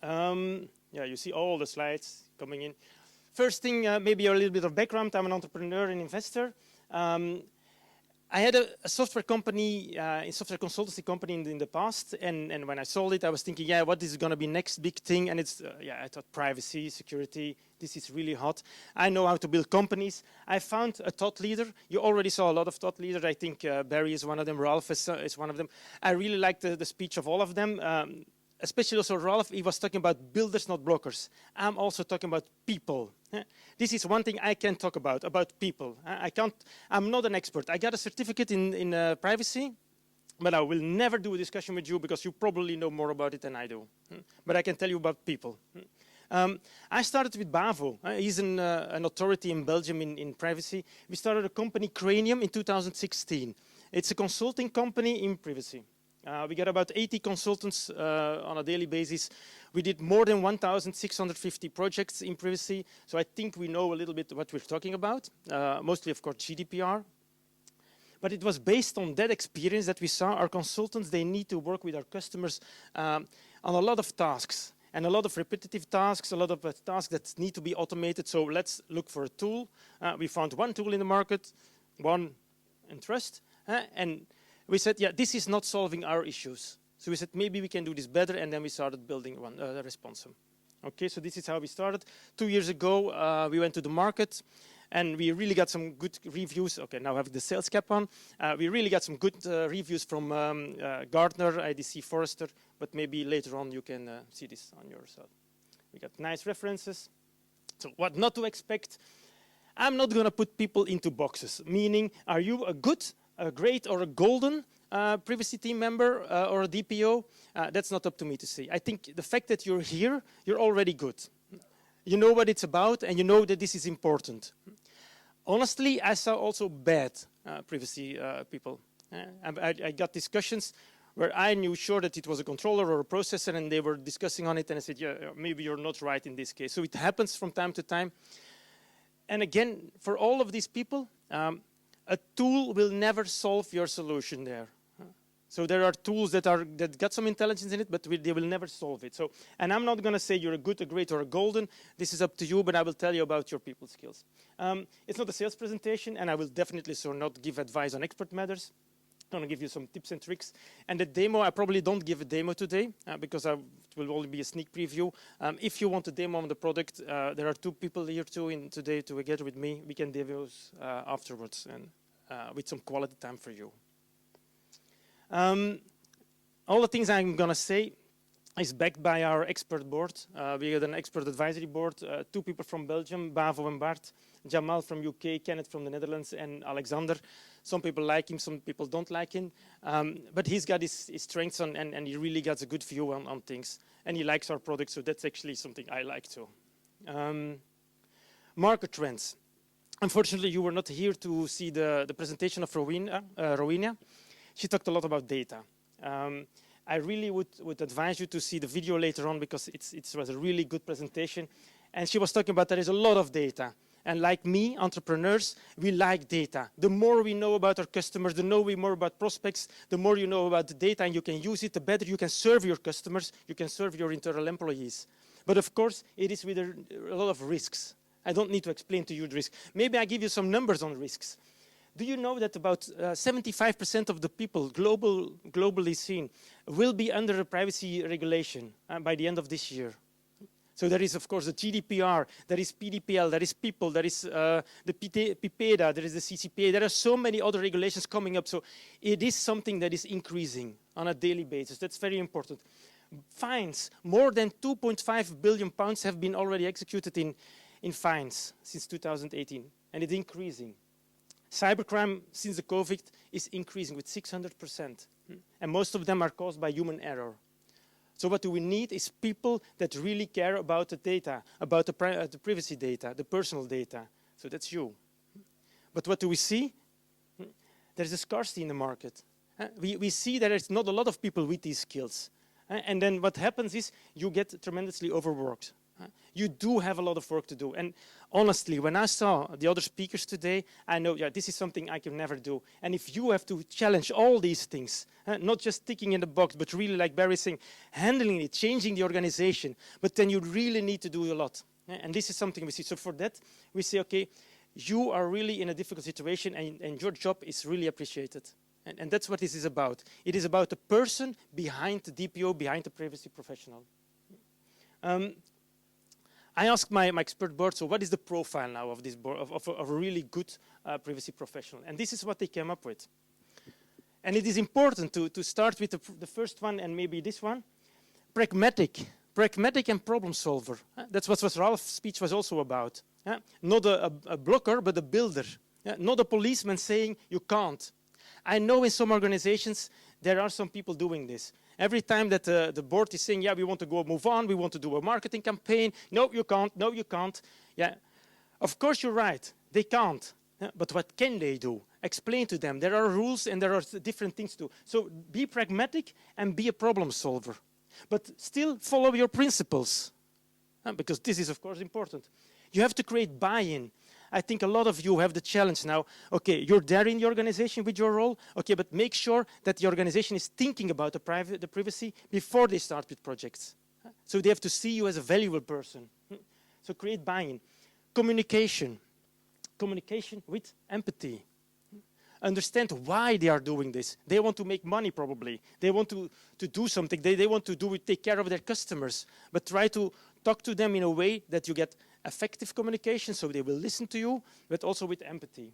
yeah, you see all the slides coming in. First thing, maybe a little bit of background. I'm an entrepreneur and investor. I had a software company, a software consultancy company in the past, and when I sold it, I was thinking, yeah, what is going to be next big thing? And it's, yeah, I thought privacy, security, this is really hot. I know how to build companies. I found a thought leader. You already saw a lot of thought leaders. I think Barry is one of them, Ralph is one of them. I really liked the speech of all of them. Especially also Ralph, he was talking about builders, not brokers. I'm also talking about people. This is one thing I can talk about people. I'm not an expert. I got a certificate in privacy, but I will never do a discussion with you because you probably know more about it than I do. But I can tell you about people. I started with Bavo. He's an authority in Belgium in privacy. We started a company, Cranium, in 2016. It's a consulting company in privacy. We got about 80 consultants on a daily basis. We did more than 1,650 projects in privacy. So I think we know a little bit what we're talking about, mostly, of course, GDPR. But it was based on that experience that we saw our consultants, they need to work with our customers on a lot of tasks, and a lot of repetitive tasks, a lot of tasks that need to be automated. So let's look for a tool. We found one tool in the market, one in trust, and we said, yeah, this is not solving our issues. So we said, maybe we can do this better, and then we started building one, Responsum. Okay, so this is how we started. 2 years ago, we went to the market, and we really got some good reviews. Okay, now I have the sales cap on. We really got some good reviews from Gartner, IDC, Forrester, but maybe later on you can see this on yourself. We got nice references. So what not to expect? I'm not going to put people into boxes, meaning, are you a good, a great, or a golden privacy team member or a DPO? That's not up to me to say. I think the fact that you're here, you're already good. You know what it's about, and you know that this is important. Honestly, I saw also bad privacy people. I got discussions where I knew sure that it was a controller or a processor, and they were discussing on it, and I said, yeah, maybe you're not right in this case. So it happens from time to time. And again, for all of these people, a tool will never solve your solution there. So there are tools that got some intelligence in it, but they will never solve it. So, and I'm not going to say you're a good, a great, or a golden. This is up to you, but I will tell you about your people skills. It's not a sales presentation, and I will definitely not give advice on expert matters. I'm going to give you some tips and tricks. And the demo, I probably don't give a demo today because it will only be a sneak preview. If you want a demo on the product, there are 2 people here today together with me. We can demos afterwards and with some quality time for you. All the things I'm going to say is backed by our expert board. We had an expert advisory board, 2 people from Belgium, Bavo and Bart, Jamal from UK, Kenneth from the Netherlands, and Alexander. Some people like him, some people don't like him. But he's got his strengths and he really got a good view on things. And he likes our product, so that's actually something I like too. Market trends. Unfortunately, you were not here to see the presentation of Rowenna. She talked a lot about data. I really would advise you to see the video later on because it was a really good presentation. And she was talking about there is a lot of data. And like me, entrepreneurs, we like data. The more we know about our customers, the more we know about prospects, the more you know about the data and you can use it, the better you can serve your customers, you can serve your internal employees. But of course, it is with a lot of risks. I don't need to explain to you the risk. Maybe I give you some numbers on risks. Do you know that about 75% of the people globally seen will be under a privacy regulation by the end of this year? So there is, of course, the GDPR, there is PDPL, there is people, there is the PIPEDA, there is the CCPA. There are so many other regulations coming up. So it is something that is increasing on a daily basis. That's very important. Fines, more than 2.5 billion pounds have been already executed in fines since 2018, and it's increasing. Cybercrime since the COVID is increasing with 600%, and most of them are caused by human error. So what do we need is people that really care about the data, about the privacy data, the personal data. So that's you. But what do we see? There's a scarcity in the market. We see that there's not a lot of people with these skills. And then what happens is you get tremendously overworked. You do have a lot of work to do. And honestly, when I saw the other speakers today, I know, yeah, this is something I can never do. And if you have to challenge all these things, not just ticking in the box, but really, like Barry saying, handling it, changing the organization, but then you really need to do a lot. And this is something we see. So for that, we say, okay, you are really in a difficult situation, and your job is really appreciated. And that's what this is about. It is about the person behind the DPO, behind the privacy professional. I asked my expert board, so what is the profile now of this board, of a really good privacy professional? And this is what they came up with. And it is important to start with the first one and maybe this one. Pragmatic and problem solver. That's what Ralph's speech was also about. Not a blocker, but a builder. Not a policeman saying you can't. I know in some organizations there are some people doing this. Every time that the board is saying, yeah, we want to move on, we want to do a marketing campaign. No, you can't. No, you can't. Yeah, of course you're right. They can't. Yeah, but what can they do? Explain to them. There are rules and there are different things to do. So be pragmatic and be a problem solver. But still follow your principles. Because this is, of course, important. You have to create buy-in. I think a lot of you have the challenge now. Okay, you're there in the organization with your role. Okay, but make sure that the organization is thinking about the privacy before they start with projects. So they have to see you as a valuable person. So create buy-in. Communication with empathy. Understand why they are doing this. They want to make money probably. They want to do something. They want to take care of their customers. But try to talk to them in a way that you get effective communication, so they will listen to you, but also with empathy.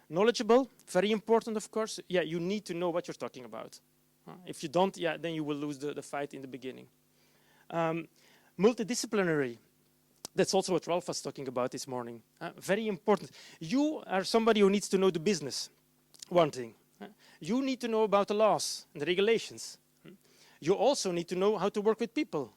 Knowledgeable, very important, of course. Yeah, you need to know what you're talking about. If you don't, yeah, then you will lose the fight in the beginning. Multidisciplinary. That's also what Ralph was talking about this morning. Very important. You are somebody who needs to know the business. One thing. You need to know about the laws and the regulations. You also need to know how to work with people.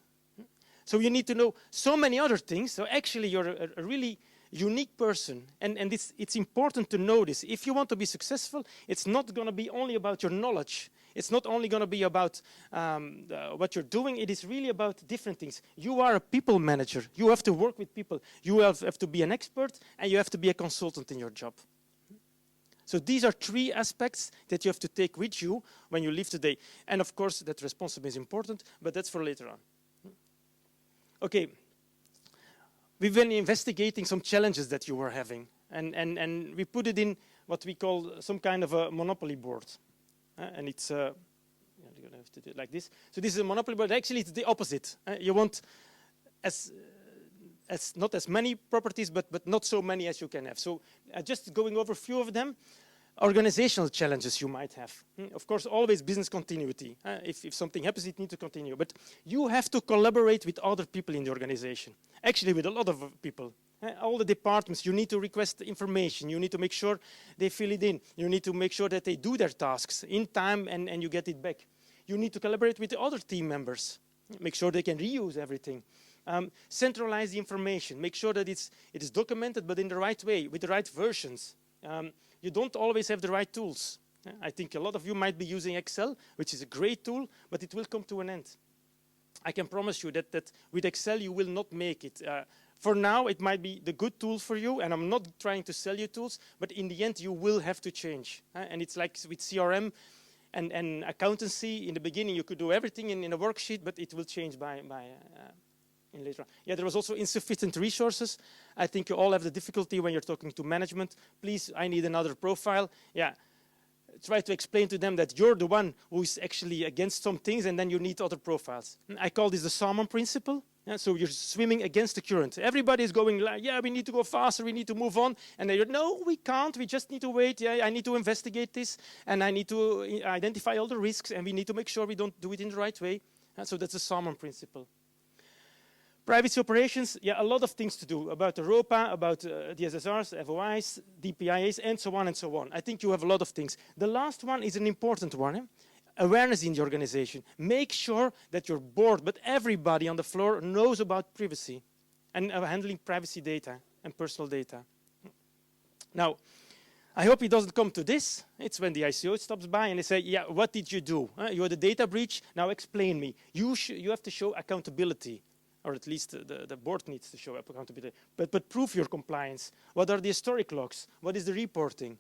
So you need to know so many other things. So actually, you're a really unique person. And it's important to know this. If you want to be successful, it's not going to be only about your knowledge. It's not only going to be about what you're doing. It is really about different things. You are a people manager. You have to work with people. You have to be an expert, and you have to be a consultant in your job. So these are three aspects that you have to take with you when you leave today. And of course, that Responsum is important, but that's for later on. Okay, we've been investigating some challenges that you were having, and we put it in what we call some kind of a monopoly board. And it's, you're going to have to do it like this. So this is a monopoly board. Actually, it's the opposite. You want not as many properties, but not so many as you can have. So just going over a few of them. Organizational challenges you might have. Of course, always business continuity. If something happens, it needs to continue. But you have to collaborate with other people in the organization. Actually, with a lot of people. All the departments, you need to request information. You need to make sure they fill it in. You need to make sure that they do their tasks in time and you get it back. You need to collaborate with the other team members. Make sure they can reuse everything. Centralize the information. Make sure that it is documented, but in the right way, with the right versions. You don't always have the right tools. I think a lot of you might be using Excel, which is a great tool, but it will come to an end. I can promise you that with Excel you will not make it For now, it might be the good tool for you, and I'm not trying to sell you tools, but in the end, you will have to change. And it's like with CRM and accountancy. In the beginning, you could do everything in a worksheet, but it will change in later on. Yeah, there was also insufficient resources. I think you all have the difficulty when you're talking to management. Please, I need another profile. Yeah, try to explain to them that you're the one who is actually against some things, and then you need other profiles. I call this the salmon principle. Yeah, so you're swimming against the current. Everybody is going like, yeah, we need to go faster, we need to move on. And they're, no, we can't, we just need to wait. Yeah, I need to investigate this, and I need to identify all the risks, and we need to make sure we don't do it in the right way. So that's the salmon principle. Privacy operations, yeah, a lot of things to do about Europa, about DSSRs, FOIs, DPIAs, and so on and so on. I think you have a lot of things. The last one is an important one. Awareness in the organization. Make sure that your board, but everybody on the floor knows about privacy and handling privacy data and personal data. Now, I hope it doesn't come to this. It's when the ICO stops by and they say, yeah, what did you do? You had a data breach, now explain me. You have to show accountability, or at least the board needs to show accountability. But prove your compliance. What are the historic logs? What is the reporting?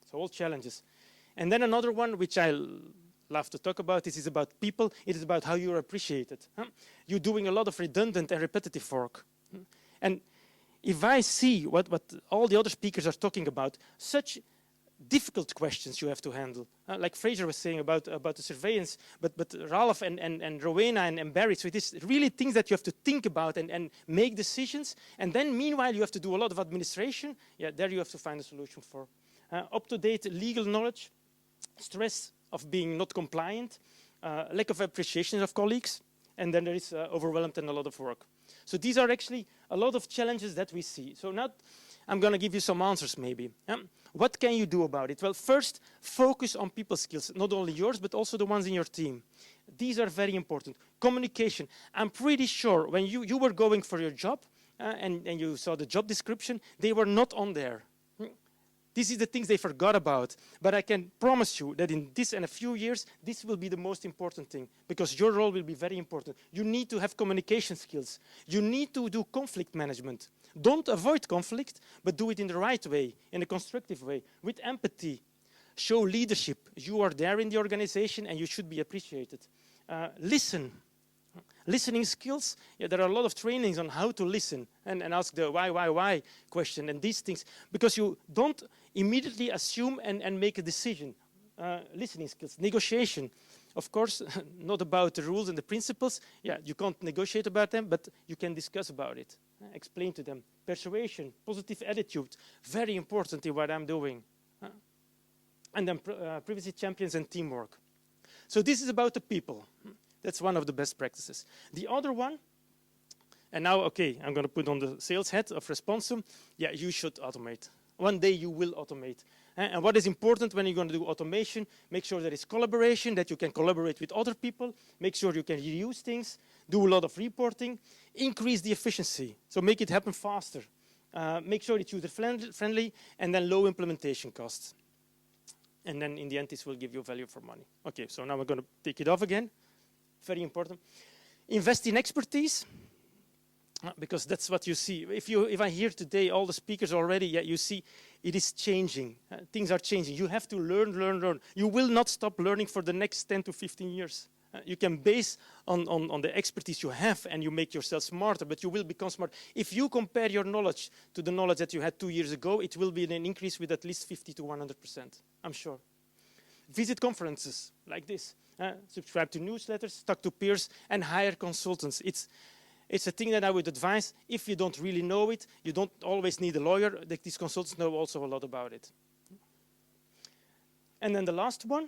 So all challenges. And then another one, which I love to talk about, this is about people. It is about how you're appreciated. You're doing a lot of redundant and repetitive work. And if I see what all the other speakers are talking about, such difficult questions you have to handle. Like Fraser was saying about the surveillance, but Ralph and Rowenna and Barry, so it is really things that you have to think about and make decisions. And then meanwhile, you have to do a lot of administration. Yeah, there you have to find a solution for. Up-to-date legal knowledge, stress of being not compliant, lack of appreciation of colleagues, and then there is overwhelmed and a lot of work. So these are actually a lot of challenges that we see. So now I'm going to give you some answers maybe. What can you do about it? Well, first, focus on people skills, not only yours, but also the ones in your team. These are very important. Communication. I'm pretty sure when you were going for your job and you saw the job description, they were not on there. This is the things they forgot about. But I can promise you that in this and a few years, this will be the most important thing, because your role will be very important. You need to have communication skills. You need to do conflict management. Don't avoid conflict, but do it in the right way, in a constructive way, with empathy. Show leadership. You are there in the organization and you should be appreciated. Listen. Listening skills, yeah, there are a lot of trainings on how to listen and ask the why question and these things, because you don't immediately assume and make a decision. Listening skills, negotiation, of course, not about the rules and the principles. Yeah, you can't negotiate about them, but you can discuss about it, explain to them. Persuasion, positive attitude, very important in what I'm doing. And then privacy champions and teamwork. So this is about the people. That's one of the best practices. The other one, and now, okay, I'm going to put on the sales hat of Responsum. Yeah, you should automate. One day you will automate. And what is important when you're going to do automation, make sure there is collaboration, that you can collaborate with other people, make sure you can reuse things, do a lot of reporting, increase the efficiency, so make it happen faster. Make sure it's user-friendly, and then low implementation costs. And then in the end, this will give you value for money. Okay, so now we're going to take it off again. Very important. Invest in expertise, because that's what you see. If I hear today all the speakers already, yeah, you see it is changing. Things are changing. You have to learn. You will not stop learning for the next 10 to 15 years. You can base on the expertise you have and you make yourself smarter, but you will become smart. If you compare your knowledge to the knowledge that you had 2 years ago, it will be an increase with at least 50 to 100%, I'm sure. Visit conferences like this. Subscribe to newsletters, talk to peers, and hire consultants. It's a thing that I would advise. If you don't really know it, you don't always need a lawyer. These consultants know also a lot about it. And then the last one,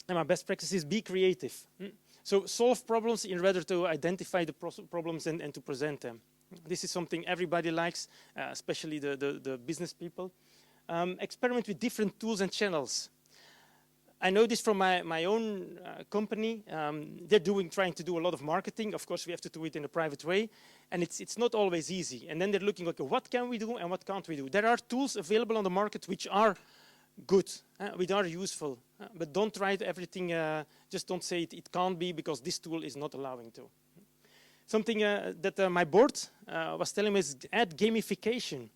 and my best practice is be creative. So solve problems in order to identify the problems and to present them. This is something everybody likes, especially the business people. Experiment with different tools and channels. I know this from my own company. They're trying to do a lot of marketing. Of course, we have to do it in a private way. And it's not always easy. And then they're looking, okay, what can we do and what can't we do? There are tools available on the market which are good, which are useful. But don't try everything, just don't say it can't be because this tool is not allowing to. Something that my board was telling me is add gamification.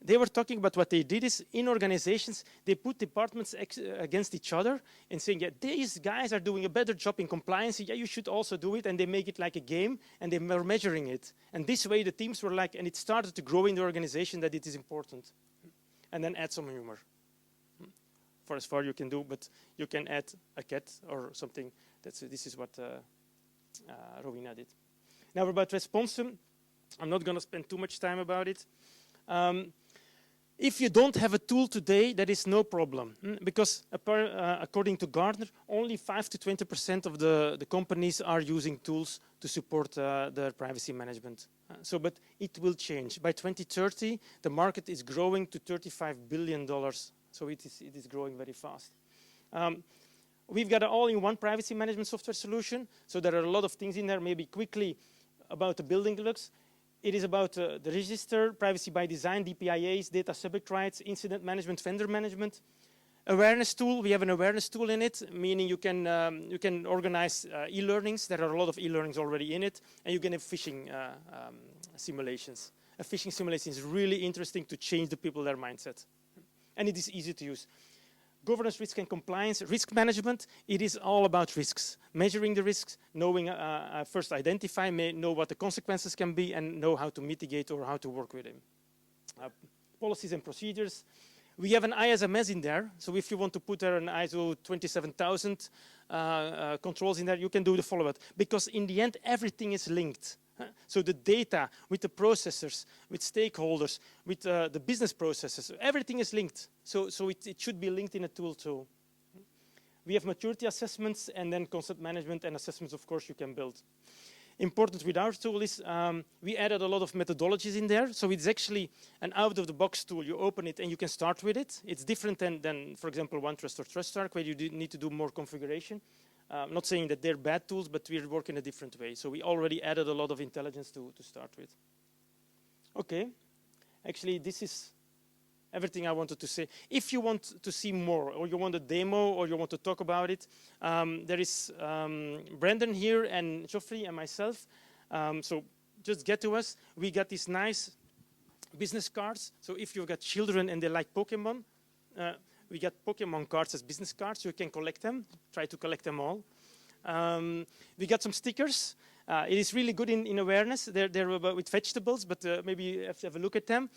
They were talking about what they did is in organizations, they put departments against each other and saying, yeah, these guys are doing a better job in compliance. Yeah, you should also do it. And they make it like a game and they were measuring it. And this way the teams were like, and it started to grow in the organization that it is important. And then add some humor. For as far you can do, but you can add a cat or something. This is what Rowenna did. Now about Responsum, I'm not going to spend too much time about it. If you don't have a tool today, that is no problem. Because according to Garnett, only 5 to 20% of the companies are using tools to support their privacy management. But it will change. By 2030, the market is growing to $35 billion. So it is growing very fast. We've got an all-in-one privacy management software solution. So there are a lot of things in there. Maybe quickly about the building blocks. It is about the register, privacy by design, DPIAs, data subject rights, incident management, vendor management. Awareness tool, we have an awareness tool in it, meaning you can organize e-learnings. There are a lot of e-learnings already in it. And you can have phishing simulations. A phishing simulation is really interesting to change the people, their mindset. And it is easy to use. Governance, risk, and compliance. Risk management, it is all about risks. Measuring the risks, knowing, first identify, know what the consequences can be, and know how to mitigate or how to work with them. Policies and procedures. We have an ISMS in there, so if you want to put there an ISO 27000 controls in there, you can do the follow-up. Because in the end, everything is linked. So the data with the processors, with stakeholders, with the business processes, everything is linked. So it should be linked in a tool too. We have maturity assessments and then concept management and assessments, of course, you can build. Important with our tool is we added a lot of methodologies in there. So it's actually an out-of-the-box tool. You open it and you can start with it. It's different than for example, OneTrust or TrustArc, where you need to do more configuration. I'm not saying that they're bad tools, but we work in a different way. So we already added a lot of intelligence to start with. Okay. Actually, this is everything I wanted to say. If you want to see more, or you want a demo, or you want to talk about it, there is Brandon here, and Geoffrey, and myself. So just get to us. We got these nice business cards. So if you've got children and they like Pokemon, we got Pokemon cards as business cards. You can collect them. Try to collect them all. We got some stickers. It is really good in awareness. They're with vegetables, but maybe you have to have a look at them.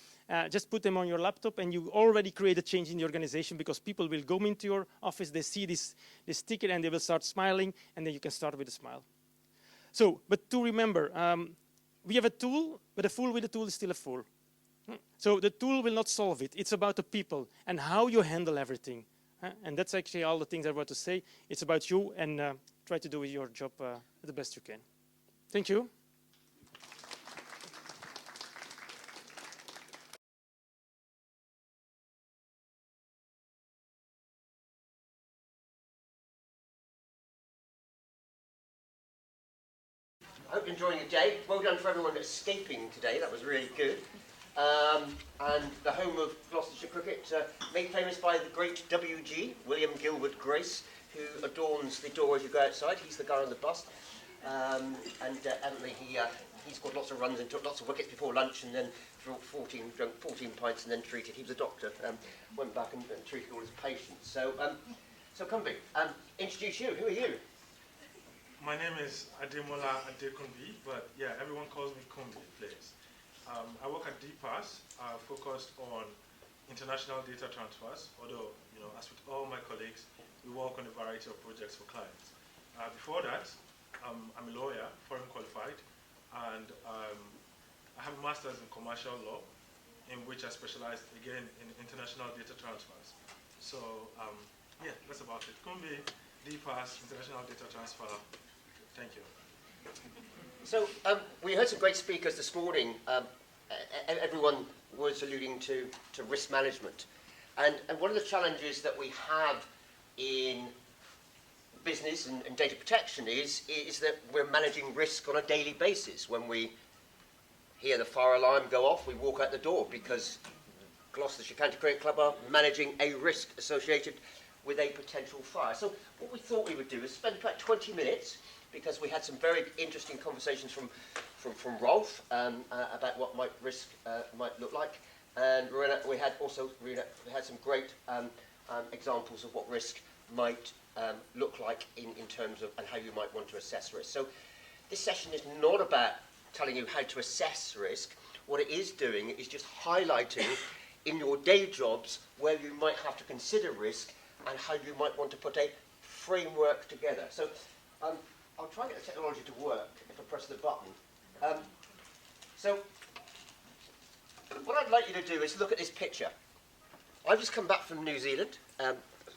Just put them on your laptop, and you already create a change in the organization because people will go into your office, they see this sticker, and they will start smiling, and then you can start with a smile. So, but to remember, we have a tool, but a fool with a tool is still a fool. So the tool will not solve it. It's about the people and how you handle everything. And that's actually all the things I want to say. It's about you, and try to do your job the best you can. Thank you. I hope you're enjoying your day. Well done for everyone escaping today. That was really good. And the home of Gloucestershire cricket, made famous by the great WG, William Gilbert Grace, who adorns the door as you go outside. He's the guy on the bus. Evidently he scored lots of runs and took lots of wickets before lunch, and then drank 14 pints and then treated. He was a doctor, went back and treated all his patients. So Kunbi, introduce you. Who are you? My name is Ademola Kunbi, but yeah, everyone calls me Kunbi, please. I work at DPAS, focused on international data transfers, although, as with all my colleagues, we work on a variety of projects for clients. Before that, I'm a lawyer, foreign qualified, and I have a master's in commercial law, in which I specialized, again, in international data transfers. So, yeah, that's about it. Kunbi, DPAS, international data transfer. Thank you. So we heard some great speakers this morning. Everyone was alluding to risk management. And one of the challenges that we have in business and data protection is that we're managing risk on a daily basis. When we hear the fire alarm go off, we walk out the door because Gloucestershire County Cricket Club are managing a risk associated with a potential fire. So what we thought we would do is spend about 20 minutes because we had some very interesting conversations from Rolf about what risk might look like. And Rowenna, we had some great examples of what risk might look like in terms of, and how you might want to assess risk. So this session is not about telling you how to assess risk. What it is doing is just highlighting in your day jobs where you might have to consider risk and how you might want to put a framework together. So I'll try and get the technology to work if I press the button. So what I'd like you to do is look at this picture. I've just come back from New Zealand.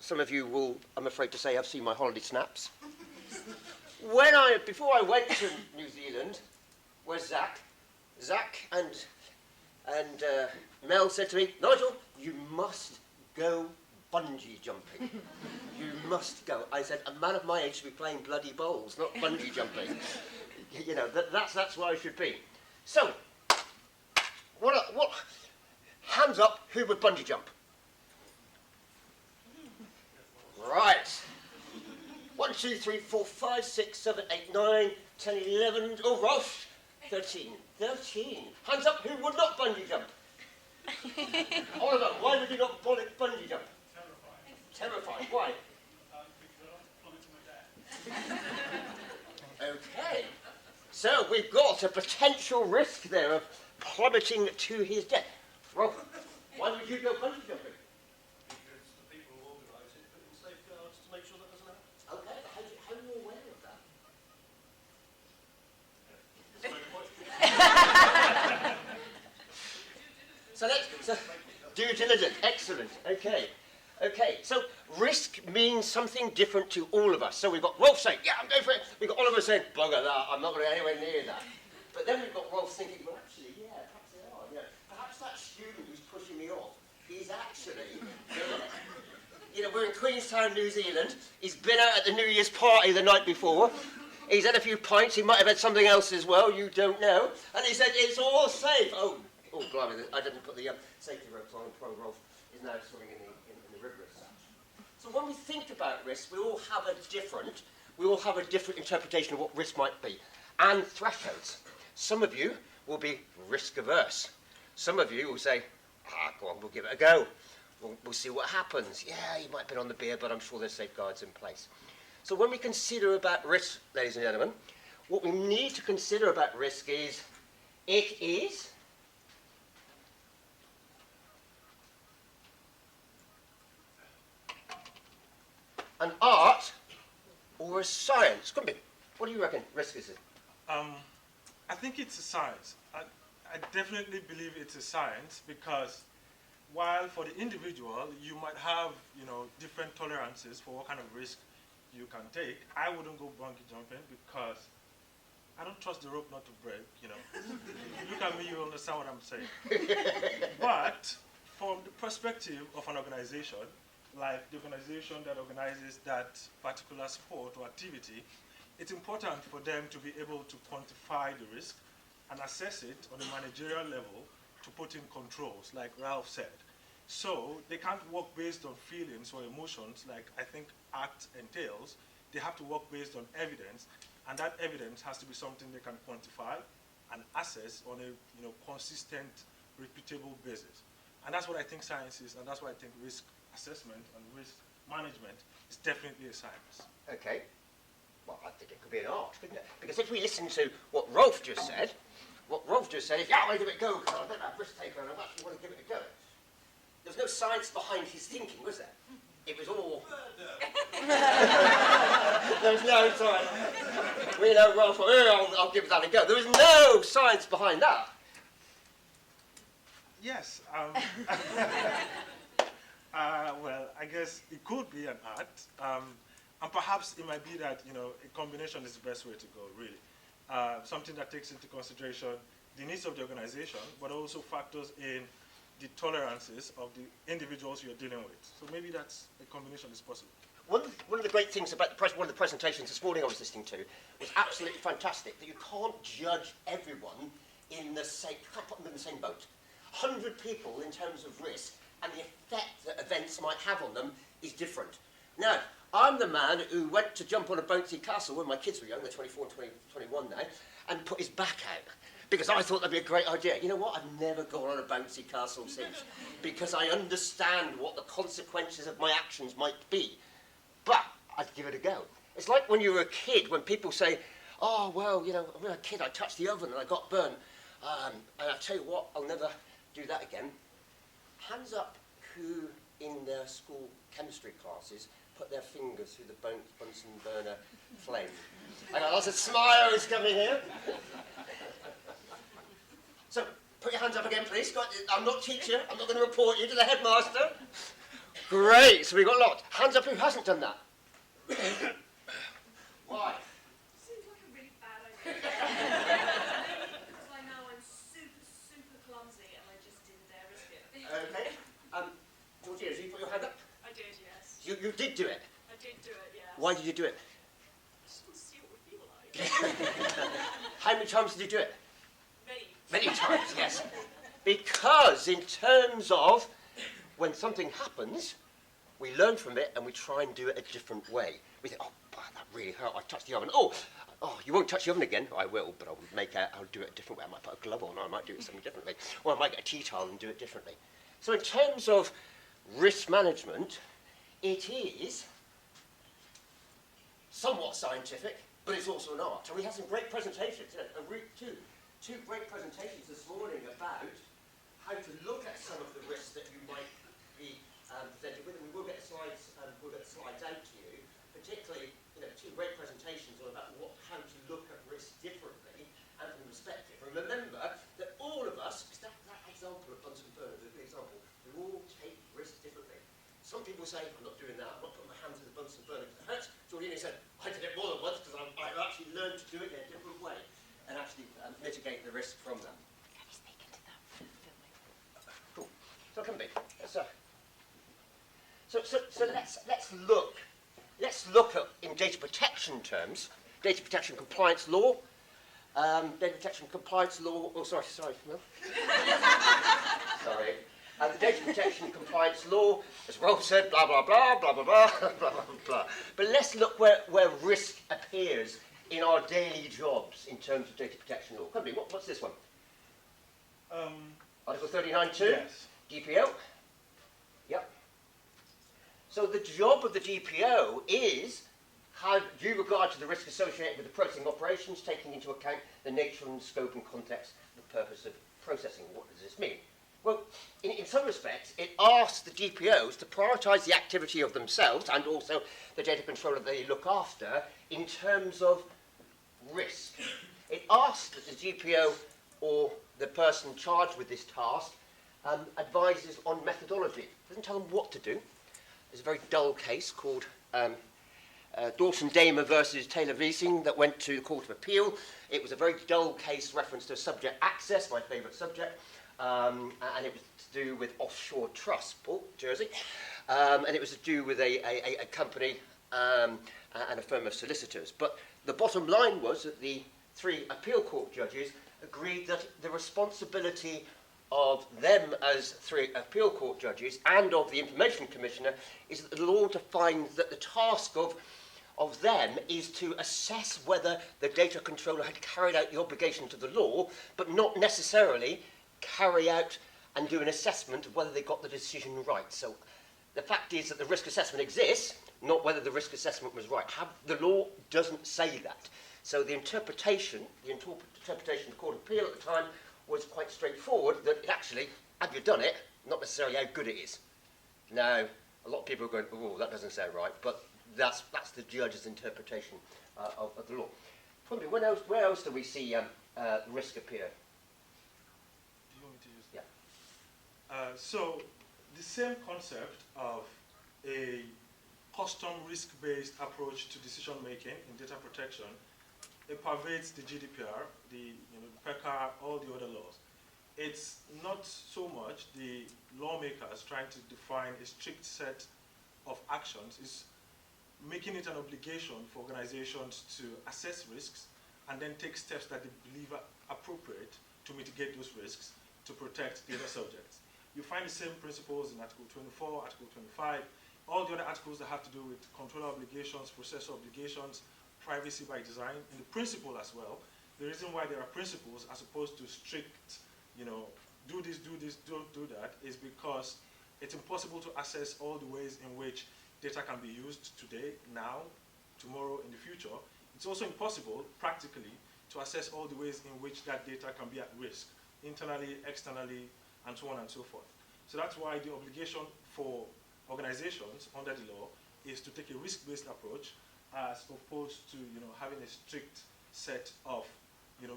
Some of you will, I'm afraid to say, have seen my holiday snaps. Before I went to New Zealand, where's Zach? Zach and Mel said to me, Nigel, you must go bungee jumping. You must go. I said, a man of my age should be playing bloody bowls, not bungee jumping. You know, that's where I should be. So, what? Hands up, who would bungee jump? Right. 1, 2, 3, 4, 5, 6, 7, 8, 9, 10, 11. Oh, Rolf. 13. 13. Hands up, who would not bungee jump? Oliver, why would you not bungee jump? Terrified. Why? Okay. So we've got a potential risk there of plummeting to his death. Rolf, why would you go bungee jumping? Because the people who organise it put in safeguards to make sure that doesn't happen. Okay, how are you aware of that? So due diligence, excellent. Okay. So risk means something different to all of us. So we've got Rolf saying, yeah, I'm going for it. We've got Oliver saying, bugger that, I'm not going to go anywhere near that. But then we've got Rolf thinking, well, actually, yeah, perhaps they are. You know, perhaps that student who's pushing me off is actually, you know, we're in Queenstown, New Zealand. He's been out at the New Year's party the night before. He's had a few pints. He might have had something else as well. You don't know. And he said, it's all safe. Oh, blimey, I didn't put the safety ropes on. Poor Rolf is now swimming in the river as such. So when we think about risk, we all have a different interpretation of what risk might be. And thresholds. Some of you will be risk averse. Some of you will say, go on, we'll give it a go. We'll see what happens. Yeah, you might have been on the beer, but I'm sure there's safeguards in place. So when we consider about risk, ladies and gentlemen, what we need to consider about risk is, it is an art or a science. Kunbi, what do you reckon risk is? I think it's a science. I definitely believe it's a science because while for the individual you might have, you know, different tolerances for what kind of risk you can take, I wouldn't go bungee jumping because I don't trust the rope not to break, you know. Look at me, you understand what I'm saying. But from the perspective of an organization, like the organization that organizes that particular sport or activity, it's important for them to be able to quantify the risk and assess it on a managerial level to put in controls, like Ralph said. So they can't work based on feelings or emotions, like I think ACT entails. They have to work based on evidence, and that evidence has to be something they can quantify and assess on a consistent, repeatable basis. And that's what I think science is, and that's why I think risk assessment and risk management is definitely a science. Okay. Well, I think it could be an art, couldn't it? Because if we listen to what Rolf just said is, yeah, I want to give it a go, because I'm a bit of a risk taker and I actually want to give it a go. There was no science behind his thinking, was there? It was all... There was no science. We know Rolf, I'll give that a go. There was no science behind that. Yes. Well, I guess it could be an art. And perhaps it might be that, a combination is the best way to go, really. Something that takes into consideration the needs of the organization, but also factors in the tolerances of the individuals you're dealing with. So maybe that's a combination is possible. One of the great things about one of the presentations this morning I was listening to was absolutely fantastic, that you can't judge everyone in the same, you can't put them in the same boat. 100 people in terms of risk and the effect that events might have on them is different. Now, I'm the man who went to jump on a bouncy castle when my kids were young, they're 24 and 21 now, and put his back out. Because I thought that'd be a great idea. You know what? I've never gone on a bouncy castle since. Because I understand what the consequences of my actions might be. But I'd give it a go. It's like when you were a kid, when people say, oh, well, you know, when I was a kid, I touched the oven and I got burnt. And I'll tell you what, I'll never do that again. Hands up who in their school chemistry classes put their fingers through the Bunsen burner flame. I got lots of smiles coming here. So, put your hands up again, please. I'm not teacher. I'm not going to report you to the headmaster. Great. So we've got lots. Hands up who hasn't done that. Why? Seems like a really bad idea. Because I know I'm super clumsy and I just didn't dare risk it. Okay. Georgina, did you put your hand up? I did, yes. You did do it. I did do it, yes. Why did you do it? I just want to see what it would feel like. How many times did you do it? Many. Many times, yes. Because in terms of when something happens, we learn from it and we try and do it a different way. We think, oh, boy, that really hurt. I touched the oven. Oh, you won't touch the oven again? I will, but I'll do it a different way. I might put a glove on, or I might do it something differently. Or I might get a tea towel and do it differently. So in terms of risk management, it is somewhat scientific, but it's also an art. So we had some great presentations, two great presentations this morning about how to look at some of the risks that you might be presented with, and we will get slides. We'll get slides out to you. Particularly, two great presentations on about how to look at risks differently and from perspective. And remember that all of us, that example of Bunsen burner is a good example. We all take risks differently. Some people say, I'm not doing that. I'm not putting my hands in the Bunsen burner because it hurts. Georgina said, I did it more than once because I've actually learned to do it in a different way and actually mitigate the risk from them. Can you speak into that for filming? Cool. So it can be. So let's look at, in data protection terms, data protection compliance law. Data protection compliance law. Oh, sorry, Mel. Sorry. The data protection compliance law, as Rolf said, blah blah blah blah blah blah blah blah blah. But let's look where risk appears in our daily jobs in terms of data protection law. Kunbi, what's this one? Article 39.2? Yes. DPO? Yep. So the job of the DPO is how due regard to the risk associated with the processing operations, taking into account the nature and scope and context of the purpose of processing. What does this mean? Well, in some respects, it asks the DPOs to prioritise the activity of themselves and also the data controller they look after in terms of risk. It asks that the DPO or the person charged with this task advises on methodology. It doesn't tell them what to do. There's a very dull case called Dawson-Damer versus Taylor-Leasing that went to the Court of Appeal. It was a very dull case reference to subject access, my favourite subject, and it was to do with offshore trusts, Jersey, and it was to do with a company and a firm of solicitors. But the bottom line was that the three appeal court judges agreed that the responsibility of them as three appeal court judges and of the information commissioner is that the law defines that the task of them is to assess whether the data controller had carried out the obligations of the law, but not necessarily carry out and do an assessment of whether they got the decision right. So the fact is that the risk assessment exists, not whether the risk assessment was right. The law doesn't say that. So the interpretation of the Court of Appeal at the time was quite straightforward, that it actually, have you done it, not necessarily how good it is. Now, a lot of people are going, oh, that doesn't sound right, but that's the judge's interpretation of the law. Probably, where else do we see risk appear? Do you want me to use Yeah. So, the same concept of a custom risk-based approach to decision-making in data protection, it pervades the GDPR, the PECA, all the other laws. It's not so much the lawmakers trying to define a strict set of actions, it's making it an obligation for organizations to assess risks and then take steps that they believe are appropriate to mitigate those risks to protect data subjects. You find the same principles in Article 24, Article 25, all the other articles that have to do with controller obligations, processor obligations, privacy by design, and the principle as well. The reason why there are principles as opposed to strict, do this, don't do that, is because it's impossible to assess all the ways in which data can be used today, now, tomorrow, in the future. It's also impossible, practically, to assess all the ways in which that data can be at risk, internally, externally, and so on and so forth. So that's why the obligation for organizations under the law is to take a risk-based approach as opposed to having a strict set of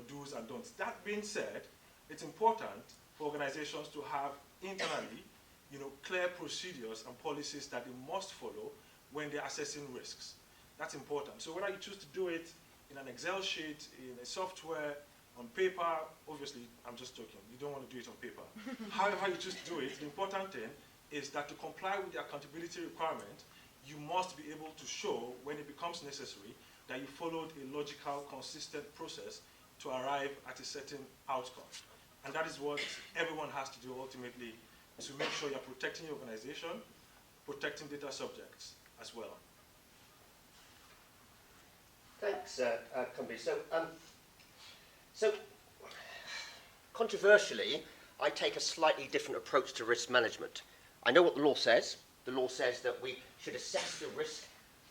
do's and don'ts. That being said, it's important for organizations to have internally clear procedures and policies that they must follow when they're assessing risks. That's important. So whether you choose to do it in an Excel sheet, in a software, on paper, obviously, I'm just joking. You don't want to do it on paper. However you choose to do it, the important thing is that to comply with the accountability requirement, you must be able to show, when it becomes necessary, that you followed a logical, consistent process to arrive at a certain outcome. And that is what everyone has to do ultimately, to make sure you're protecting your organization, protecting data subjects as well. Thanks, Kunbi. So, controversially, I take a slightly different approach to risk management. I know what the law says. The law says that we should assess the risk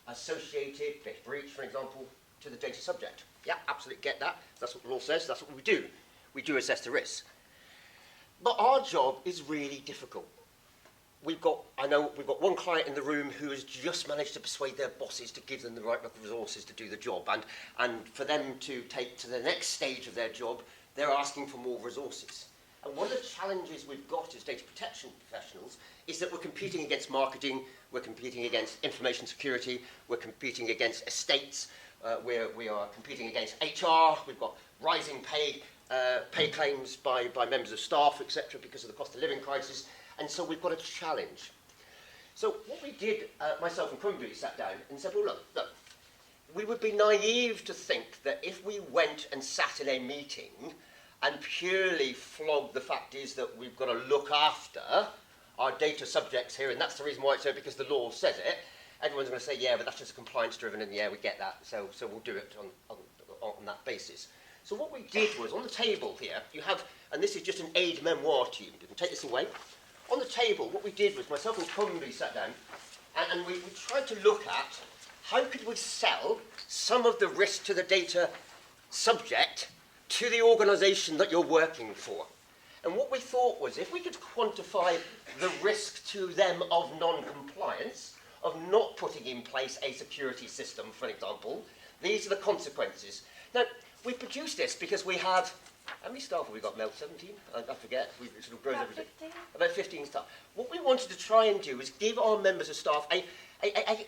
associated, data breach, for example, to the data subject. Yeah, absolutely get that. That's what the law says. That's what we do. We do assess the risk. But our job is really difficult. I know we've got one client in the room who has just managed to persuade their bosses to give them the right resources to do the job. And for them to take to the next stage of their job, they're asking for more resources. And one of the challenges we've got as data protection professionals is that we're competing against marketing, we're competing against information security, we're competing against estates, we are competing against HR, we've got rising pay claims by members of staff, etc., because of the cost of living crisis. And so we've got a challenge. So what we did, myself and Kunbi sat down and said, well, look, we would be naive to think that if we went and sat in a meeting and purely flogged the fact is that we've got to look after our data subjects here, and that's the reason why it's so, because the law says it, everyone's going to say, yeah, but that's just compliance driven, and yeah, we get that, so we'll do it on that basis. So what we did was, on the table here, you have, and this is just an aid memoir to you, you can take this away. On the table, what we did was, myself and Kunbi sat down, and we tried to look at how could we sell some of the risk to the data subject to the organisation that you're working for. And what we thought was, if we could quantify the risk to them of non-compliance, of not putting in place a security system, for example, these are the consequences. Now, we produced this because we have, how many staff have we got, Mel? 17? I forget. We sort of grows About everything. 15. About 15 staff. What we wanted to try and do is give our members of staff a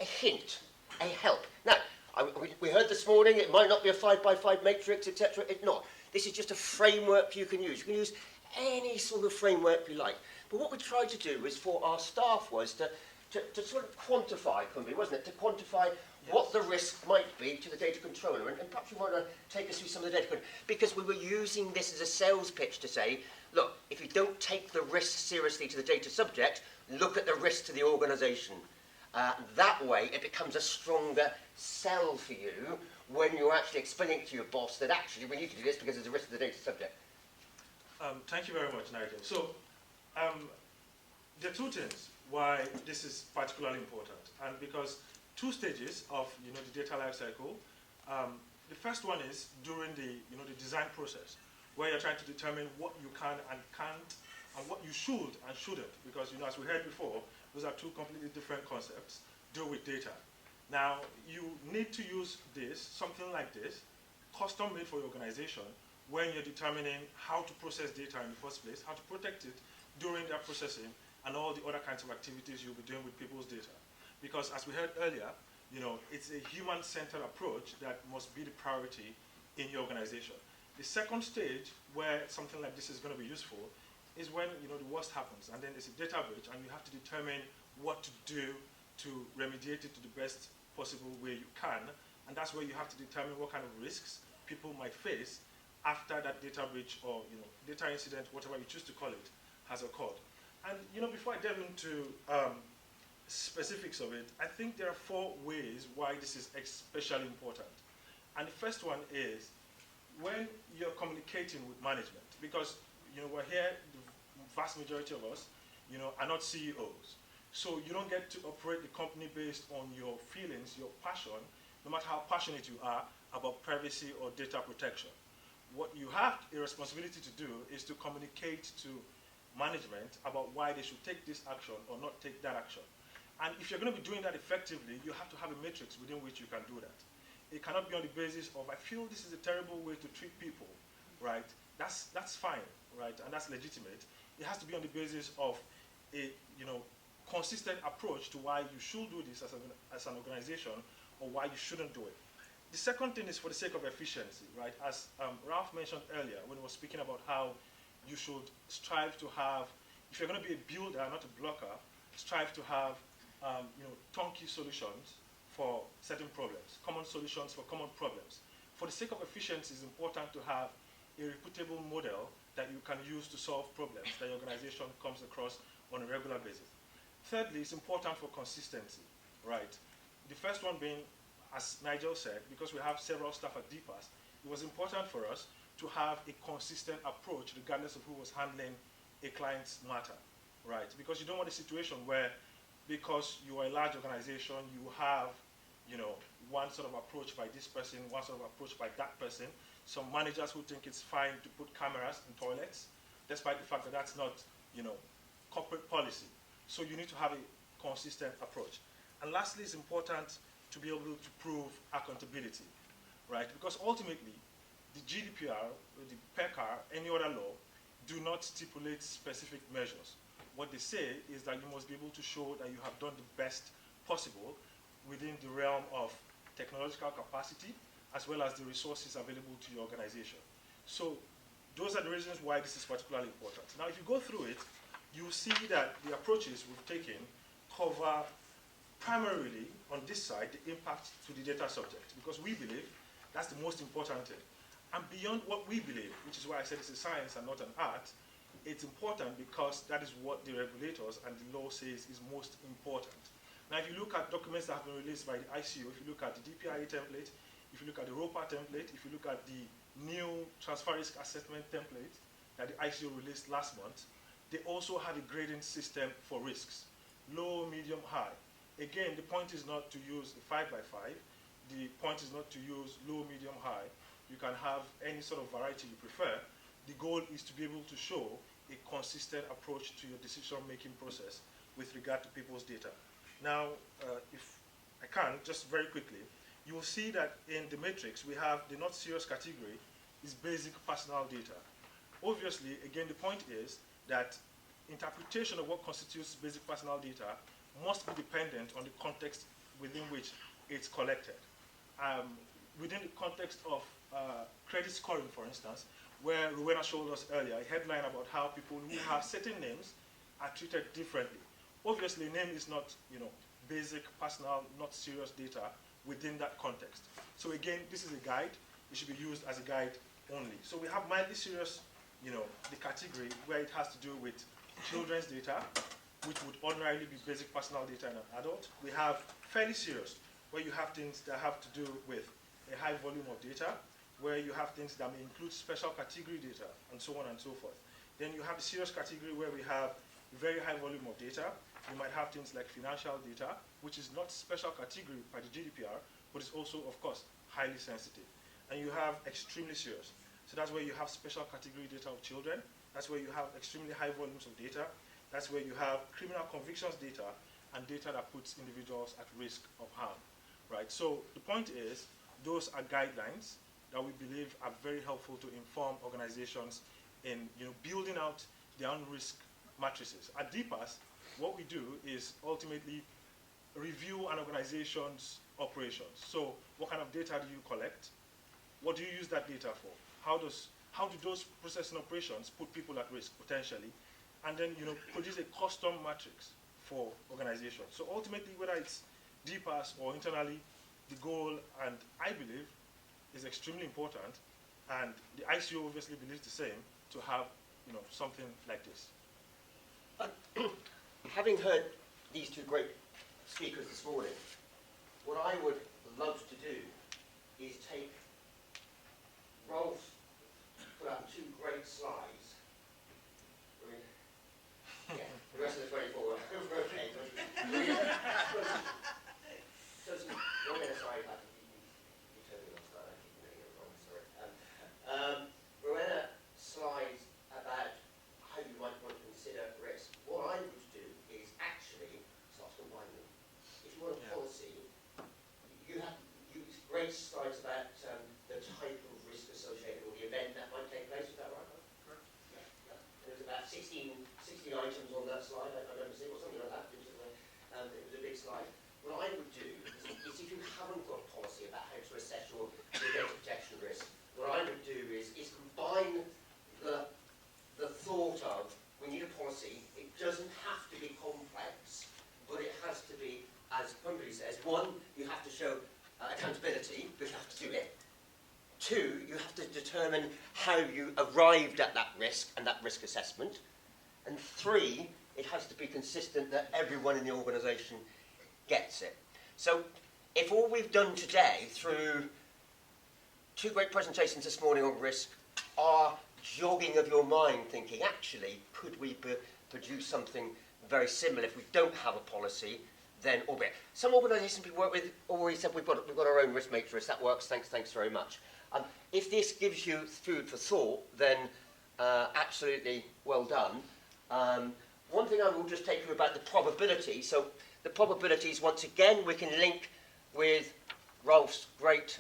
hint, a help. Now, we heard this morning it might not be a 5x5 matrix, etc. It's not. This is just a framework you can use. You can use any sort of framework you like. But what we tried to do is for our staff was to sort of quantify, Kunbi, wasn't it? To quantify what the risk might be to the data controller. And perhaps you want to take us through some of the data controller. Because we were using this as a sales pitch to say, look, if you don't take the risk seriously to the data subject, look at the risk to the organisation. That way, it becomes a stronger sell for you when you're actually explaining to your boss that actually we need to do this because there's a risk to the data subject. Thank you very much, Nigel. So, there are two things why this is particularly important, and because two stages of the data lifecycle. The first one is during the the design process, where you're trying to determine what you can and can't, and what you should and shouldn't, because as we heard before, those are two completely different concepts. Deal with data. Now, you need to use something like this, custom made for your organization, when you're determining how to process data in the first place, how to protect it during that processing, and all the other kinds of activities you'll be doing with people's data. Because as we heard earlier, it's a human-centered approach that must be the priority in your organization. The second stage, where something like this is going to be useful, is when the worst happens, and then there's a data breach, and you have to determine what to do to remediate it to the best possible way you can, and that's where you have to determine what kind of risks people might face after that data breach or data incident, whatever you choose to call it, has occurred. And before I delve into specifics of it, I think there are 4 ways why this is especially important. And the first one is when you're communicating with management, because we're here, the vast majority of us, are not CEOs. So you don't get to operate the company based on your feelings, your passion, no matter how passionate you are about privacy or data protection. What you have a responsibility to do is to communicate to management about why they should take this action or not take that action. And if you're going to be doing that effectively, you have to have a matrix within which you can do that. It cannot be on the basis of, I feel this is a terrible way to treat people, right? That's fine, right? And that's legitimate. It has to be on the basis of a consistent approach to why you should do this as an organization or why you shouldn't do it. The second thing is for the sake of efficiency, right? As Ralph mentioned earlier when he was speaking about how you should strive to have, if you're going to be a builder, not a blocker, strive to have turnkey solutions for certain problems, common solutions for common problems. For the sake of efficiency, it's important to have a reputable model that you can use to solve problems that your organization comes across on a regular basis. Thirdly, it's important for consistency, right? The first one being, as Nigel said, because we have several staff at DPAS, it was important for us to have a consistent approach regardless of who was handling a client's matter, right? Because you don't want a situation where, because you are a large organization, you have, one sort of approach by this person, one sort of approach by that person. Some managers who think it's fine to put cameras in toilets, despite the fact that that's not, corporate policy. So you need to have a consistent approach. And lastly, it's important to be able to prove accountability, right? Because ultimately, the GDPR, the PECR, any other law, do not stipulate specific measures. What they say is that you must be able to show that you have done the best possible within the realm of technological capacity, as well as the resources available to your organization. So those are the reasons why this is particularly important. Now, if you go through it, you'll see that the approaches we've taken cover primarily, on this side, the impact to the data subject, because we believe that's the most important thing. And beyond what we believe, which is why I said it's a science and not an art, it's important because that is what the regulators and the law says is most important. Now, if you look at documents that have been released by the ICO, if you look at the DPIA template, if you look at the ROPA template, if you look at the new transfer risk assessment template that the ICO released last month, they also have a grading system for risks, low, medium, high. Again, the point is not to use the 5x5. The point is not to use low, medium, high. You can have any sort of variety you prefer. The goal is to be able to show a consistent approach to your decision-making process with regard to people's data. Now, if I can, just very quickly, you will see that in the matrix, we have the not serious category is basic personal data. Obviously, again, the point is that interpretation of what constitutes basic personal data must be dependent on the context within which it's collected. Within the context of credit scoring, for instance, where Rowenna showed us earlier, a headline about how people who have certain names are treated differently. Obviously, name is not, basic, personal, not serious data within that context. So again, this is a guide. It should be used as a guide only. So we have mildly serious, the category where it has to do with children's data, which would ordinarily be basic personal data in an adult. We have fairly serious, where you have things that have to do with a high volume of data, where you have things that may include special category data, and so on and so forth. Then you have the serious category where we have a very high volume of data. You might have things like financial data, which is not special category by the GDPR, but is also, of course, highly sensitive. And you have extremely serious. So that's where you have special category data of children. That's where you have extremely high volumes of data. That's where you have criminal convictions data and data that puts individuals at risk of harm, right? So the point is, those are guidelines that we believe are very helpful to inform organizations in building out their own risk matrices. At DPAS, what we do is ultimately review an organization's operations. So what kind of data do you collect? What do you use that data for? How do those processing operations put people at risk potentially? And then produce a custom matrix for organizations. So ultimately, whether it's DPAS or internally, the goal, and I believe, is extremely important, and the ICO obviously believes the same, to have something like this. Having heard these two great speakers this morning. What I would love to do is take Rolf's put up 2 great slides. I mean, yeah, the rest of the 24 okay. So Rowenna, sorry, you told me last night, I keep getting it wrong, sorry. Rowenna slides about how you might want to consider risk. What I would do is actually start to wind them. If you want a policy, you have great slides about the type of risk associated with the event that might take place. Is that right? Correct. Yeah. There's about 16 items on that slide. I remember seeing, or something like that. It was a big slide. What I would do is if you haven't got a policy about how to assess your data protection risk, what I would do is combine the thought of, we need a policy. It doesn't have to be complex, but it has to be, as Kunbi says, 1, you have to show accountability, but you have to do it. 2, you have to determine how you arrived at that risk and that risk assessment. And 3, it has to be consistent that everyone in the organisation gets it. So if all we've done today through 2 great presentations this morning on risk are jogging of your mind thinking, actually, could we produce something very similar if we don't have a policy, then albeit. Some organisations we work with already said we've got our own risk matrix, that works, thanks very much. If this gives you food for thought, then absolutely well done. One thing I will just take you about the probability. So the probabilities, once again, we can link with Rolf's great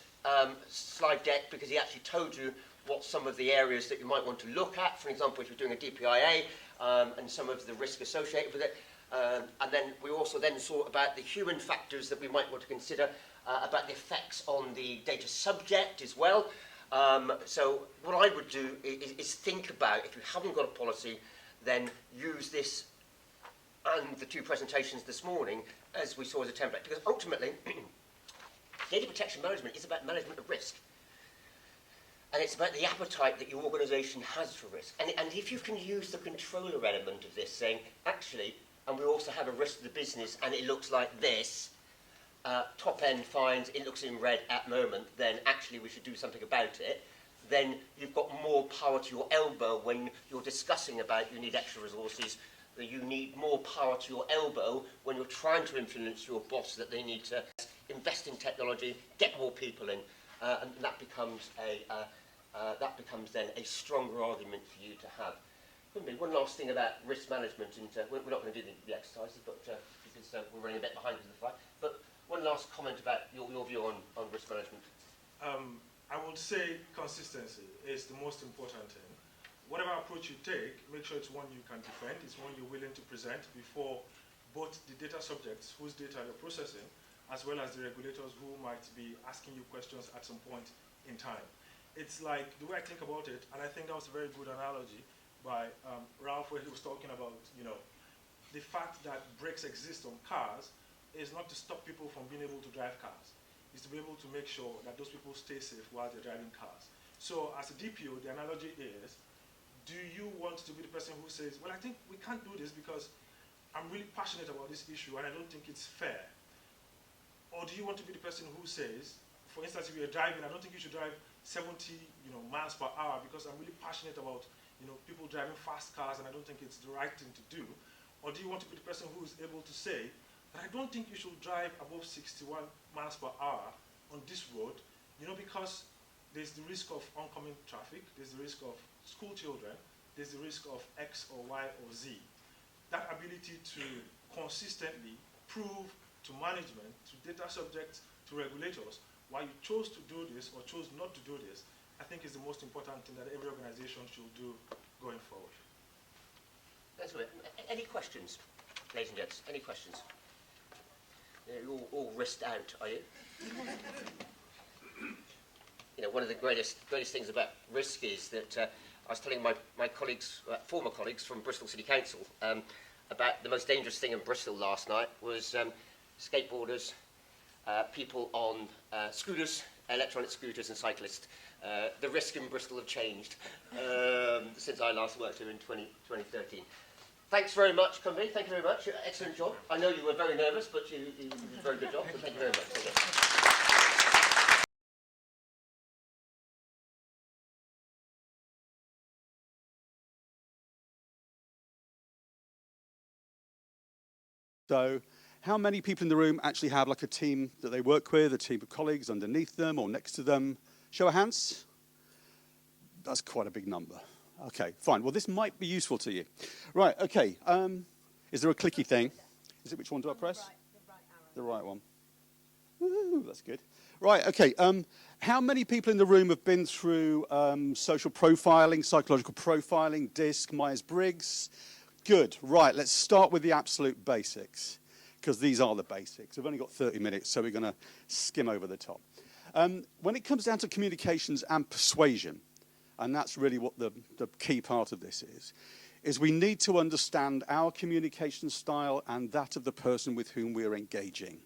slide deck because he actually told you what some of the areas that you might want to look at. For example, if you're doing a DPIA and some of the risk associated with it. And then we also then saw about the human factors that we might want to consider, about the effects on the data subject as well. So what I would do is think about, if you haven't got a policy, then use this and the 2 presentations this morning as we saw as a template. Because ultimately, data protection management is about management of risk. And it's about the appetite that your organisation has for risk. And if you can use the controller element of this, saying, actually, and we also have a risk to the business, and it looks like this, top end finds it looks in red at the moment, then actually we should do something about it, then you've got more power to your elbow when you're discussing about you need extra resources, that you need more power to your elbow when you're trying to influence your boss that they need to invest in technology, get more people in, and that becomes then a stronger argument for you to have. One last thing about risk management, and we're not going to do the exercises, but because we're running a bit behind with the fight. But one last comment about your view on risk management. I would say consistency is the most important thing. Whatever approach you take, make sure it's one you can defend, it's one you're willing to present before both the data subjects whose data you're processing, as well as the regulators who might be asking you questions at some point in time. It's like, the way I think about it, and I think that was a very good analogy by Ralph, where he was talking about, the fact that brakes exist on cars is not to stop people from being able to drive cars. It's to be able to make sure that those people stay safe while they're driving cars. So as a DPO, the analogy is, do you want to be the person who says, well, I think we can't do this because I'm really passionate about this issue and I don't think it's fair? Or do you want to be the person who says, for instance, if you're driving, I don't think you should drive 70 miles per hour because I'm really passionate about people driving fast cars and I don't think it's the right thing to do? Or do you want to be the person who is able to say that I don't think you should drive above 61 miles per hour on this road, because there's the risk of oncoming traffic, there's the risk of school children, there's the risk of X or Y or Z. That ability to consistently prove to management, to data subjects, to regulators, why you chose to do this or chose not to do this, I think is the most important thing that every organization should do going forward. That's good. Any questions, ladies and gents? Any questions? You're all risked out, are you? One of the greatest things about risk is that I was telling my colleagues, former colleagues from Bristol City Council, about the most dangerous thing in Bristol last night was skateboarders, people on scooters, electronic scooters and cyclists. The risk in Bristol have changed since I last worked here in 2013. Thanks very much, Kunbi. Thank you very much. Excellent job. I know you were very nervous, but you did a very good job. So thank you very much. So how many people in the room actually have like a team that they work with, a team of colleagues underneath them or next to them? Show of hands. That's quite a big number. Okay, fine. Well, this might be useful to you. Right, okay. Is there a clicky thing? Is it which one do I press? The right one. Woo, that's good. Right, okay. How many people in the room have been through social profiling, psychological profiling, DISC, Myers-Briggs? Good. Right, let's start with the absolute basics, because these are the basics. We've only got 30 minutes, so we're going to skim over the top. When it comes down to communications and persuasion, and that's really what the key part of this is we need to understand our communication style and that of the person with whom we're engaging.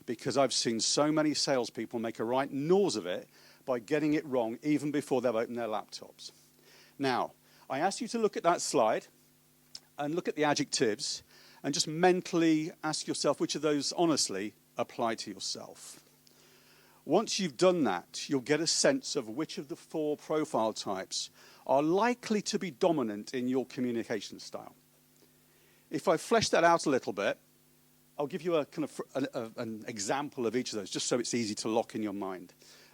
Because I've seen so many salespeople make a right nose of it by getting it wrong even before they've opened their laptops. Now, I ask you to look at that slide and look at the adjectives and just mentally ask yourself which of those honestly apply to yourself. Once you've done that, you'll get a sense of which of the 4 profile types are likely to be dominant in your communication style. If I flesh that out a little bit, I'll give you a kind of an example of each of those, just so it's easy to lock in your mind.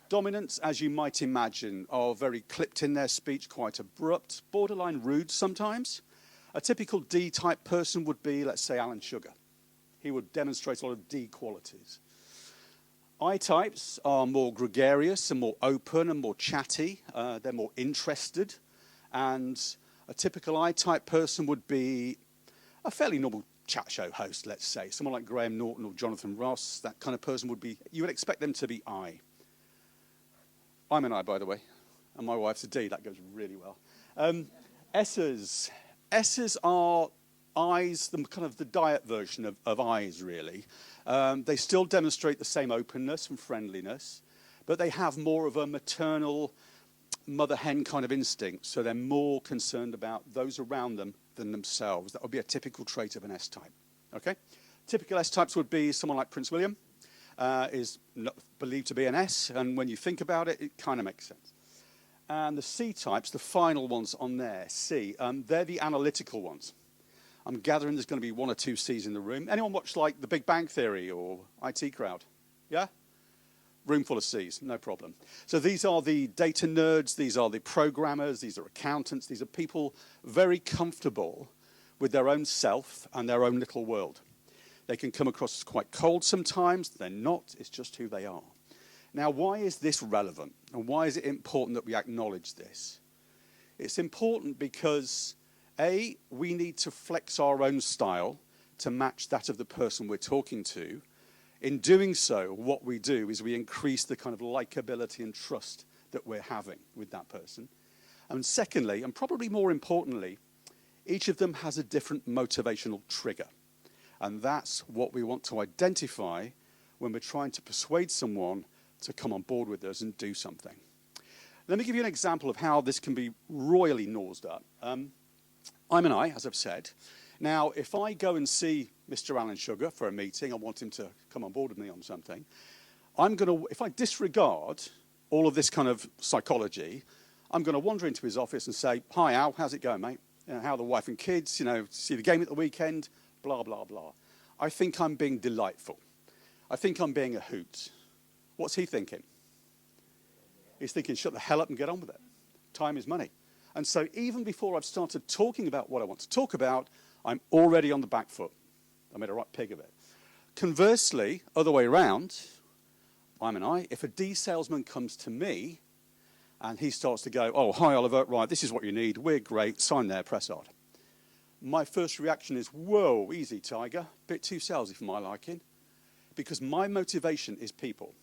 Dominants, as you might imagine, are very clipped in their speech, quite abrupt, borderline rude sometimes. A typical D-type person would be, let's say, Alan Sugar. He would demonstrate a lot of D qualities. I-types are more gregarious and more open and more chatty. They're more interested. And a typical I-type person would be a fairly normal chat show host, let's say. Someone like Graham Norton or Jonathan Ross, that kind of person would be, you would expect them to be I. I'm an I, by the way, and my wife's a D. That goes really well. S's. S's are I's, the kind of the diet version of I's, really. They still demonstrate the same openness and friendliness, but they have more of a maternal mother-hen kind of instinct, so they're more concerned about those around them than themselves. That would be a typical trait of an S-type, okay? Typical S-types would be someone like Prince William, is not believed to be an S, and when you think about it, it kind of makes sense. And the C-types, the final ones on there, C, they're the analytical ones. I'm gathering there's going to be 1 or 2 C's in the room. Anyone watch like The Big Bang Theory or IT Crowd? Yeah? Room full of C's, no problem. So these are the data nerds, these are the programmers, these are accountants, these are people very comfortable with their own self and their own little world. They can come across as quite cold sometimes, they're not, it's just who they are. Now, why is this relevant? And why is it important that we acknowledge this? It's important because, A, we need to flex our own style to match that of the person we're talking to. In doing so, what we do is we increase the kind of likability and trust that we're having with that person. And secondly, and probably more importantly, each of them has a different motivational trigger. And that's what we want to identify when we're trying to persuade someone to come on board with us and do something. Let me give you an example of how this can be royally nosed up. I'm an I, as I've said. Now, if I go and see Mr. Alan Sugar for a meeting, I want him to come on board with me on something, if I disregard all of this kind of psychology, I'm going to wander into his office and say, "Hi, Al, how's it going, mate? How are the wife and kids? See the game at the weekend? Blah, blah, blah." I think I'm being delightful. I think I'm being a hoot. What's he thinking? He's thinking, shut the hell up and get on with it. Time is money. And so even before I've started talking about what I want to talk about, I'm already on the back foot. I made a right pig of it. Conversely, other way around, I'm an I. If a D salesman comes to me and he starts to go, "Oh, hi, Oliver, right, this is what you need. We're great. Sign there, press hard." My first reaction is, whoa, easy, tiger. Bit too salesy for my liking. Because my motivation is people.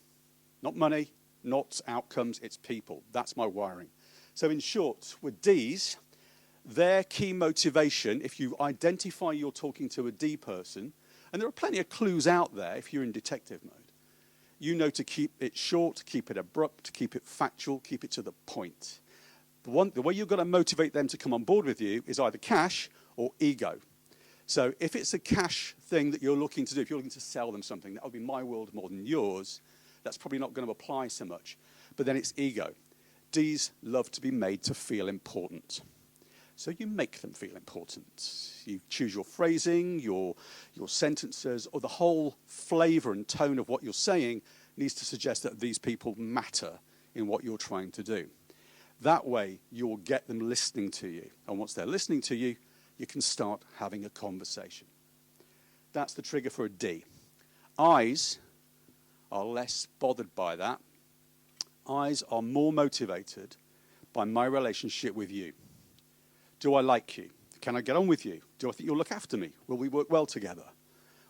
Not money, not outcomes, it's people. That's my wiring. So in short, with Ds, their key motivation, if you identify you're talking to a D person, and there are plenty of clues out there if you're in detective mode, you know to keep it short, keep it abrupt, keep it factual, keep it to the point. The way you've got to motivate them to come on board with you is either cash or ego. So if it's a cash thing that you're looking to do, if you're looking to sell them something, that would be my world more than yours, that's probably not going to apply so much. But then it's ego. Ds love to be made to feel important. So you make them feel important. You choose your phrasing, your sentences, or the whole flavor and tone of what you're saying needs to suggest that these people matter in what you're trying to do. That way, you'll get them listening to you. And once they're listening to you, you can start having a conversation. That's the trigger for a D. Is are less bothered by that. Is are more motivated by my relationship with you. Do I like you? Can I get on with you? Do I think you'll look after me? Will we work well together?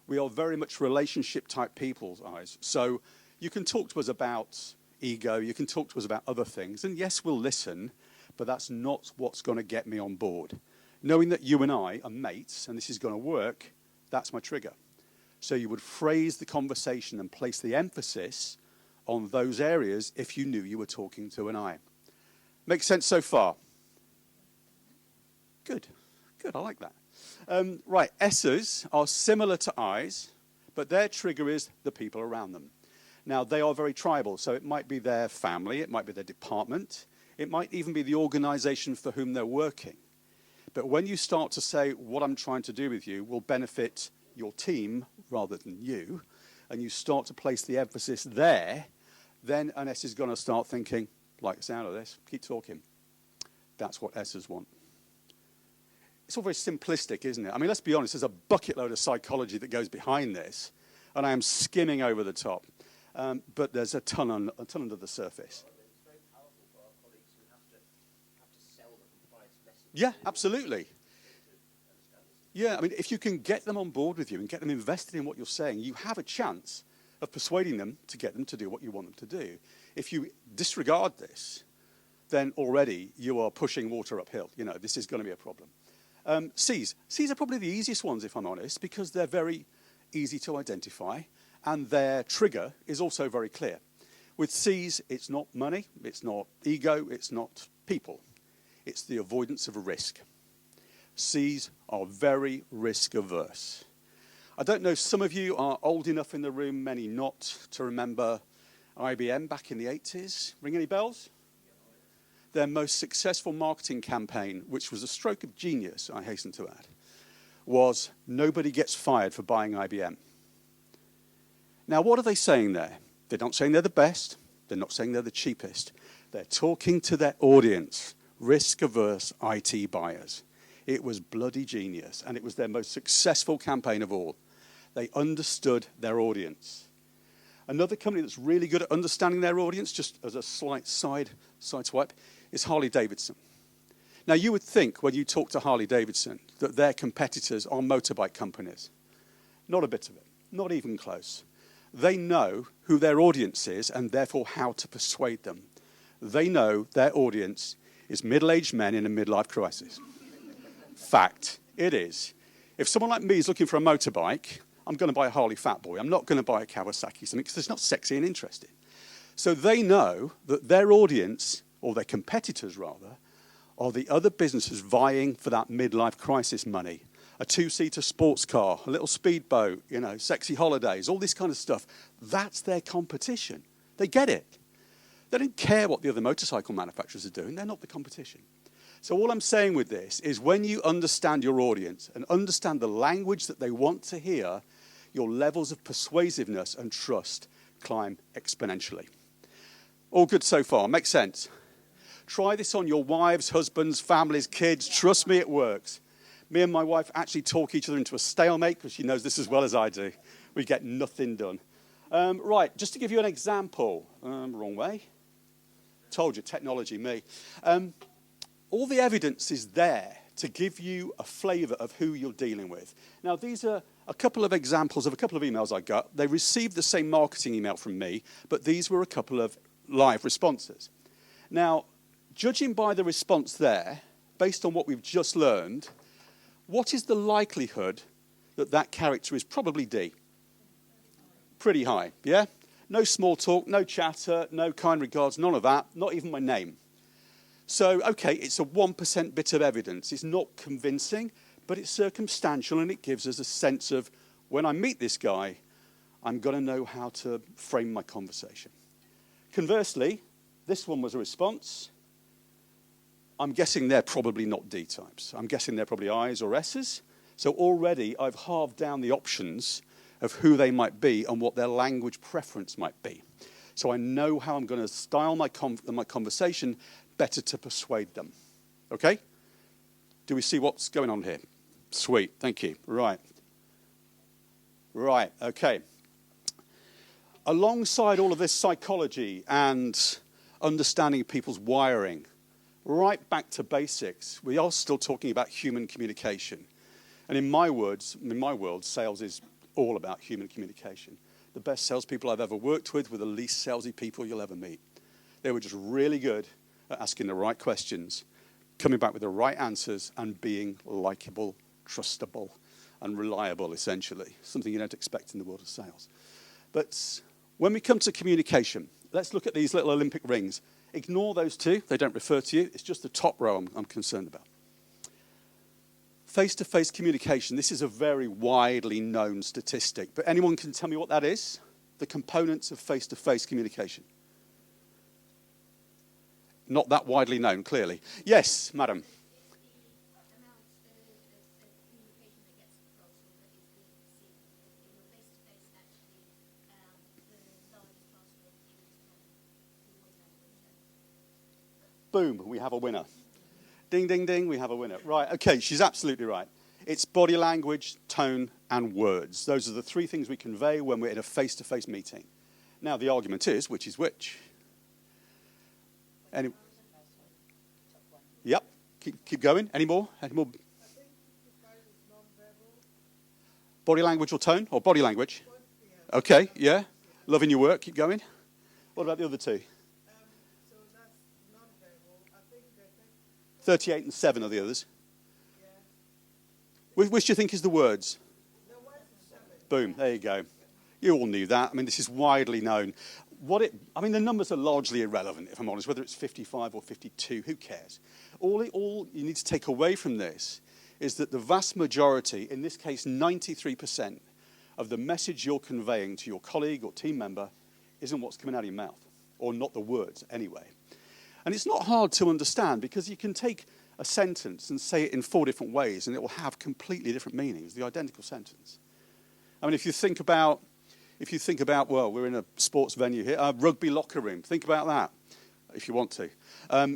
We are very much relationship type people, Is. So you can talk to us about ego, you can talk to us about other things, and yes, we'll listen, but that's not what's going to get me on board. Knowing that you and I are mates and this is going to work, that's my trigger. So you would phrase the conversation and place the emphasis on those areas if you knew you were talking to an I. Makes sense so far? Good, I like that. Right, S's are similar to I's, but their trigger is the people around them. Now, they are very tribal, so it might be their family, it might be their department, it might even be the organization for whom they're working. But when you start to say, what I'm trying to do with you will benefit your team rather than you, and you start to place the emphasis there, then an S is going to start thinking, like the sound of this, keep talking. That's what S's want. It's all very simplistic, isn't it? I mean, let's be honest, there's a bucket load of psychology that goes behind this, and I am skimming over the top. But there's a ton under the surface. It's very powerful for our colleagues who have to sell the compliance message. Yeah, absolutely. Yeah, I mean, if you can get them on board with you and get them invested in what you're saying, you have a chance of persuading them to get them to do what you want them to do. If you disregard this, then already you are pushing water uphill. You know, this is going to be a problem. C's are probably the easiest ones, if I'm honest, because they're very easy to identify. And their trigger is also very clear. With C's, it's not money, it's not ego, it's not people. It's the avoidance of a risk. C's are very risk averse. I don't know, some of you are old enough in the room, many not, to remember IBM back in the 80s. Ring any bells? Their most successful marketing campaign, which was a stroke of genius, I hasten to add, was nobody gets fired for buying IBM. Now, what are they saying there? They're not saying they're the best. They're not saying they're the cheapest. They're talking to their audience, risk-averse IT buyers. It was bloody genius, and it was their most successful campaign of all. They understood their audience. Another company that's really good at understanding their audience, just as a slight side swipe, is Harley-Davidson. Now, you would think when you talk to Harley-Davidson that their competitors are motorbike companies. Not a bit of it, not even close. They know who their audience is and therefore how to persuade them. They know their audience is middle-aged men in a midlife crisis. Fact, it is. If someone like me is looking for a motorbike, I'm going to buy a Harley Fat Boy. I'm not going to buy a Kawasaki, something because it's not sexy and interesting. So they know that their audience, or their competitors rather, are the other businesses vying for that midlife crisis money. A two-seater sports car, a little speedboat, you know, sexy holidays, all this kind of stuff. That's their competition. They get it. They don't care what the other motorcycle manufacturers are doing. They're not the competition. So all I'm saying with this is when you understand your audience and understand the language that they want to hear, your levels of persuasiveness and trust climb exponentially. All good so far. Makes sense? Try this on your wives, husbands, families, kids. Trust me, it works. Me and my wife actually talk each other into a stalemate because she knows this as well as I do. We get nothing done. Right, just to give you an example. Wrong way. Told you, technology, me. All the evidence is there to give you a flavour of who you're dealing with. Now, these are a couple of examples of a couple of emails I got. They received the same marketing email from me, but these were a couple of live responses. Now, judging by the response there, based on what we've just learned, what is the likelihood that that character is probably D? Pretty high, yeah? No small talk, no chatter, no kind regards, none of that, not even my name. So, okay, it's a 1% bit of evidence. It's not convincing, but it's circumstantial and it gives us a sense of when I meet this guy, I'm going to know how to frame my conversation. Conversely, this one was a response. I'm guessing they're probably not D types. I'm guessing they're probably I's or S's. So already I've halved down the options of who they might be and what their language preference might be. So I know how I'm going to style my conversation better to persuade them. Okay? Do we see what's going on here? Sweet, thank you. Right. Right, okay. Alongside all of this psychology and understanding people's wiring, right back to basics, we are still talking about human communication. And in my world, sales is all about human communication. The best salespeople I've ever worked with were the least salesy people you'll ever meet. They were just really good at asking the right questions, coming back with the right answers, and being likable, trustable, and reliable, essentially. Something you don't expect in the world of sales. But when we come to communication, let's look at these little Olympic rings. Ignore those two. They don't refer to you. It's just the top row I'm concerned about. Face-to-face communication. This is a very widely known statistic. But anyone can tell me what that is? The components of face-to-face communication. Not that widely known, clearly. Yes, madam. Boom, we have a winner. Ding, ding, ding, we have a winner. Right, okay, she's absolutely right. It's body language, tone, and words. Those are the three things we convey when we're in a face-to-face meeting. Now, the argument is, which is which? Yep, keep going. Any more? Any more? Body language or tone? Or body language? Okay, yeah. Loving your work, keep going. What about the other two? 38 and 7 are the others. Yeah. Which do you think is the words? Boom, there you go. You all knew that. I mean, this is widely known. The numbers are largely irrelevant, if I'm honest, whether it's 55 or 52, who cares? All you need to take away from this is that the vast majority, in this case 93%, of the message you're conveying to your colleague or team member isn't what's coming out of your mouth, or not the words anyway. And it's not hard to understand because you can take a sentence and say it in 4 different ways and it will have completely different meanings, the identical sentence. I mean, if you think about, well, we're in a sports venue here, a rugby locker room. Think about that, if you want to.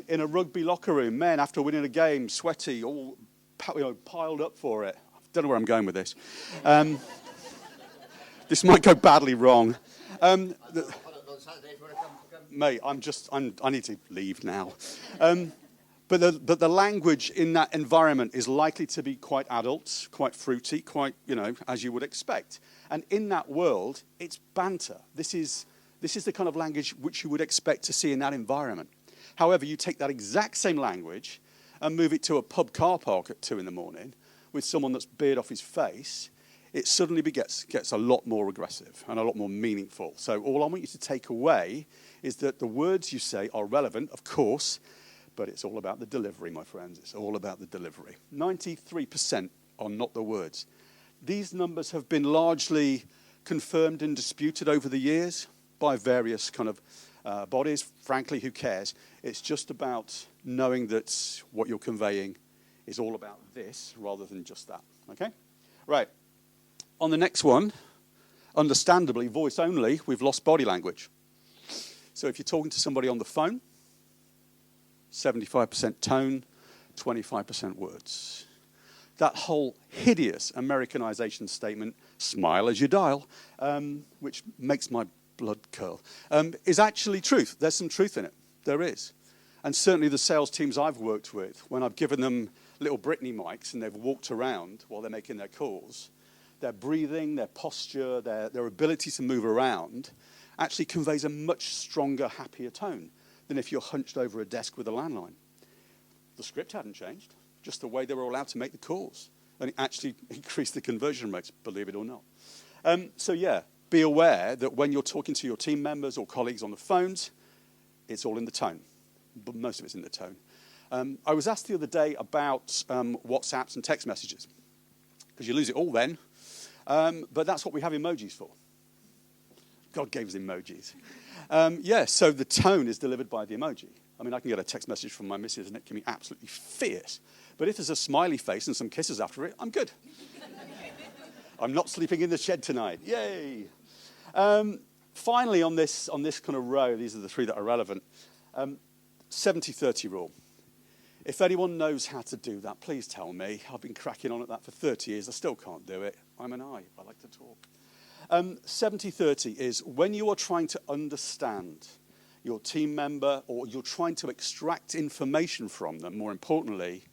In a rugby locker room, men, after winning a game, sweaty, all piled up for it. I don't know where I'm going with this. This might go badly wrong. Mate, I need to leave now. But the language in that environment is likely to be quite adult, quite fruity, quite, as you would expect. And in that world, it's banter. This is the kind of language which you would expect to see in that environment. However, you take that exact same language and move it to a pub car park at 2 a.m. with someone that's beard off his face, it suddenly gets a lot more aggressive and a lot more meaningful. So all I want you to take away is that the words you say are relevant, of course, but it's all about the delivery, my friends. It's all about the delivery. 93% are not the words. These numbers have been largely confirmed and disputed over the years by various kind of bodies. Frankly, who cares? It's just about knowing that what you're conveying is all about this rather than just that. Okay? Right. On the next one, understandably, voice only, we've lost body language. So if you're talking to somebody on the phone, 75% tone, 25% words. That whole hideous Americanization statement, smile as you dial, which makes my blood curl, is actually truth. There's some truth in it. There is. And certainly the sales teams I've worked with, when I've given them little Britney mics and they've walked around while they're making their calls, their breathing, their posture, their ability to move around actually conveys a much stronger, happier tone than if you're hunched over a desk with a landline. The script hadn't changed, just the way they were allowed to make the calls. And it actually increased the conversion rates, believe it or not. So yeah, be aware that when you're talking to your team members or colleagues on the phones, it's all in the tone. But most of it's in the tone. I was asked the other day about WhatsApps and text messages. because you lose it all then. But that's what we have emojis for. God gave us emojis. So the tone is delivered by the emoji. I mean, I can get a text message from my missus and it can be absolutely fierce. But if there's a smiley face and some kisses after it, I'm good. I'm not sleeping in the shed tonight. Yay! Finally, on this kind of row, these are the three that are relevant. 70-30 rule. If anyone knows how to do that, please tell me. I've been cracking on at that for 30 years. I still can't do it. I'm an I like to talk. 70-30 is when you are trying to understand your team member or you're trying to extract information from them, more importantly,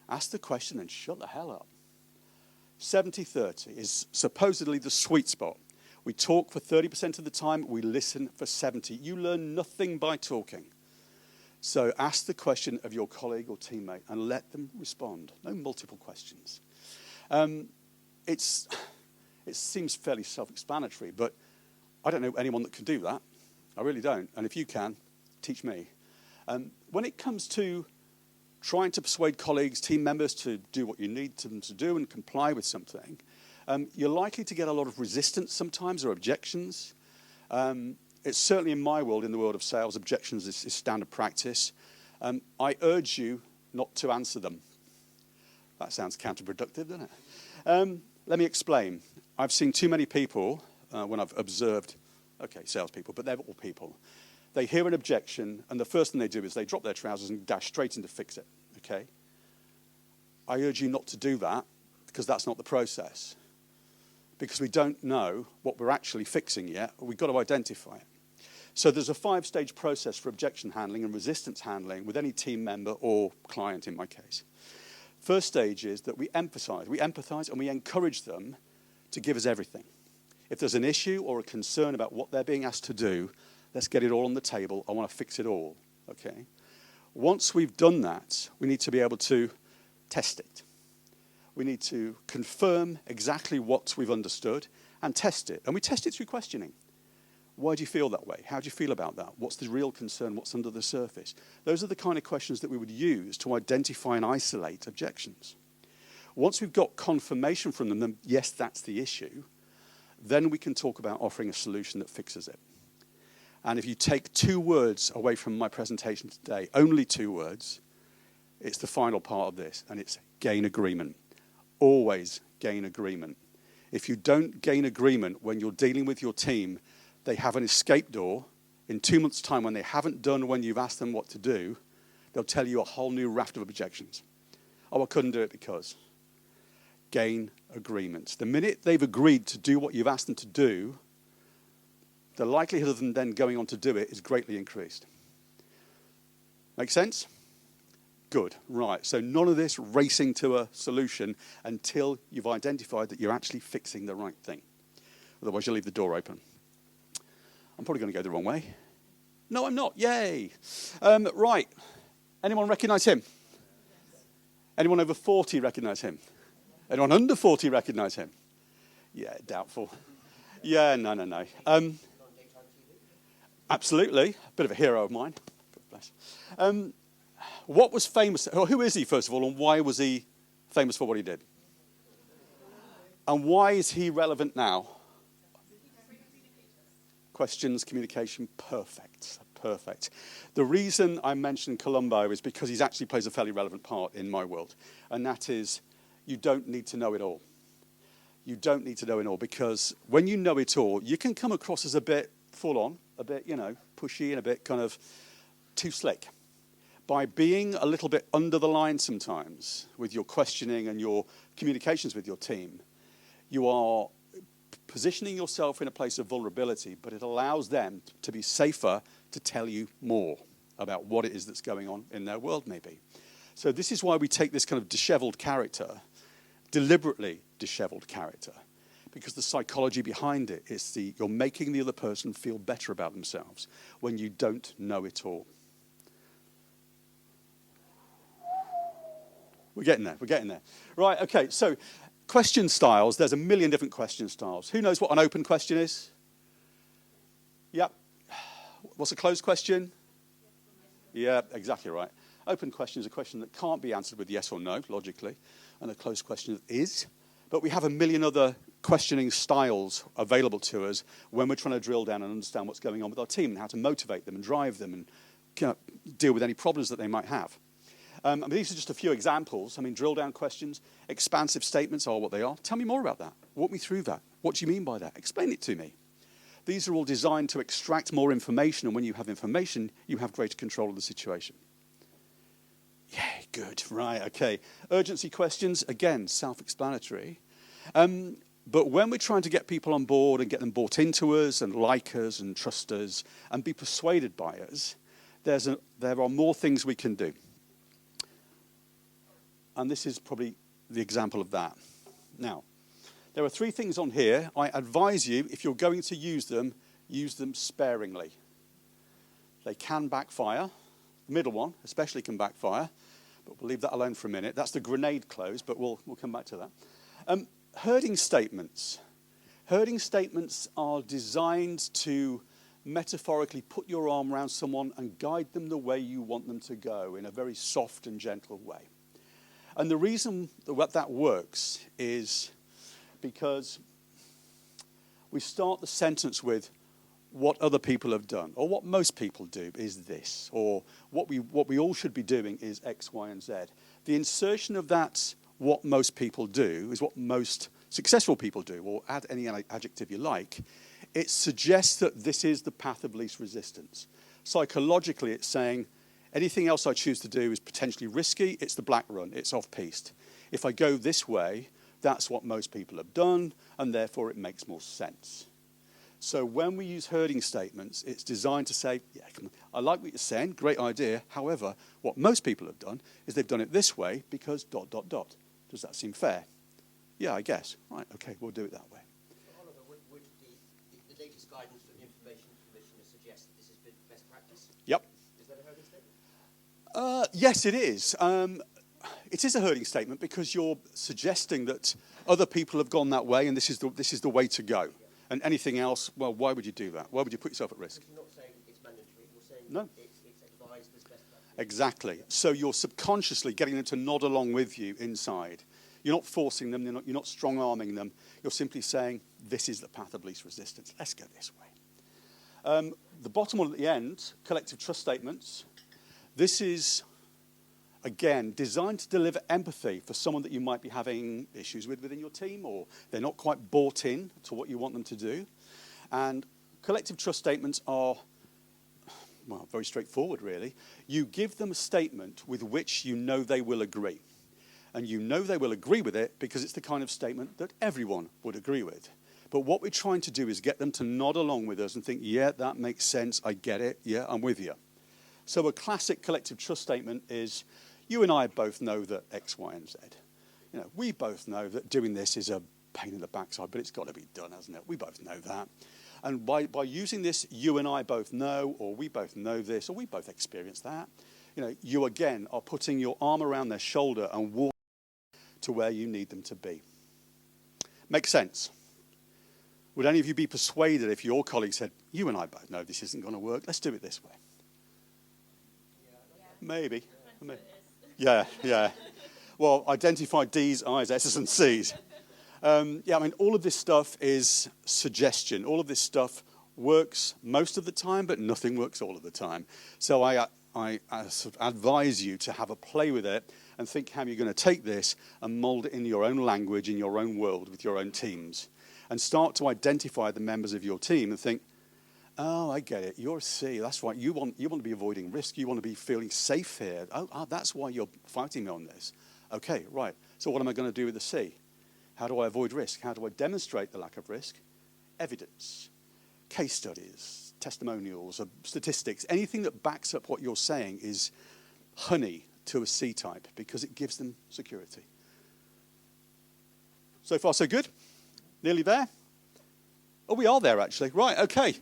ask the question and shut the hell up. 70-30 is supposedly the sweet spot. We talk for 30% of the time, we listen for 70. You learn nothing by talking. So ask the question of your colleague or teammate and let them respond. No multiple questions. It seems fairly self-explanatory, but I don't know anyone that can do that. I really don't. And if you can, teach me. When it comes to trying to persuade colleagues, team members to do what you need them to do and comply with something, you're likely to get a lot of resistance sometimes or objections. It's certainly in my world, in the world of sales, objections is standard practice. I urge you not to answer them. That sounds counterproductive, doesn't it? Let me explain. I've seen too many people, when I've observed, salespeople, but they're all people. They hear an objection, and the first thing they do is they drop their trousers and dash straight in to fix it, okay? I urge you not to do that, because that's not the process. Because we don't know what we're actually fixing yet, we've got to identify it. So there's a 5-stage process for objection handling and resistance handling with any team member or client in my case. First stage is that we empathize and we encourage them to give us everything. If there's an issue or a concern about what they're being asked to do, let's get it all on the table. I want to fix it all, okay? Once we've done that, we need to be able to test it. We need to confirm exactly what we've understood and test it. And we test it through questioning. Why do you feel that way? How do you feel about that? What's the real concern? What's under the surface? Those are the kind of questions that we would use to identify and isolate objections. Once we've got confirmation from them, then yes, that's the issue, then we can talk about offering a solution that fixes it. And if you take 2 words away from my presentation today, only 2 words, it's the final part of this, and it's gain agreement. Always gain agreement. If you don't gain agreement when you're dealing with your team, they have an escape door. In 2 months' time, when they haven't done when you've asked them what to do, they'll tell you a whole new raft of objections. Oh, I couldn't do it because. Gain agreement. The minute they've agreed to do what you've asked them to do, the likelihood of them then going on to do it is greatly increased. Make sense? Good. Right. So none of this racing to a solution until you've identified that you're actually fixing the right thing. Otherwise, you'll leave the door open. I'm probably going to go the wrong way. No, I'm not. Yay. Right. Anyone recognize him? Anyone over 40 recognize him? Anyone under 40 recognize him? Yeah, doubtful. Yeah, no. Absolutely. A bit of a hero of mine. God bless. What was famous? Who is he, first of all, and why was he famous for what he did? And why is he relevant now? Questions, communication, perfect. The reason I mentioned Columbo is because he actually plays a fairly relevant part in my world, and that is you don't need to know it all. You don't need to know it all, because when you know it all, you can come across as a bit full on, a bit, pushy and a bit kind of too slick. By being a little bit under the line sometimes with your questioning and your communications with your team, you are positioning yourself in a place of vulnerability, but it allows them to be safer to tell you more about what it is that's going on in their world, maybe. So this is why we take this kind of disheveled character, deliberately disheveled character, because the psychology behind it is you're making the other person feel better about themselves when you don't know it all. We're getting there. Right, okay, so question styles, there's a million different question styles. Who knows what an open question is? Yep. What's a closed question? Yeah, exactly right. Open question is a question that can't be answered with yes or no, logically, and a closed question is. But we have a million other questioning styles available to us when we're trying to drill down and understand what's going on with our team and how to motivate them and drive them and deal with any problems that they might have. I mean, these are just a few examples. I mean, drill down questions, expansive statements are what they are. Tell me more about that. Walk me through that. What do you mean by that? Explain it to me. These are all designed to extract more information, and when you have information, you have greater control of the situation. Yeah, good. Right, okay. Urgency questions, again, self-explanatory. But when we're trying to get people on board and get them bought into us and like us and trust us and be persuaded by us, there are more things we can do. And this is probably the example of that. Now, there are 3 things on here. I advise you, if you're going to use them sparingly. They can backfire. The middle one especially can backfire, but we'll leave that alone for a minute. That's the grenade close, but we'll come back to that. Herding statements. Herding statements are designed to metaphorically put your arm around someone and guide them the way you want them to go in a very soft and gentle way. And the reason that works is because we start the sentence with what other people have done, or what most people do is this, or what we all should be doing is X, Y, and Z. The insertion of that, what most people do, is what most successful people do, or add any adjective you like. It suggests that this is the path of least resistance. Psychologically, it's saying, anything else I choose to do is potentially risky. It's the black run. It's off-piste. If I go this way, that's what most people have done, and therefore it makes more sense. So when we use herding statements, it's designed to say, yeah, come on, I like what you're saying, great idea. However, what most people have done is they've done it this way because ... Does that seem fair? Yeah, I guess. Right, okay, we'll do it that way. Oliver, would the latest guidance from the Information Commissioner suggest that this is best practice? Yep. Is that a herding statement? Yes, it is. It is a herding statement because you're suggesting that other people have gone that way and this is the way to go. Yeah. And anything else, well, why would you do that? Why would you put yourself at risk? You're not saying it's mandatory. You're saying no. It's advised as best practice. Exactly. So you're subconsciously getting them to nod along with you inside. You're not forcing them. You're not strong-arming them. You're simply saying, this is the path of least resistance. Let's go this way. The bottom one at the end, collective trust statements. This is, again, designed to deliver empathy for someone that you might be having issues with within your team, or they're not quite bought in to what you want them to do. And collective trust statements are, well, very straightforward, really. You give them a statement with which you know they will agree. And you know they will agree with it because it's the kind of statement that everyone would agree with. But what we're trying to do is get them to nod along with us and think, yeah, that makes sense, I get it, yeah, I'm with you. So a classic collective trust statement is, you and I both know that X, Y, and Z. You know, we both know that doing this is a pain in the backside, but it's got to be done, hasn't it? We both know that. And by using this, you and I both know, or we both know this, or we both experience that, you know, you again are putting your arm around their shoulder and walking to where you need them to be. Makes sense? Would any of you be persuaded if your colleague said, you and I both know this isn't going to work, let's do it this way? Maybe. Yeah. Well, identify D's, I's, S's, and C's. Yeah, I mean, all of this stuff is suggestion. All of this stuff works most of the time, but nothing works all of the time. So I sort of advise you to have a play with it and think how you're going to take this and mold it in your own language, in your own world, with your own teams. And start to identify the members of your team and think, oh, I get it. You're a C. That's right. You want to be avoiding risk. You want to be feeling safe here. Oh, that's why you're fighting me on this. Okay, right. So what am I going to do with the C? How do I avoid risk? How do I demonstrate the lack of risk? Evidence, case studies, testimonials, statistics, anything that backs up what you're saying is honey to a C type because it gives them security. So far, so good? Nearly there? Oh, we are there, actually. Right, okay.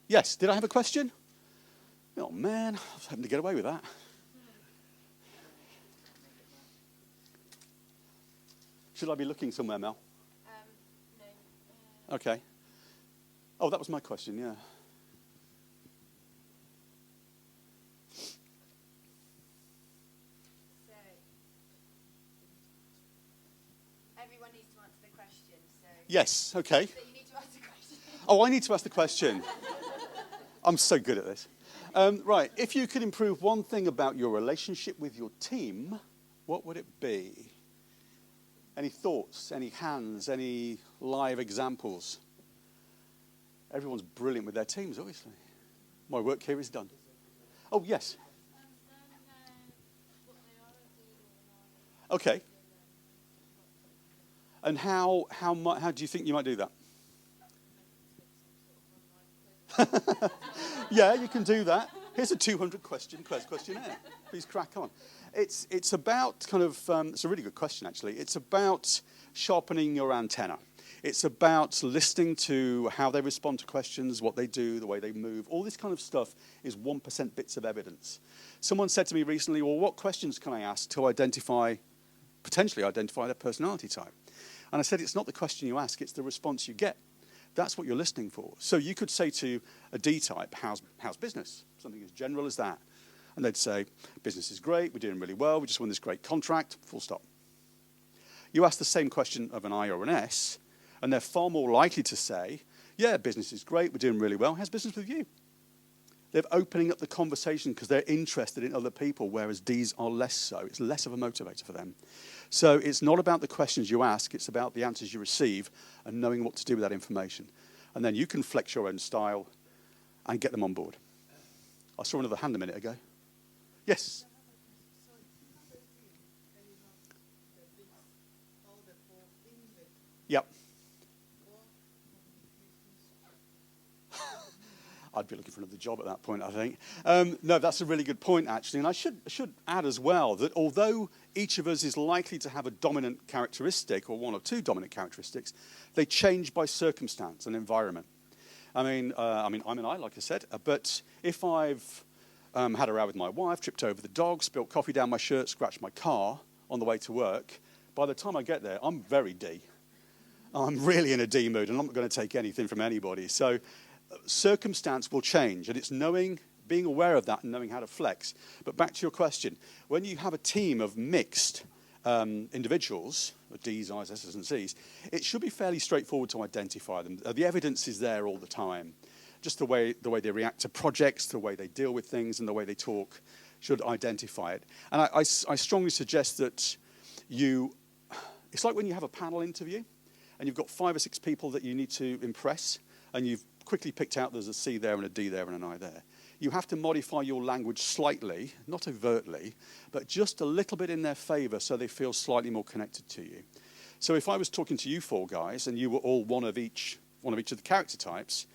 Yes, did I have a question? Oh, man, I was hoping to get away with that. Should I be looking somewhere, Mel? No. Okay. Oh, that was my question, yeah. Yes, okay. Oh, I need to ask the question. I'm so good at this. Right, if you could improve one thing about your relationship with your team, what would it be? Any thoughts, any hands, any live examples? Everyone's brilliant with their teams, obviously. My work here is done. Oh, yes. Okay. And how do you think you might do that? Yeah, you can do that. Here's a 200 questionnaire. Please crack on. It's about kind of, it's a really good question, actually. It's about sharpening your antenna. It's about listening to how they respond to questions, what they do, the way they move. All this kind of stuff is 1% bits of evidence. Someone said to me recently, well, what questions can I ask to potentially identify their personality type? And I said, it's not the question you ask, it's the response you get. That's what you're listening for. So you could say to a D type, how's business? Something as general as that. And they'd say, business is great, we're doing really well, we just won this great contract, full stop. You ask the same question of an I or an S, and they're far more likely to say, yeah, business is great, we're doing really well, how's business with you? They're opening up the conversation because they're interested in other people, whereas Ds are less so. It's less of a motivator for them. So it's not about the questions you ask, it's about the answers you receive and knowing what to do with that information. And then you can flex your own style and get them on board. I saw another hand a minute ago. Yes? Yep. I'd be looking for another job at that point, I think. No, that's a really good point, actually. And I should add as well that although each of us is likely to have a dominant characteristic or one or two dominant characteristics, they change by circumstance and environment. I mean, I'm an I, like I said, but if I've had a row with my wife, tripped over the dog, spilled coffee down my shirt, scratched my car on the way to work, by the time I get there, I'm very D. I'm really in a D mood, and I'm not going to take anything from anybody. So circumstance will change, and it's being aware of that and knowing how to flex. But back to your question, when you have a team of mixed individuals, Ds, Is, S's, and Cs, it should be fairly straightforward to identify them. The evidence is there all the time. Just the way they react to projects, the way they deal with things, and the way they talk should identify it. And I strongly suggest that it's like when you have a panel interview, and you've got 5 or 6 people that you need to impress, and you've quickly picked out there's a C there and a D there and an I there. You have to modify your language slightly, not overtly, but just a little bit in their favor so they feel slightly more connected to you. So if I was talking to you 4 guys and you were all one of each of the character types,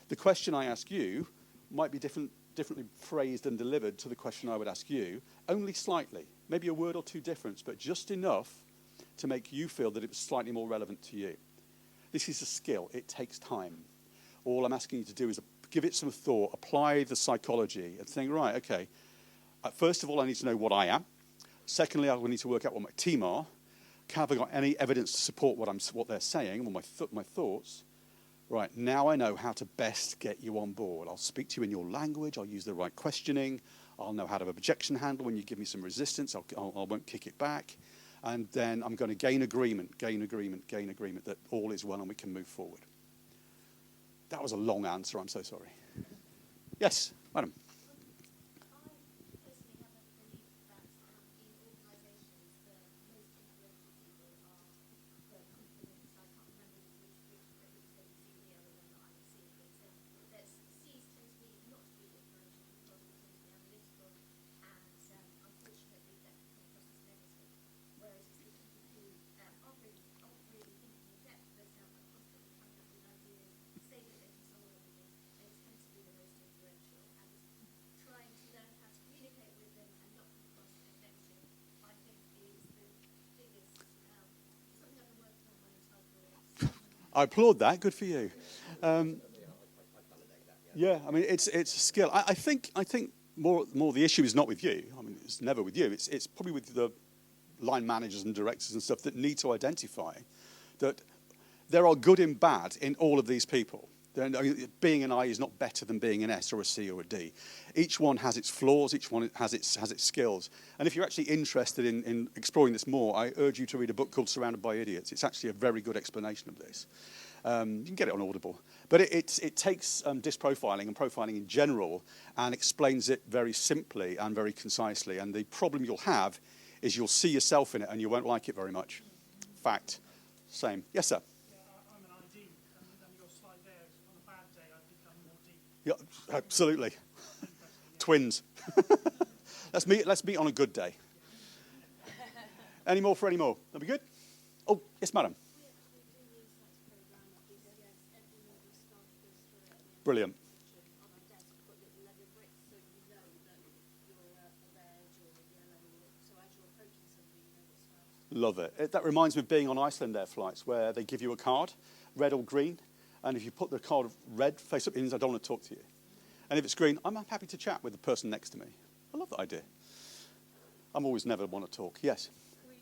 the question I ask you might be differently phrased and delivered to the question I would ask you, only slightly, maybe a word or 2 difference, but just enough to make you feel that it was slightly more relevant to you. This is a skill. It takes time. All I'm asking you to do is give it some thought, apply the psychology, and think, right, okay, first of all, I need to know what I am. Secondly, I will need to work out what my team are. Have I got any evidence to support what they're saying, or my thoughts? Right, now I know how to best get you on board. I'll speak to you in your language. I'll use the right questioning. I'll know how to objection handle when you give me some resistance. I won't kick it back. And then I'm going to gain agreement that all is well and we can move forward. That was a long answer. I'm so sorry. Yes, madam. I applaud that. Good for you. Yeah, I mean, it's a skill. I think more the issue is not with you. I mean, it's never with you. It's probably with the line managers and directors and stuff that need to identify that there are good and bad in all of these people. Then, being an I is not better than being an S or a C or a D. Each one has its flaws, each one has its skills. And if you're actually interested in exploring this more, I urge you to read a book called Surrounded by Idiots. It's actually a very good explanation of this. You can get it on Audible. But it takes DISC profiling and profiling in general and explains it very simply and very concisely. And the problem you'll have is you'll see yourself in it and you won't like it very much. Fact. Same. Yes, sir? I'm an ID, and your slide there is on a bad day, I've become more D. Yeah, absolutely. Twins. Let's meet on a good day. Any more for any more? That'll be good? Oh, yes, madam. Brilliant. Love it. That reminds me of being on Icelandair flights where they give you a card, red or green, and if you put the card red face up, it means I don't want to talk to you. And if it's green, I'm happy to chat with the person next to me. I love that idea. I'm always never want to talk. Yes? We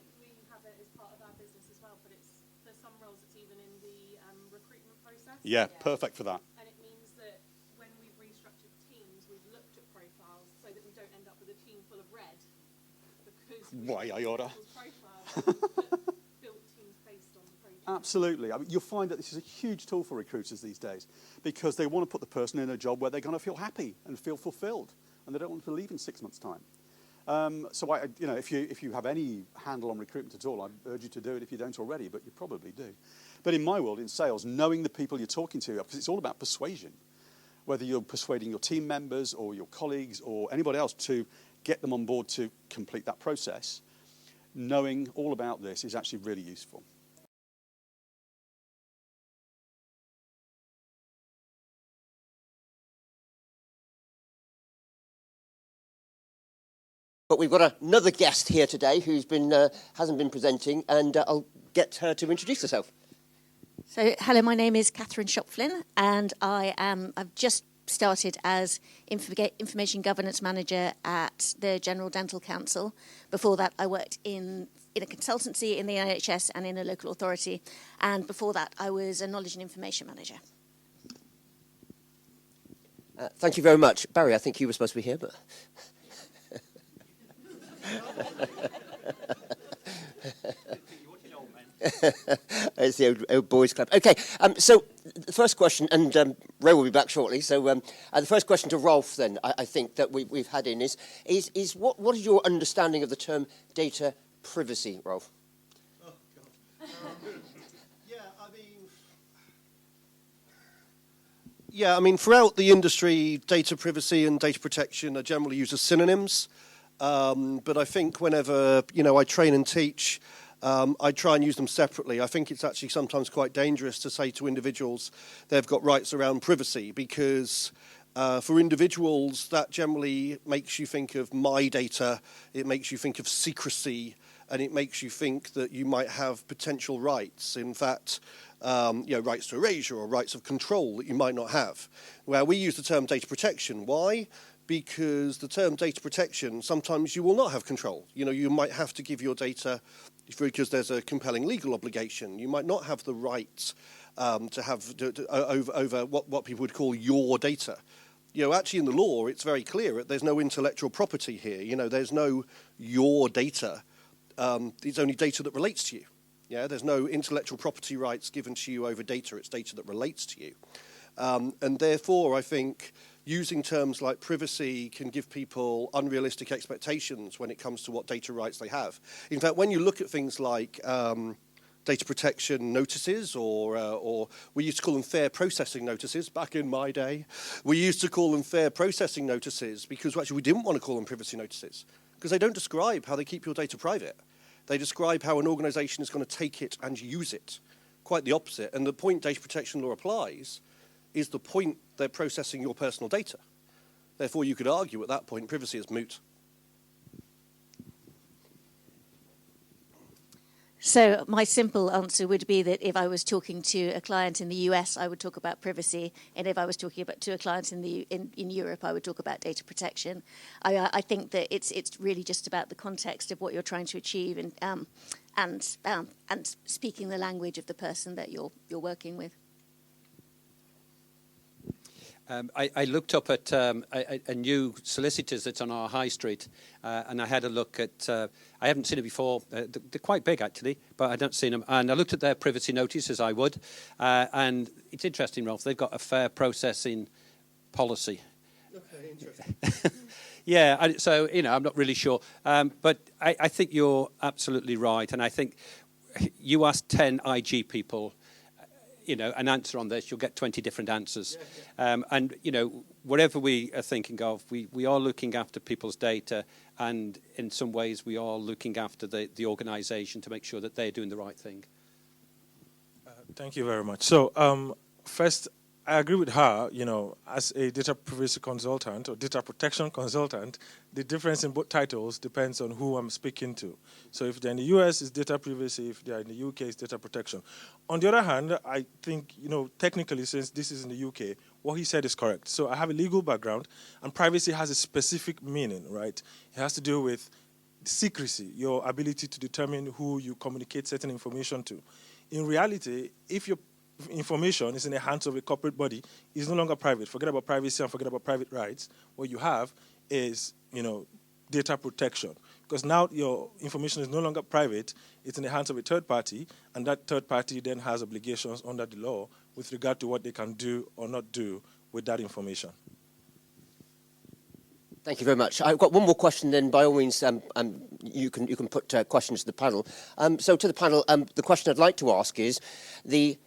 have it as part of our business as well, but it's for some roles it's even in the recruitment process. Yeah, perfect for that. And it means that when we've restructured teams, we've looked at profiles so that we don't end up with a team full of red. Because Why, Iota? built teams based on the profile. Absolutely. I mean, you'll find that this is a huge tool for recruiters these days because they want to put the person in a job where they're going to feel happy and feel fulfilled, and they don't want to leave in 6 months' time. So, if you have any handle on recruitment at all, I urge you to do it if you don't already, but you probably do. But in my world, in sales, knowing the people you're talking to, because it's all about persuasion, whether you're persuading your team members or your colleagues or anybody else to get them on board to complete that process, knowing all about this is actually really useful. But we've got another guest here today who's hasn't been presenting, and I'll get her to introduce herself. So, hello, my name is Catherine Shopflin, and I've just started as Information Governance Manager at the General Dental Council. Before that, I worked in a consultancy in the NHS and in a local authority, and before that, I was a Knowledge and Information Manager. Thank you very much. Barry, I think you were supposed to be here, but... It's the old boys club. Okay, so the first question, and Ray will be back shortly. So the first question to Rolf, then, I think that we've had in is what is your understanding of the term data privacy, Rolf? Oh God. I mean, throughout the industry, data privacy and data protection are generally used as synonyms. But I think whenever I train and teach, I try and use them separately. I think it's actually sometimes quite dangerous to say to individuals they've got rights around privacy because for individuals that generally makes you think of my data, it makes you think of secrecy, and it makes you think that you might have potential rights. In fact, rights to erasure or rights of control that you might not have. Where we use the term data protection. Why? Because the term data protection, sometimes you will not have control. You might have to give your data because there's a compelling legal obligation. You might not have the right to have over what people would call your data. Actually in the law, it's very clear. There's no intellectual property here. There's no your data. It's only data that relates to you. Yeah, there's no intellectual property rights given to you over data. It's data that relates to you. And therefore, I think using terms like privacy can give people unrealistic expectations when it comes to what data rights they have. In fact, when you look at things like data protection notices, or we used to call them fair processing notices back in my day. We used to call them fair processing notices because actually we didn't want to call them privacy notices because they don't describe how they keep your data private. They describe how an organisation is going to take it and use it. Quite the opposite. And the point data protection law applies is the point they're processing your personal data. Therefore, you could argue at that point privacy is moot. So my simple answer would be that if I was talking to a client in the US, I would talk about privacy, and if I was talking to a client in Europe, I would talk about data protection. I think that it's really just about the context of what you're trying to achieve and speaking the language of the person that you're working with. I looked up at a new solicitors that's on our high street, and I had a look at. I haven't seen it before. They're quite big actually, but I haven't seen them. And I looked at their privacy notice as I would, and it's interesting, Ralph. They've got a fair processing policy. Okay, interesting. Yeah, so I'm not really sure, but I think you're absolutely right, and I think you ask 10 IG people. An answer on this, you'll get 20 different answers. And, whatever we are thinking of, we are looking after people's data, and in some ways we are looking after the organisation to make sure that they're doing the right thing. Thank you very much. So, first, I agree with her, as a data privacy consultant or data protection consultant, the difference in both titles depends on who I'm speaking to. So if they're in the US, it's data privacy. If they're in the UK, it's data protection. On the other hand, I think, technically, since this is in the UK, what he said is correct. So I have a legal background, and privacy has a specific meaning, right? It has to do with secrecy, your ability to determine who you communicate certain information to. In reality, if your information is in the hands of a corporate body, it's no longer private. Forget about privacy and forget about private rights. What you have is, data protection. Because now your information is no longer private, it's in the hands of a third party, and that third party then has obligations under the law with regard to what they can do or not do with that information. Thank you very much. I've got one more question, then by all means you can put questions to the panel. So to the panel, the question I'd like to ask is, the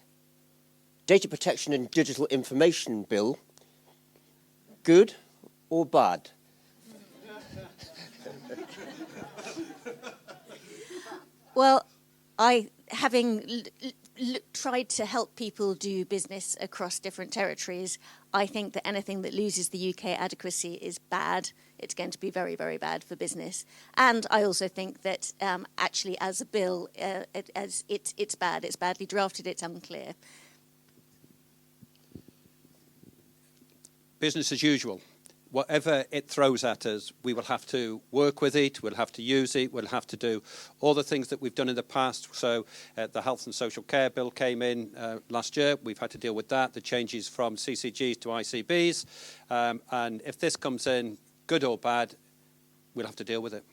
Data Protection and Digital Information Bill, good or bad? Well, having tried to help people do business across different territories, I think that anything that loses the UK adequacy is bad. It's going to be very, very bad for business. And I also think that actually as a bill, it's bad. It's badly drafted, it's unclear. Business as usual. Whatever it throws at us, we will have to work with it, we'll have to use it, we'll have to do all the things that we've done in the past. So the Health and Social Care Bill came in last year. We've had to deal with that, the changes from CCGs to ICBs. And if this comes in, good or bad, we'll have to deal with it.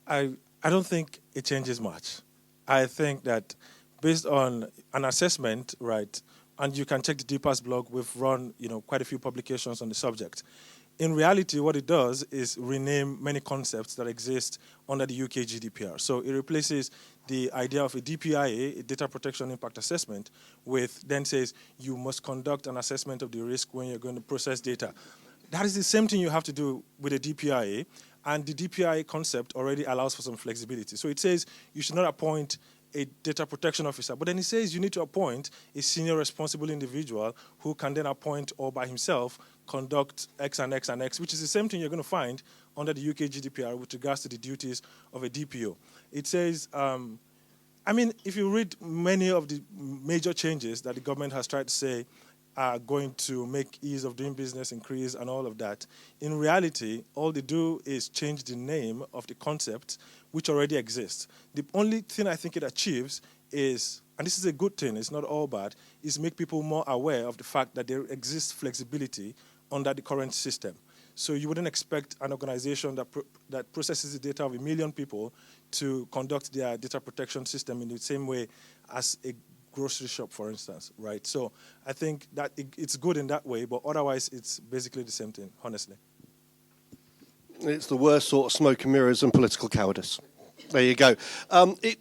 I don't think it changes much. I think that based on an assessment, right, and you can check the DPAS blog, we've run quite a few publications on the subject. In reality, what it does is rename many concepts that exist under the UK GDPR. So it replaces the idea of a DPIA, a data protection impact assessment, with then says you must conduct an assessment of the risk when you're going to process data. That is the same thing you have to do with a DPIA, and the DPIA concept already allows for some flexibility. So it says you should not appoint a data protection officer, but then it says you need to appoint a senior responsible individual who can then appoint or by himself conduct X and X and X, which is the same thing you're going to find under the UK GDPR with regards to the duties of a DPO. It says, if you read many of the major changes that the government has tried to say are going to make ease of doing business increase and all of that, in reality, all they do is change the name of the concept which already exists. The only thing I think it achieves is, and this is a good thing, it's not all bad, is make people more aware of the fact that there exists flexibility under the current system. So you wouldn't expect an organization that processes the data of 1 million people to conduct their data protection system in the same way as a grocery shop, for instance, right? So I think that it's good in that way, but otherwise it's basically the same thing, honestly. It's the worst sort of smoke and mirrors and political cowardice. There you go.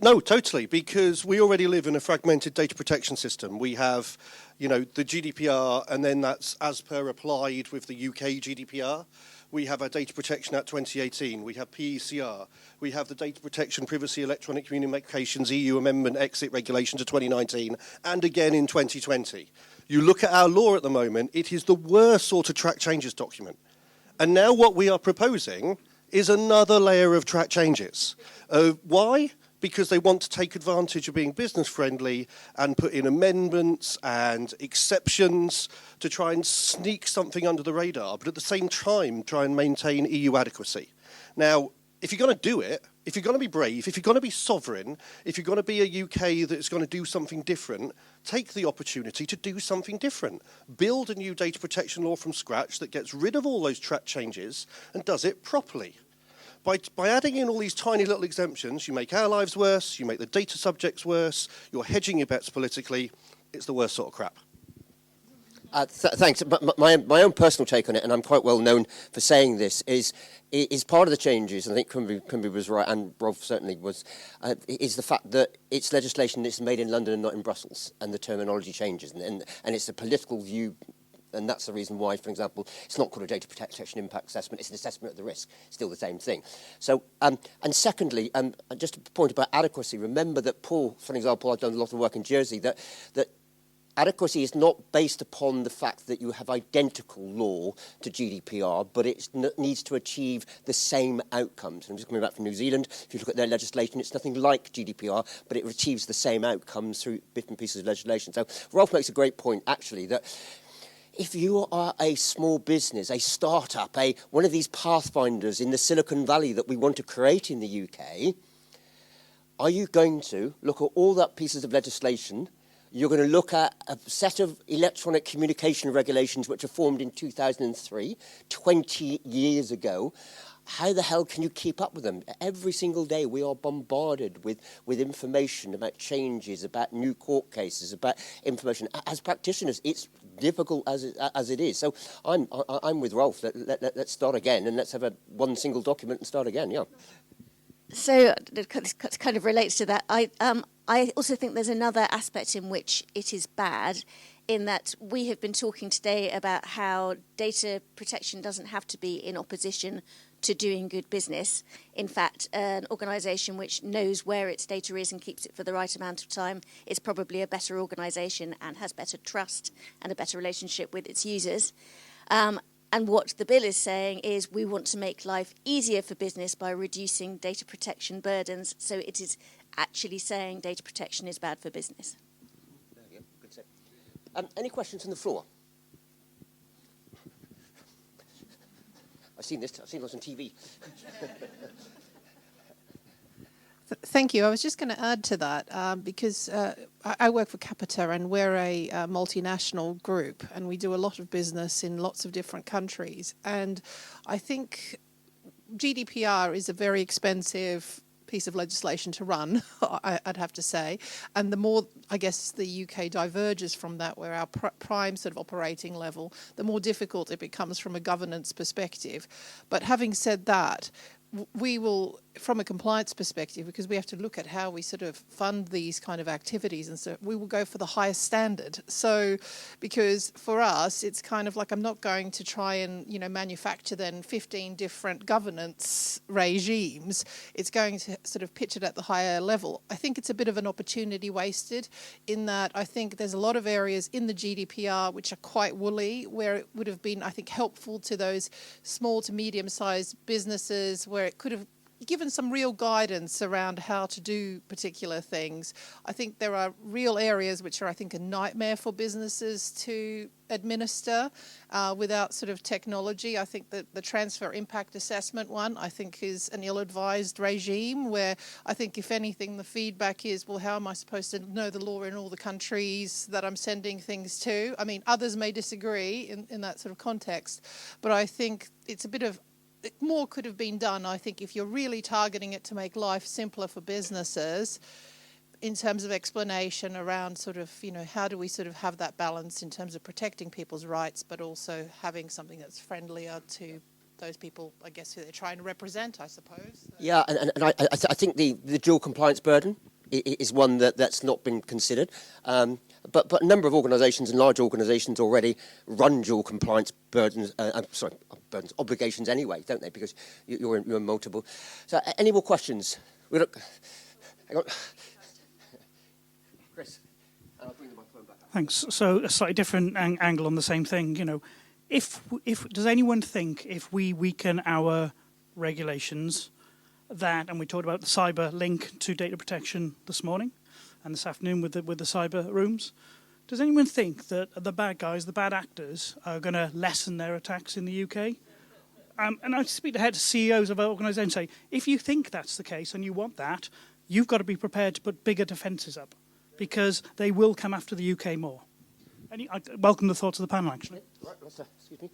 No, totally, because we already live in a fragmented data protection system. We have, the GDPR, and then that's as per applied with the UK GDPR. We have our Data Protection Act 2018. We have PECR. We have the Data Protection Privacy Electronic Communications EU Amendment Exit Regulation to 2019, and again in 2020. You look at our law at the moment, it is the worst sort of track changes document. And now what we are proposing is another layer of track changes. Why? Because they want to take advantage of being business friendly and put in amendments and exceptions to try and sneak something under the radar, but at the same time try and maintain EU adequacy. Now, if you're going to do it, if you're going to be brave, if you're going to be sovereign, if you're going to be a UK that's going to do something different, take the opportunity to do something different. Build a new data protection law from scratch that gets rid of all those track changes and does it properly. By adding in all these tiny little exemptions, you make our lives worse, you make the data subjects worse, you're hedging your bets politically. It's the worst sort of crap. Thanks. But my own personal take on it, and I'm quite well known for saying this, is part of the changes, and I think Kunbi was right, and Rolf certainly was, is the fact that it's legislation that's made in London and not in Brussels, and the terminology changes, and it's a political view, and that's the reason why, for example, it's not called a data protection impact assessment, it's an assessment of the risk, still the same thing. So, and secondly, just a point about adequacy, remember that Paul, for example, I've done a lot of work in Jersey, that adequacy is not based upon the fact that you have identical law to GDPR, but it needs to achieve the same outcomes. I'm just coming back from New Zealand. If you look at their legislation, it's nothing like GDPR, but it achieves the same outcomes through different pieces of legislation. So Rolf makes a great point, actually, that if you are a small business, a startup, one of these pathfinders in the Silicon Valley that we want to create in the UK, are you going to look at all that pieces of legislation? You're going to look at a set of electronic communication regulations which are formed in 2003, 20 years ago. How the hell can you keep up with them? Every single day we are bombarded with information about changes, about new court cases, about information. As practitioners, it's difficult as it is. So I'm with Rolf. Let's start again, and let's have one single document and start again, yeah. So this kind of relates to that. I also think there's another aspect in which it is bad, in that we have been talking today about how data protection doesn't have to be in opposition to doing good business. In fact, an organisation which knows where its data is and keeps it for the right amount of time is probably a better organisation and has better trust and a better relationship with its users. And what the bill is saying is we want to make life easier for business by reducing data protection burdens. So it is actually saying data protection is bad for business. There you go. Good say. Any questions on the floor? I've seen lots on TV. Thank you. I was just going to add to that because I work for Capita and we're a multinational group and we do a lot of business in lots of different countries. And I think GDPR is a very expensive piece of legislation to run, I'd have to say. And the more, I guess, the UK diverges from that, where our prime sort of operating level, the more difficult it becomes from a governance perspective. But having said that, we will, from a compliance perspective, because we have to look at how we sort of fund these kind of activities, and so we will go for the highest standard. So, because for us, it's kind of like I'm not going to try and, manufacture then 15 different governance regimes. It's going to sort of pitch it at the higher level. I think it's a bit of an opportunity wasted in that I think there's a lot of areas in the GDPR which are quite woolly, where it would have been, I think, helpful to those small to medium-sized businesses, where it could have given some real guidance around how to do particular things. I think there are real areas which are, I think, a nightmare for businesses to administer without sort of technology. I think that the transfer impact assessment one, I think, is an ill-advised regime, where I think, if anything, the feedback is, well, how am I supposed to know the law in all the countries that I'm sending things to? I mean, others may disagree in that sort of context, but I think it's a bit of more could have been done, I think, if you're really targeting it to make life simpler for businesses, in terms of explanation around sort of, how do we sort of have that balance in terms of protecting people's rights, but also having something that's friendlier to those people, I guess, who they're trying to represent, I suppose. Yeah, and I think the dual compliance burden is one that's not been considered. But a number of organisations and large organisations already run dual compliance obligations anyway, don't they? Because you're in multiple. So, any more questions? Hang on. Chris, I'll bring the microphone back up. Thanks. So, a slightly different angle on the same thing. If does anyone think if we weaken our regulations, and we talked about the cyber link to data protection this morning and this afternoon with the cyber rooms, does anyone think that the bad guys, the bad actors, are going to lessen their attacks in the UK? And I speak to head CEOs of organisations and say, if you think that's the case and you want that, you've got to be prepared to put bigger defences up, because they will come after the UK more. I welcome the thoughts of the panel, actually. Right, excuse me.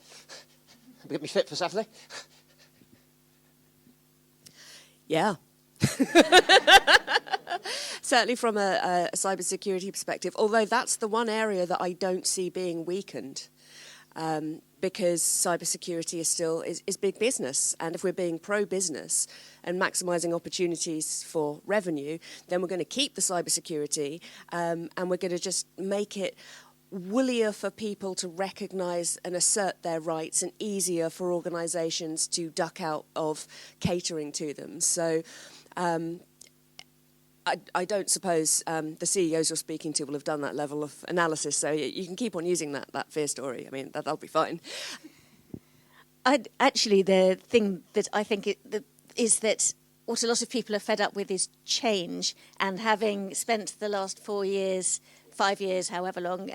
Get me fit for Saturday. Yeah. Certainly from a cybersecurity perspective, although that's the one area that I don't see being weakened, because cybersecurity is still is big business. And if we're being pro-business and maximising opportunities for revenue, then we're going to keep the cybersecurity, and we're going to just make it woolier for people to recognise and assert their rights, and easier for organisations to duck out of catering to them. So I don't suppose the CEOs you're speaking to will have done that level of analysis, so you can keep on using that fear story. I mean, that'll be fine. Actually, the thing that I think is that what a lot of people are fed up with is change, and having spent the last 4 years, 5 years, however long,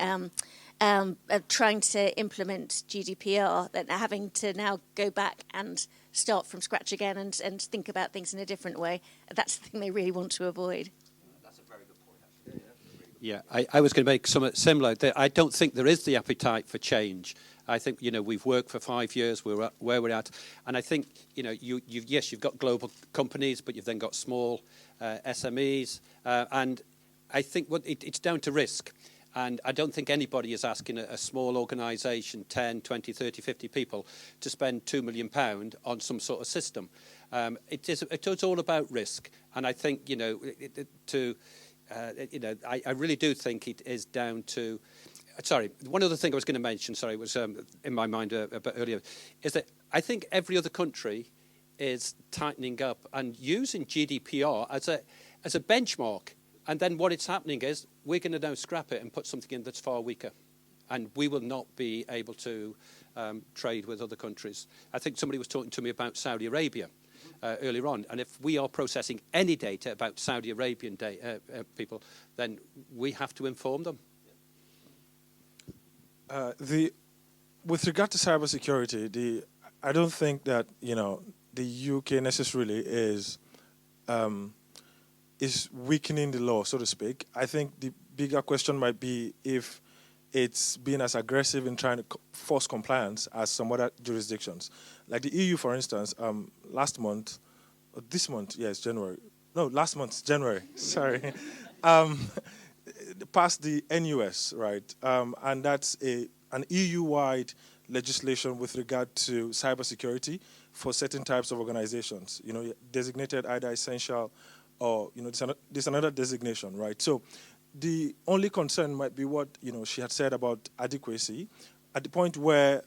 trying to implement GDPR, that having to now go back and start from scratch again and think about things in a different way, that's the thing they really want to avoid. That's a very good point, actually. Yeah, I was going to make something similar. I don't think there is the appetite for change. I think, we've worked for 5 years, we're at where we're at, and I think, you've got global companies, but you've then got small SMEs, and I think it's down to risk. And I don't think anybody is asking a small organisation, 10, 20, 30, 50 people, to spend £2 million on some sort of system. It's all about risk. And I think, I really do think it is down to... Sorry, one other thing I was going to mention, was in my mind a bit earlier, is that I think every other country is tightening up and using GDPR as a benchmark. And then what it's happening is we're going to now scrap it and put something in that's far weaker. And we will not be able to trade with other countries. I think somebody was talking to me about Saudi Arabia earlier on. And if we are processing any data about Saudi Arabian people, then we have to inform them. With regard to cybersecurity, I don't think that, the UK necessarily is weakening the law, so to speak. I think the bigger question might be if it's been as aggressive in trying to force compliance as some other jurisdictions. Like the EU, for instance, last month, January, sorry, passed the NUS, right? And that's an EU-wide legislation with regard to cybersecurity for certain types of organizations, designated either essential or, there's another designation, right? So the only concern might be what, she had said about adequacy at the point where,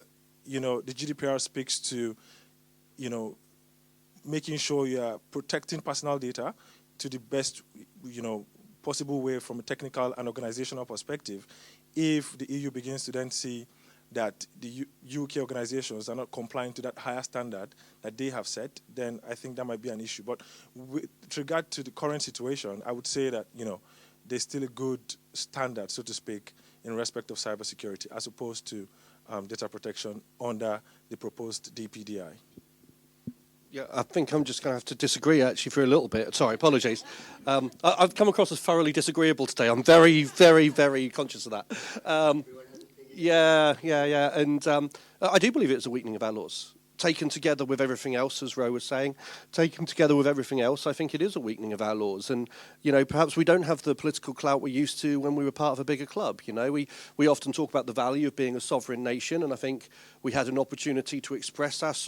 the GDPR speaks to, making sure you are protecting personal data to the best, possible way from a technical and organizational perspective. If the EU begins to then see that the UK organizations are not complying to that higher standard that they have set, then I think that might be an issue. But with regard to the current situation, I would say that, there's still a good standard, so to speak, in respect of cybersecurity, as opposed to data protection under the proposed DPDI. Yeah, I think I'm just going to have to disagree, actually, for a little bit. Sorry, apologies. I've come across as thoroughly disagreeable today. I'm very, very, very conscious of that. Yeah. And I do believe it's a weakening of our laws. Taken together with everything else, as Ro was saying, taken together with everything else, I think it is a weakening of our laws. And, perhaps we don't have the political clout we used to when we were part of a bigger club. We often talk about the value of being a sovereign nation, and I think we had an opportunity to express us,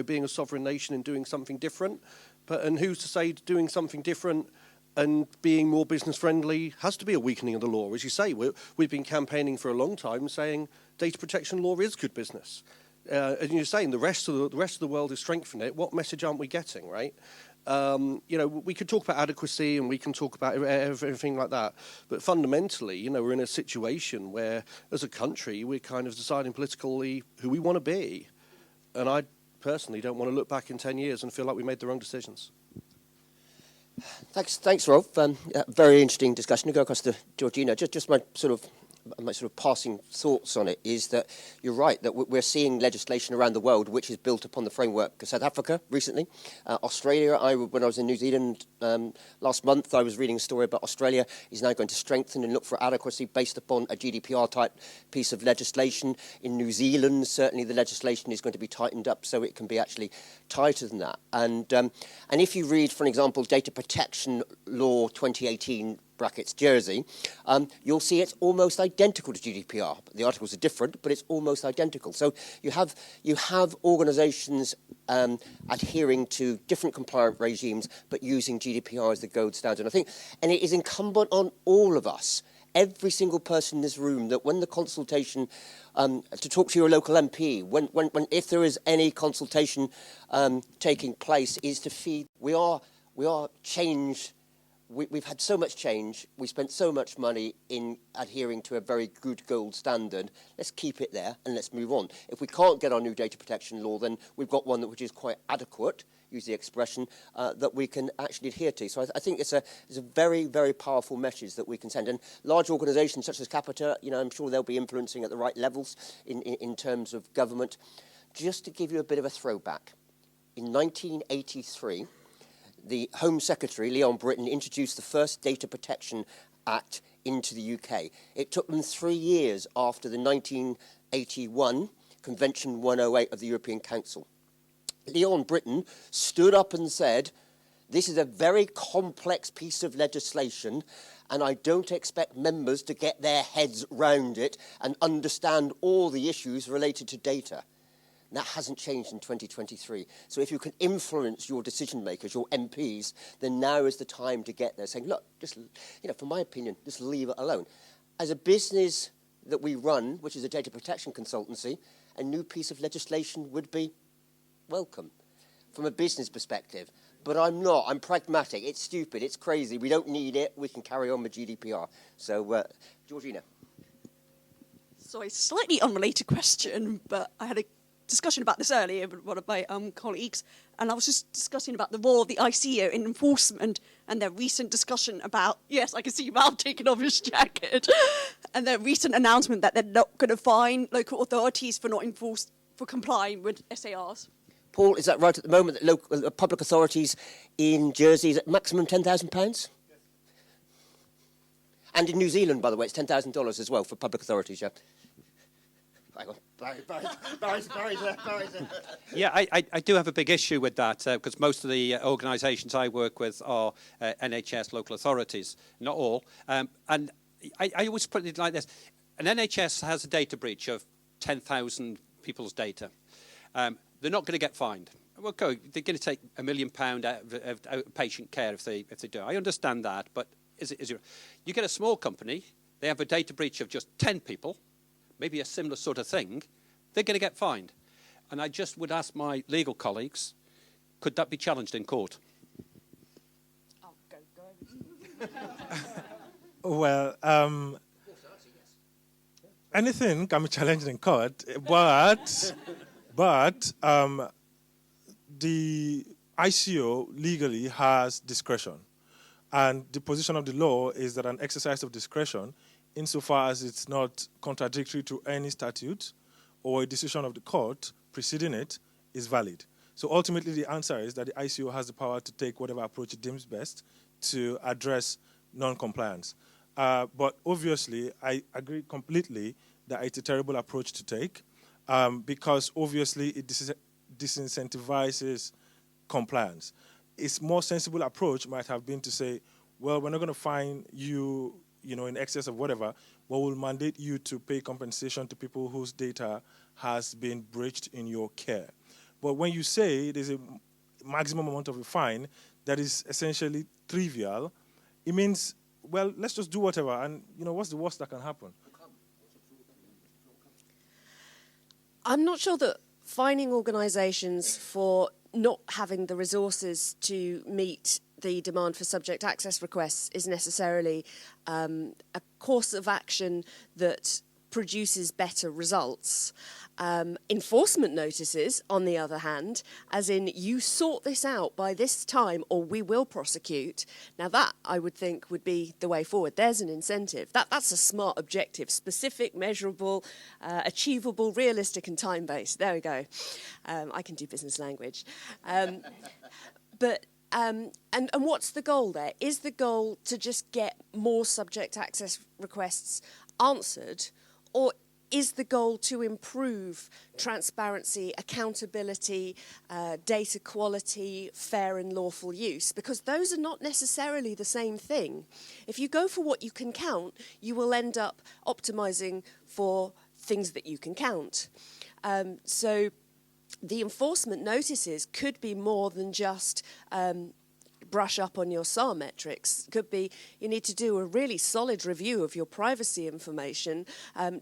being a sovereign nation and doing something different. And who's to say doing something different and being more business friendly has to be a weakening of the law? As you say, we've been campaigning for a long time saying data protection law is good business. And you're saying the rest of the world is strengthening it. What message aren't we getting, right? We could talk about adequacy and we can talk about everything like that. But fundamentally, we're in a situation where, as a country, we're kind of deciding politically who we want to be. And I personally don't want to look back in 10 years and feel like we made the wrong decisions. Thanks, Rolf. Very interesting discussion. To go across to Georgina, just my sort of my sort of passing thoughts on it is that you're right, that we're seeing legislation around the world which is built upon the framework of South Africa recently. Australia, when I was in New Zealand last month, I was reading a story about Australia is now going to strengthen and look for adequacy based upon a GDPR-type piece of legislation. In New Zealand, certainly the legislation is going to be tightened up so it can be actually tighter than that. And if you read, for example, Data Protection Law 2018, brackets Jersey, you'll see it's almost identical to GDPR. The articles are different, but it's almost identical. So you have organisations adhering to different compliant regimes, but using GDPR as the gold standard. And it is incumbent on all of us, every single person in this room, that when the consultation, to talk to your local MP, if there is any consultation taking place, is to feed. We are changed. We've had so much change. We spent so much money in adhering to a very good gold standard. Let's keep it there and let's move on. If we can't get our new data protection law, then we've got one which is quite adequate, use the expression, that we can actually adhere to. So I think it's a very, very powerful message that we can send. And large organisations such as Capita, I'm sure they'll be influencing at the right levels in terms of government. Just to give you a bit of a throwback, in 1983, the Home Secretary, Leon Britton, introduced the first Data Protection Act into the UK. It took them 3 years after the 1981 Convention 108 of the European Council. Leon Britton stood up and said, this is a very complex piece of legislation and I don't expect members to get their heads round it and understand all the issues related to data. That hasn't changed in 2023. So if you can influence your decision makers, your MPs, then now is the time to get there saying, look, just, for my opinion, just leave it alone. As a business that we run, which is a data protection consultancy, a new piece of legislation would be welcome from a business perspective. But I'm not. I'm pragmatic. It's stupid. It's crazy. We don't need it. We can carry on with GDPR. So, Georgina. So a slightly unrelated question, but I had a discussion about this earlier with one of my colleagues, and I was just discussing about the role of the ICO in enforcement and their recent discussion about, yes, I can see Mal taking off his jacket, and their recent announcement that they're not going to fine local authorities for for complying with SARs. Paul, is that right at the moment that local public authorities in Jersey is at maximum £10,000? Yes. And in New Zealand, by the way, it's $10,000 as well for public authorities, yeah? Hang on. Barry's there. Yeah, I do have a big issue with that because most of the organisations I work with are NHS local authorities, not all. And I always put it like this. An NHS has a data breach of 10,000 people's data. They're not going to get fined. Well, they're going to take £1 million out of patient care if they do. I understand that, but you get a small company, they have a data breach of just 10 people, maybe a similar sort of thing, they're going to get fined. And I just would ask my legal colleagues, could that be challenged in court? Oh, go. Well, anything can be challenged in court, but the ICO legally has discretion. And the position of the law is that an exercise of discretion, insofar as it's not contradictory to any statute or a decision of the court preceding it, is valid. So ultimately the answer is that the ICO has the power to take whatever approach it deems best to address non-compliance. But obviously, I agree completely that it's a terrible approach to take because obviously it disincentivizes compliance. Its more sensible approach might have been to say, well, we're not going to fine you, in excess of whatever, but we'll mandate you to pay compensation to people whose data has been breached in your care. But when you say there's a maximum amount of a fine that is essentially trivial, it means, well, let's just do whatever, and what's the worst that can happen? I'm not sure that fining organisations for not having the resources to meet the demand for subject access requests is necessarily a course of action that produces better results. Enforcement notices, on the other hand, as in you sort this out by this time or we will prosecute. Now that, I would think, would be the way forward. There's an incentive. That's a smart objective, specific, measurable, achievable, realistic and time-based. There we go. I can do business language. And what's the goal there? Is the goal to just get more subject access requests answered, or is the goal to improve transparency, accountability, data quality, fair and lawful use? Because those are not necessarily the same thing. If you go for what you can count, you will end up optimizing for things that you can count. So the enforcement notices could be more than just brush up on your SAR metrics. Could be you need to do a really solid review of your privacy information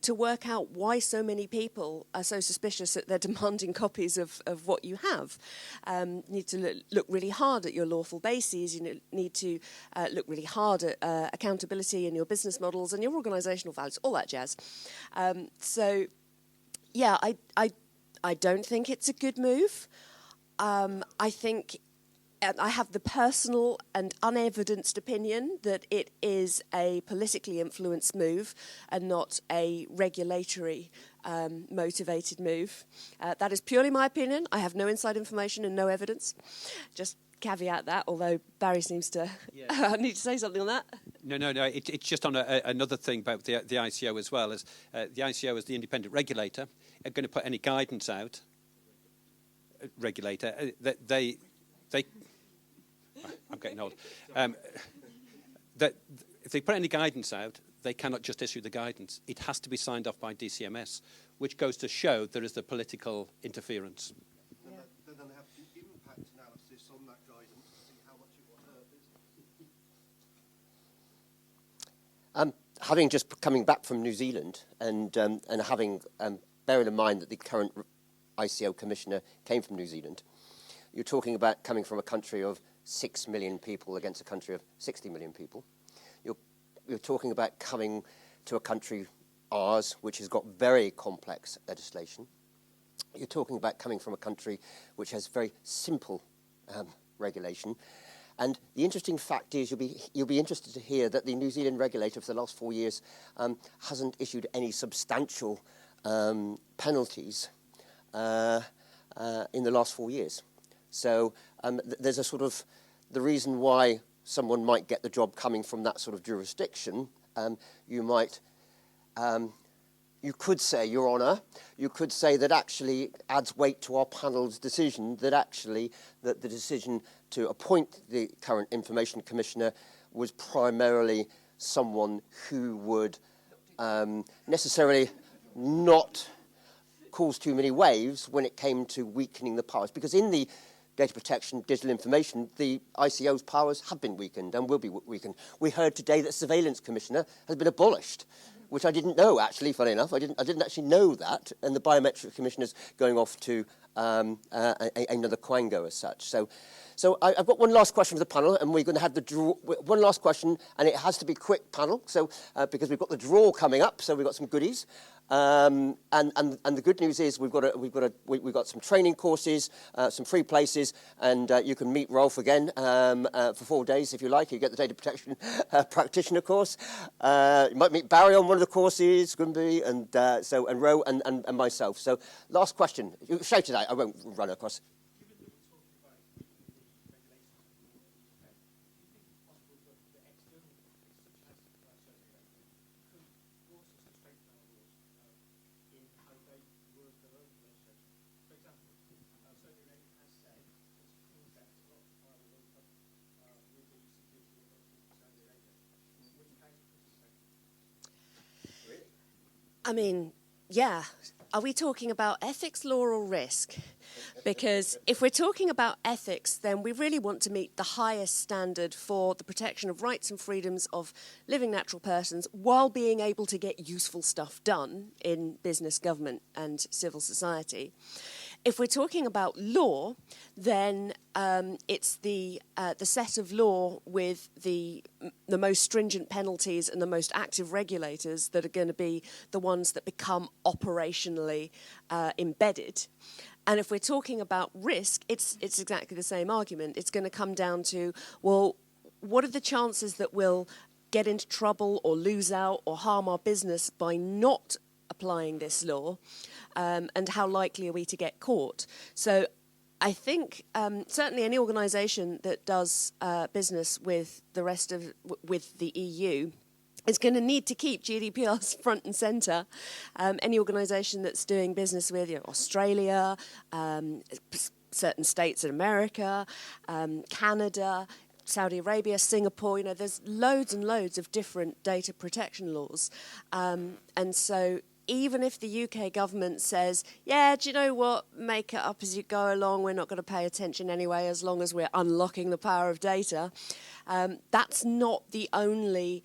to work out why so many people are so suspicious that they're demanding copies of what you have. You need to look really hard at your lawful bases. You need to look really hard at accountability in your business models and your organisational values, all that jazz. So, yeah, I don't think it's a good move. I think I have the personal and unevidenced opinion that it is a politically influenced move and not a regulatory motivated move. That is purely my opinion. I have no inside information and no evidence. Just caveat that, although Barry seems to need to say something on that. No. It's just on another thing about the ICO as well. As the ICO as the independent regulator are going to put any guidance out. Regulator, they I'm getting old. That if they put any guidance out, they cannot just issue the guidance. It has to be signed off by DCMS, which goes to show there is the political interference. Yeah. Then they have to do impact analysis on that guidance to see how much it will hurt. Having just coming back from New Zealand and having bearing in mind that the current ICO commissioner came from New Zealand, you're talking about coming from a country of 6 million people against a country of 60 million people. You're talking about coming to a country, ours, which has got very complex legislation. You're talking about coming from a country which has very simple regulation. And the interesting fact is, you'll be interested to hear that the New Zealand regulator for the last 4 years hasn't issued any substantial penalties in the last 4 years. So there's a sort of the reason why someone might get the job coming from that sort of jurisdiction. You could say, Your Honour, you could say that actually adds weight to our panel's decision, that actually that the decision to appoint the current Information Commissioner was primarily someone who would necessarily not cause too many waves when it came to weakening the powers. Because in the data protection, digital information, the ICO's powers have been weakened and will be weakened. We heard today that Surveillance Commissioner has been abolished, which I didn't know, actually, funny enough. I didn't actually know that. And the Biometric Commissioner's going off to another Quango as such. So I've got one last question for the panel, and we're going to have the draw. One last question, and it has to be quick, panel. So because we've got the draw coming up, so we've got some goodies. And the good news is we've got some training courses, some free places, and you can meet Rolf again for 4 days if you like. You get the data protection practitioner course. You might meet Barry on one of the courses, Kunbi, and Ro and myself. So last question. You shout it out. I won't run across. I mean, yeah. Are we talking about ethics, law, or risk? Because if we're talking about ethics, then we really want to meet the highest standard for the protection of rights and freedoms of living natural persons while being able to get useful stuff done in business, government, and civil society. If we're talking about law, then it's the set of law with the most stringent penalties and the most active regulators that are going to be the ones that become operationally embedded. And if we're talking about risk, it's exactly the same argument. It's going to come down to, well, what are the chances that we'll get into trouble or lose out or harm our business by not applying this law, and how likely are we to get caught? So I think certainly any organisation that does business with the rest of with the EU is going to need to keep GDPR's front and centre. Any organisation that's doing business with Australia, certain states in America, Canada, Saudi Arabia, Singapore, there's loads and loads of different data protection laws. And so even if the UK government says, yeah, do you know what, make it up as you go along, we're not going to pay attention anyway as long as we're unlocking the power of data, that's not the only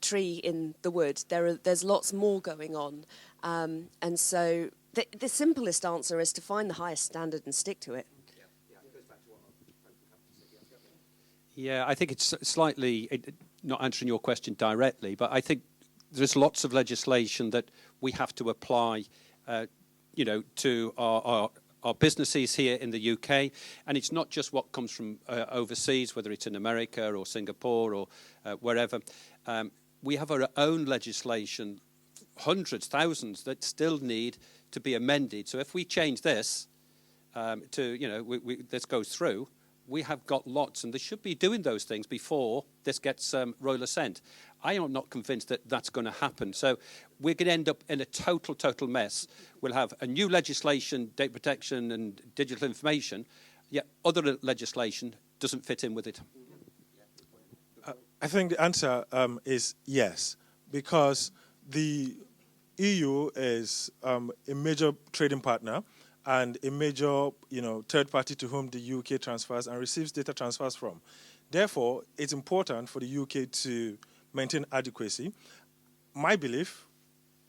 tree in the wood. There's lots more going on. And so the simplest answer is to find the highest standard and stick to it. Yeah, I think it's slightly, not answering your question directly, but I think there's lots of legislation that we have to apply, to our businesses here in the UK. And it's not just what comes from overseas, whether it's in America or Singapore or wherever. We have our own legislation, hundreds, thousands, that still need to be amended. So if we change this this goes through, we have got lots, and they should be doing those things before this gets royal assent. I am not convinced that that's going to happen. So we're going to end up in a total mess. We'll have a new legislation, data protection and digital information, yet other legislation doesn't fit in with it. I think the answer is yes, because the EU is a major trading partner and a major, third party to whom the UK transfers and receives data transfers from. Therefore, it's important for the UK to maintain adequacy. My belief,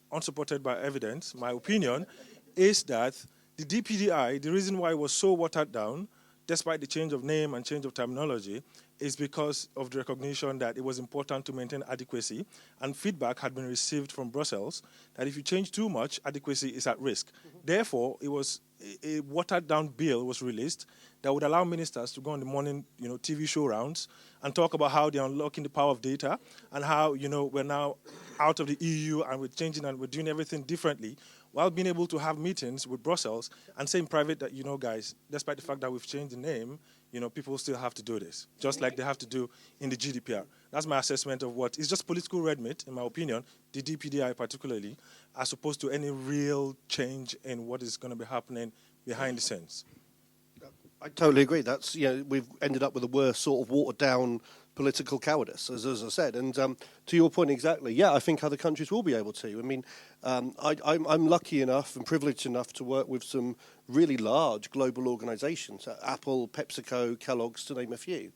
unsupported by evidence, my opinion, is that the DPDI, the reason why it was so watered down, despite the change of name and change of terminology, is because of the recognition that it was important to maintain adequacy, and feedback had been received from Brussels that if you change too much, adequacy is at risk. Therefore, it was a watered-down bill was released that would allow ministers to go on the morning, TV show rounds and talk about how they're unlocking the power of data and how, we're now out of the EU and we're changing and we're doing everything differently, while being able to have meetings with Brussels and say in private that, guys, despite the fact that we've changed the name, people still have to do this, just like they have to do in the GDPR. That's my assessment of what is just political red meat, in my opinion, the DPDI particularly, as opposed to any real change in what is going to be happening behind the scenes. I totally agree. That's we've ended up with a worse sort of watered down political cowardice, as I said. And to your point exactly, yeah, I think other countries will be able to. I mean, I'm lucky enough and privileged enough to work with some really large global organisations, Apple, PepsiCo, Kellogg's, to name a few.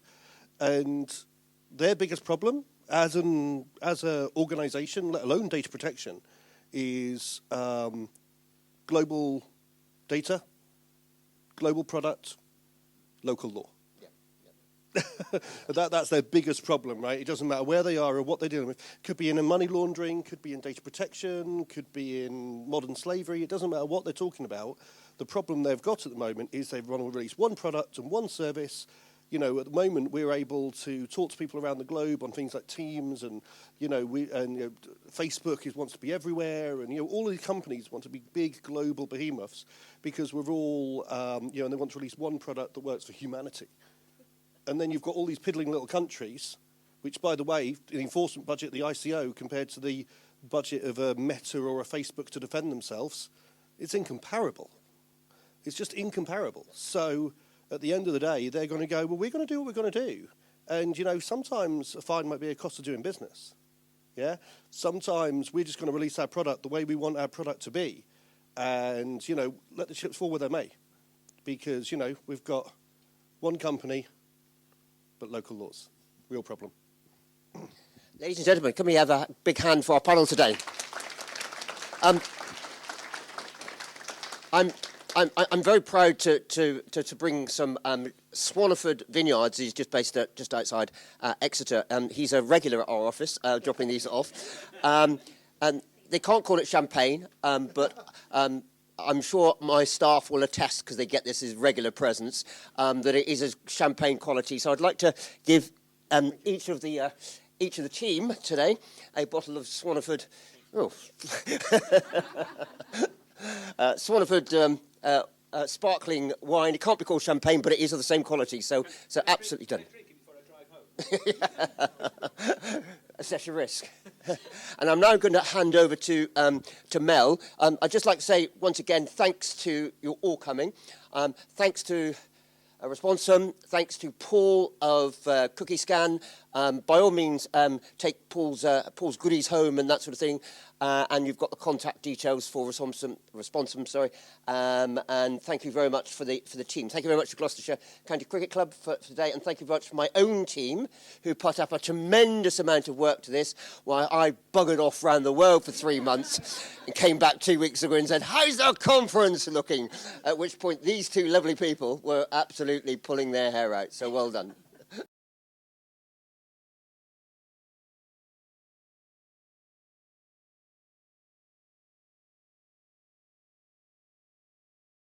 And their biggest problem as an organisation, let alone data protection, is global data, global product, local law. That's their biggest problem, right? It doesn't matter where they are or what they're dealing with. Could be in money laundering, could be in data protection, could be in modern slavery. It doesn't matter what they're talking about. The problem they've got at the moment is they've released one product and one service. At the moment we're able to talk to people around the globe on things like Teams, and Facebook wants to be everywhere, and all these companies want to be big global behemoths because we're all and they want to release one product that works for humanity. And then you've got all these piddling little countries, which, by the way, the enforcement budget, the ICO, compared to the budget of a Meta or a Facebook to defend themselves, it's incomparable. It's just incomparable. So at the end of the day, they're going to go, well, we're going to do what we're going to do. And, sometimes a fine might be a cost of doing business. Yeah? Sometimes we're just going to release our product the way we want our product to be. And, let the chips fall where they may. Because, we've got one company, but local laws. Real problem. Ladies and gentlemen, can we have a big hand for our panel today? I'm very proud to bring some Swaniford Vineyards. He's just based just outside Exeter. He's a regular at our office, dropping these off. And they can't call it champagne, but I'm sure my staff will attest, because they get this as regular presents, that it is a champagne quality. So I'd like to give each of the team today a bottle of Swaniford. Oh. Swaniford sparkling wine. It can't be called champagne, but it is of the same quality. So absolutely done. That's such a risk. And I'm now going to hand over to Mel. I'd just like to say once again, thanks to you all coming. Thanks to Responsum. Thanks to Paul of Cookie Scan. By all means, take Paul's goodies home and that sort of thing. And you've got the contact details for Responsum, sorry. And thank you very much for the team. Thank you very much to Gloucestershire County Cricket Club for today, and thank you very much for my own team who put up a tremendous amount of work to this, while I buggered off around the world for 3 months and came back 2 weeks ago and said, "How's the conference looking?" At which point these two lovely people were absolutely pulling their hair out. So well done.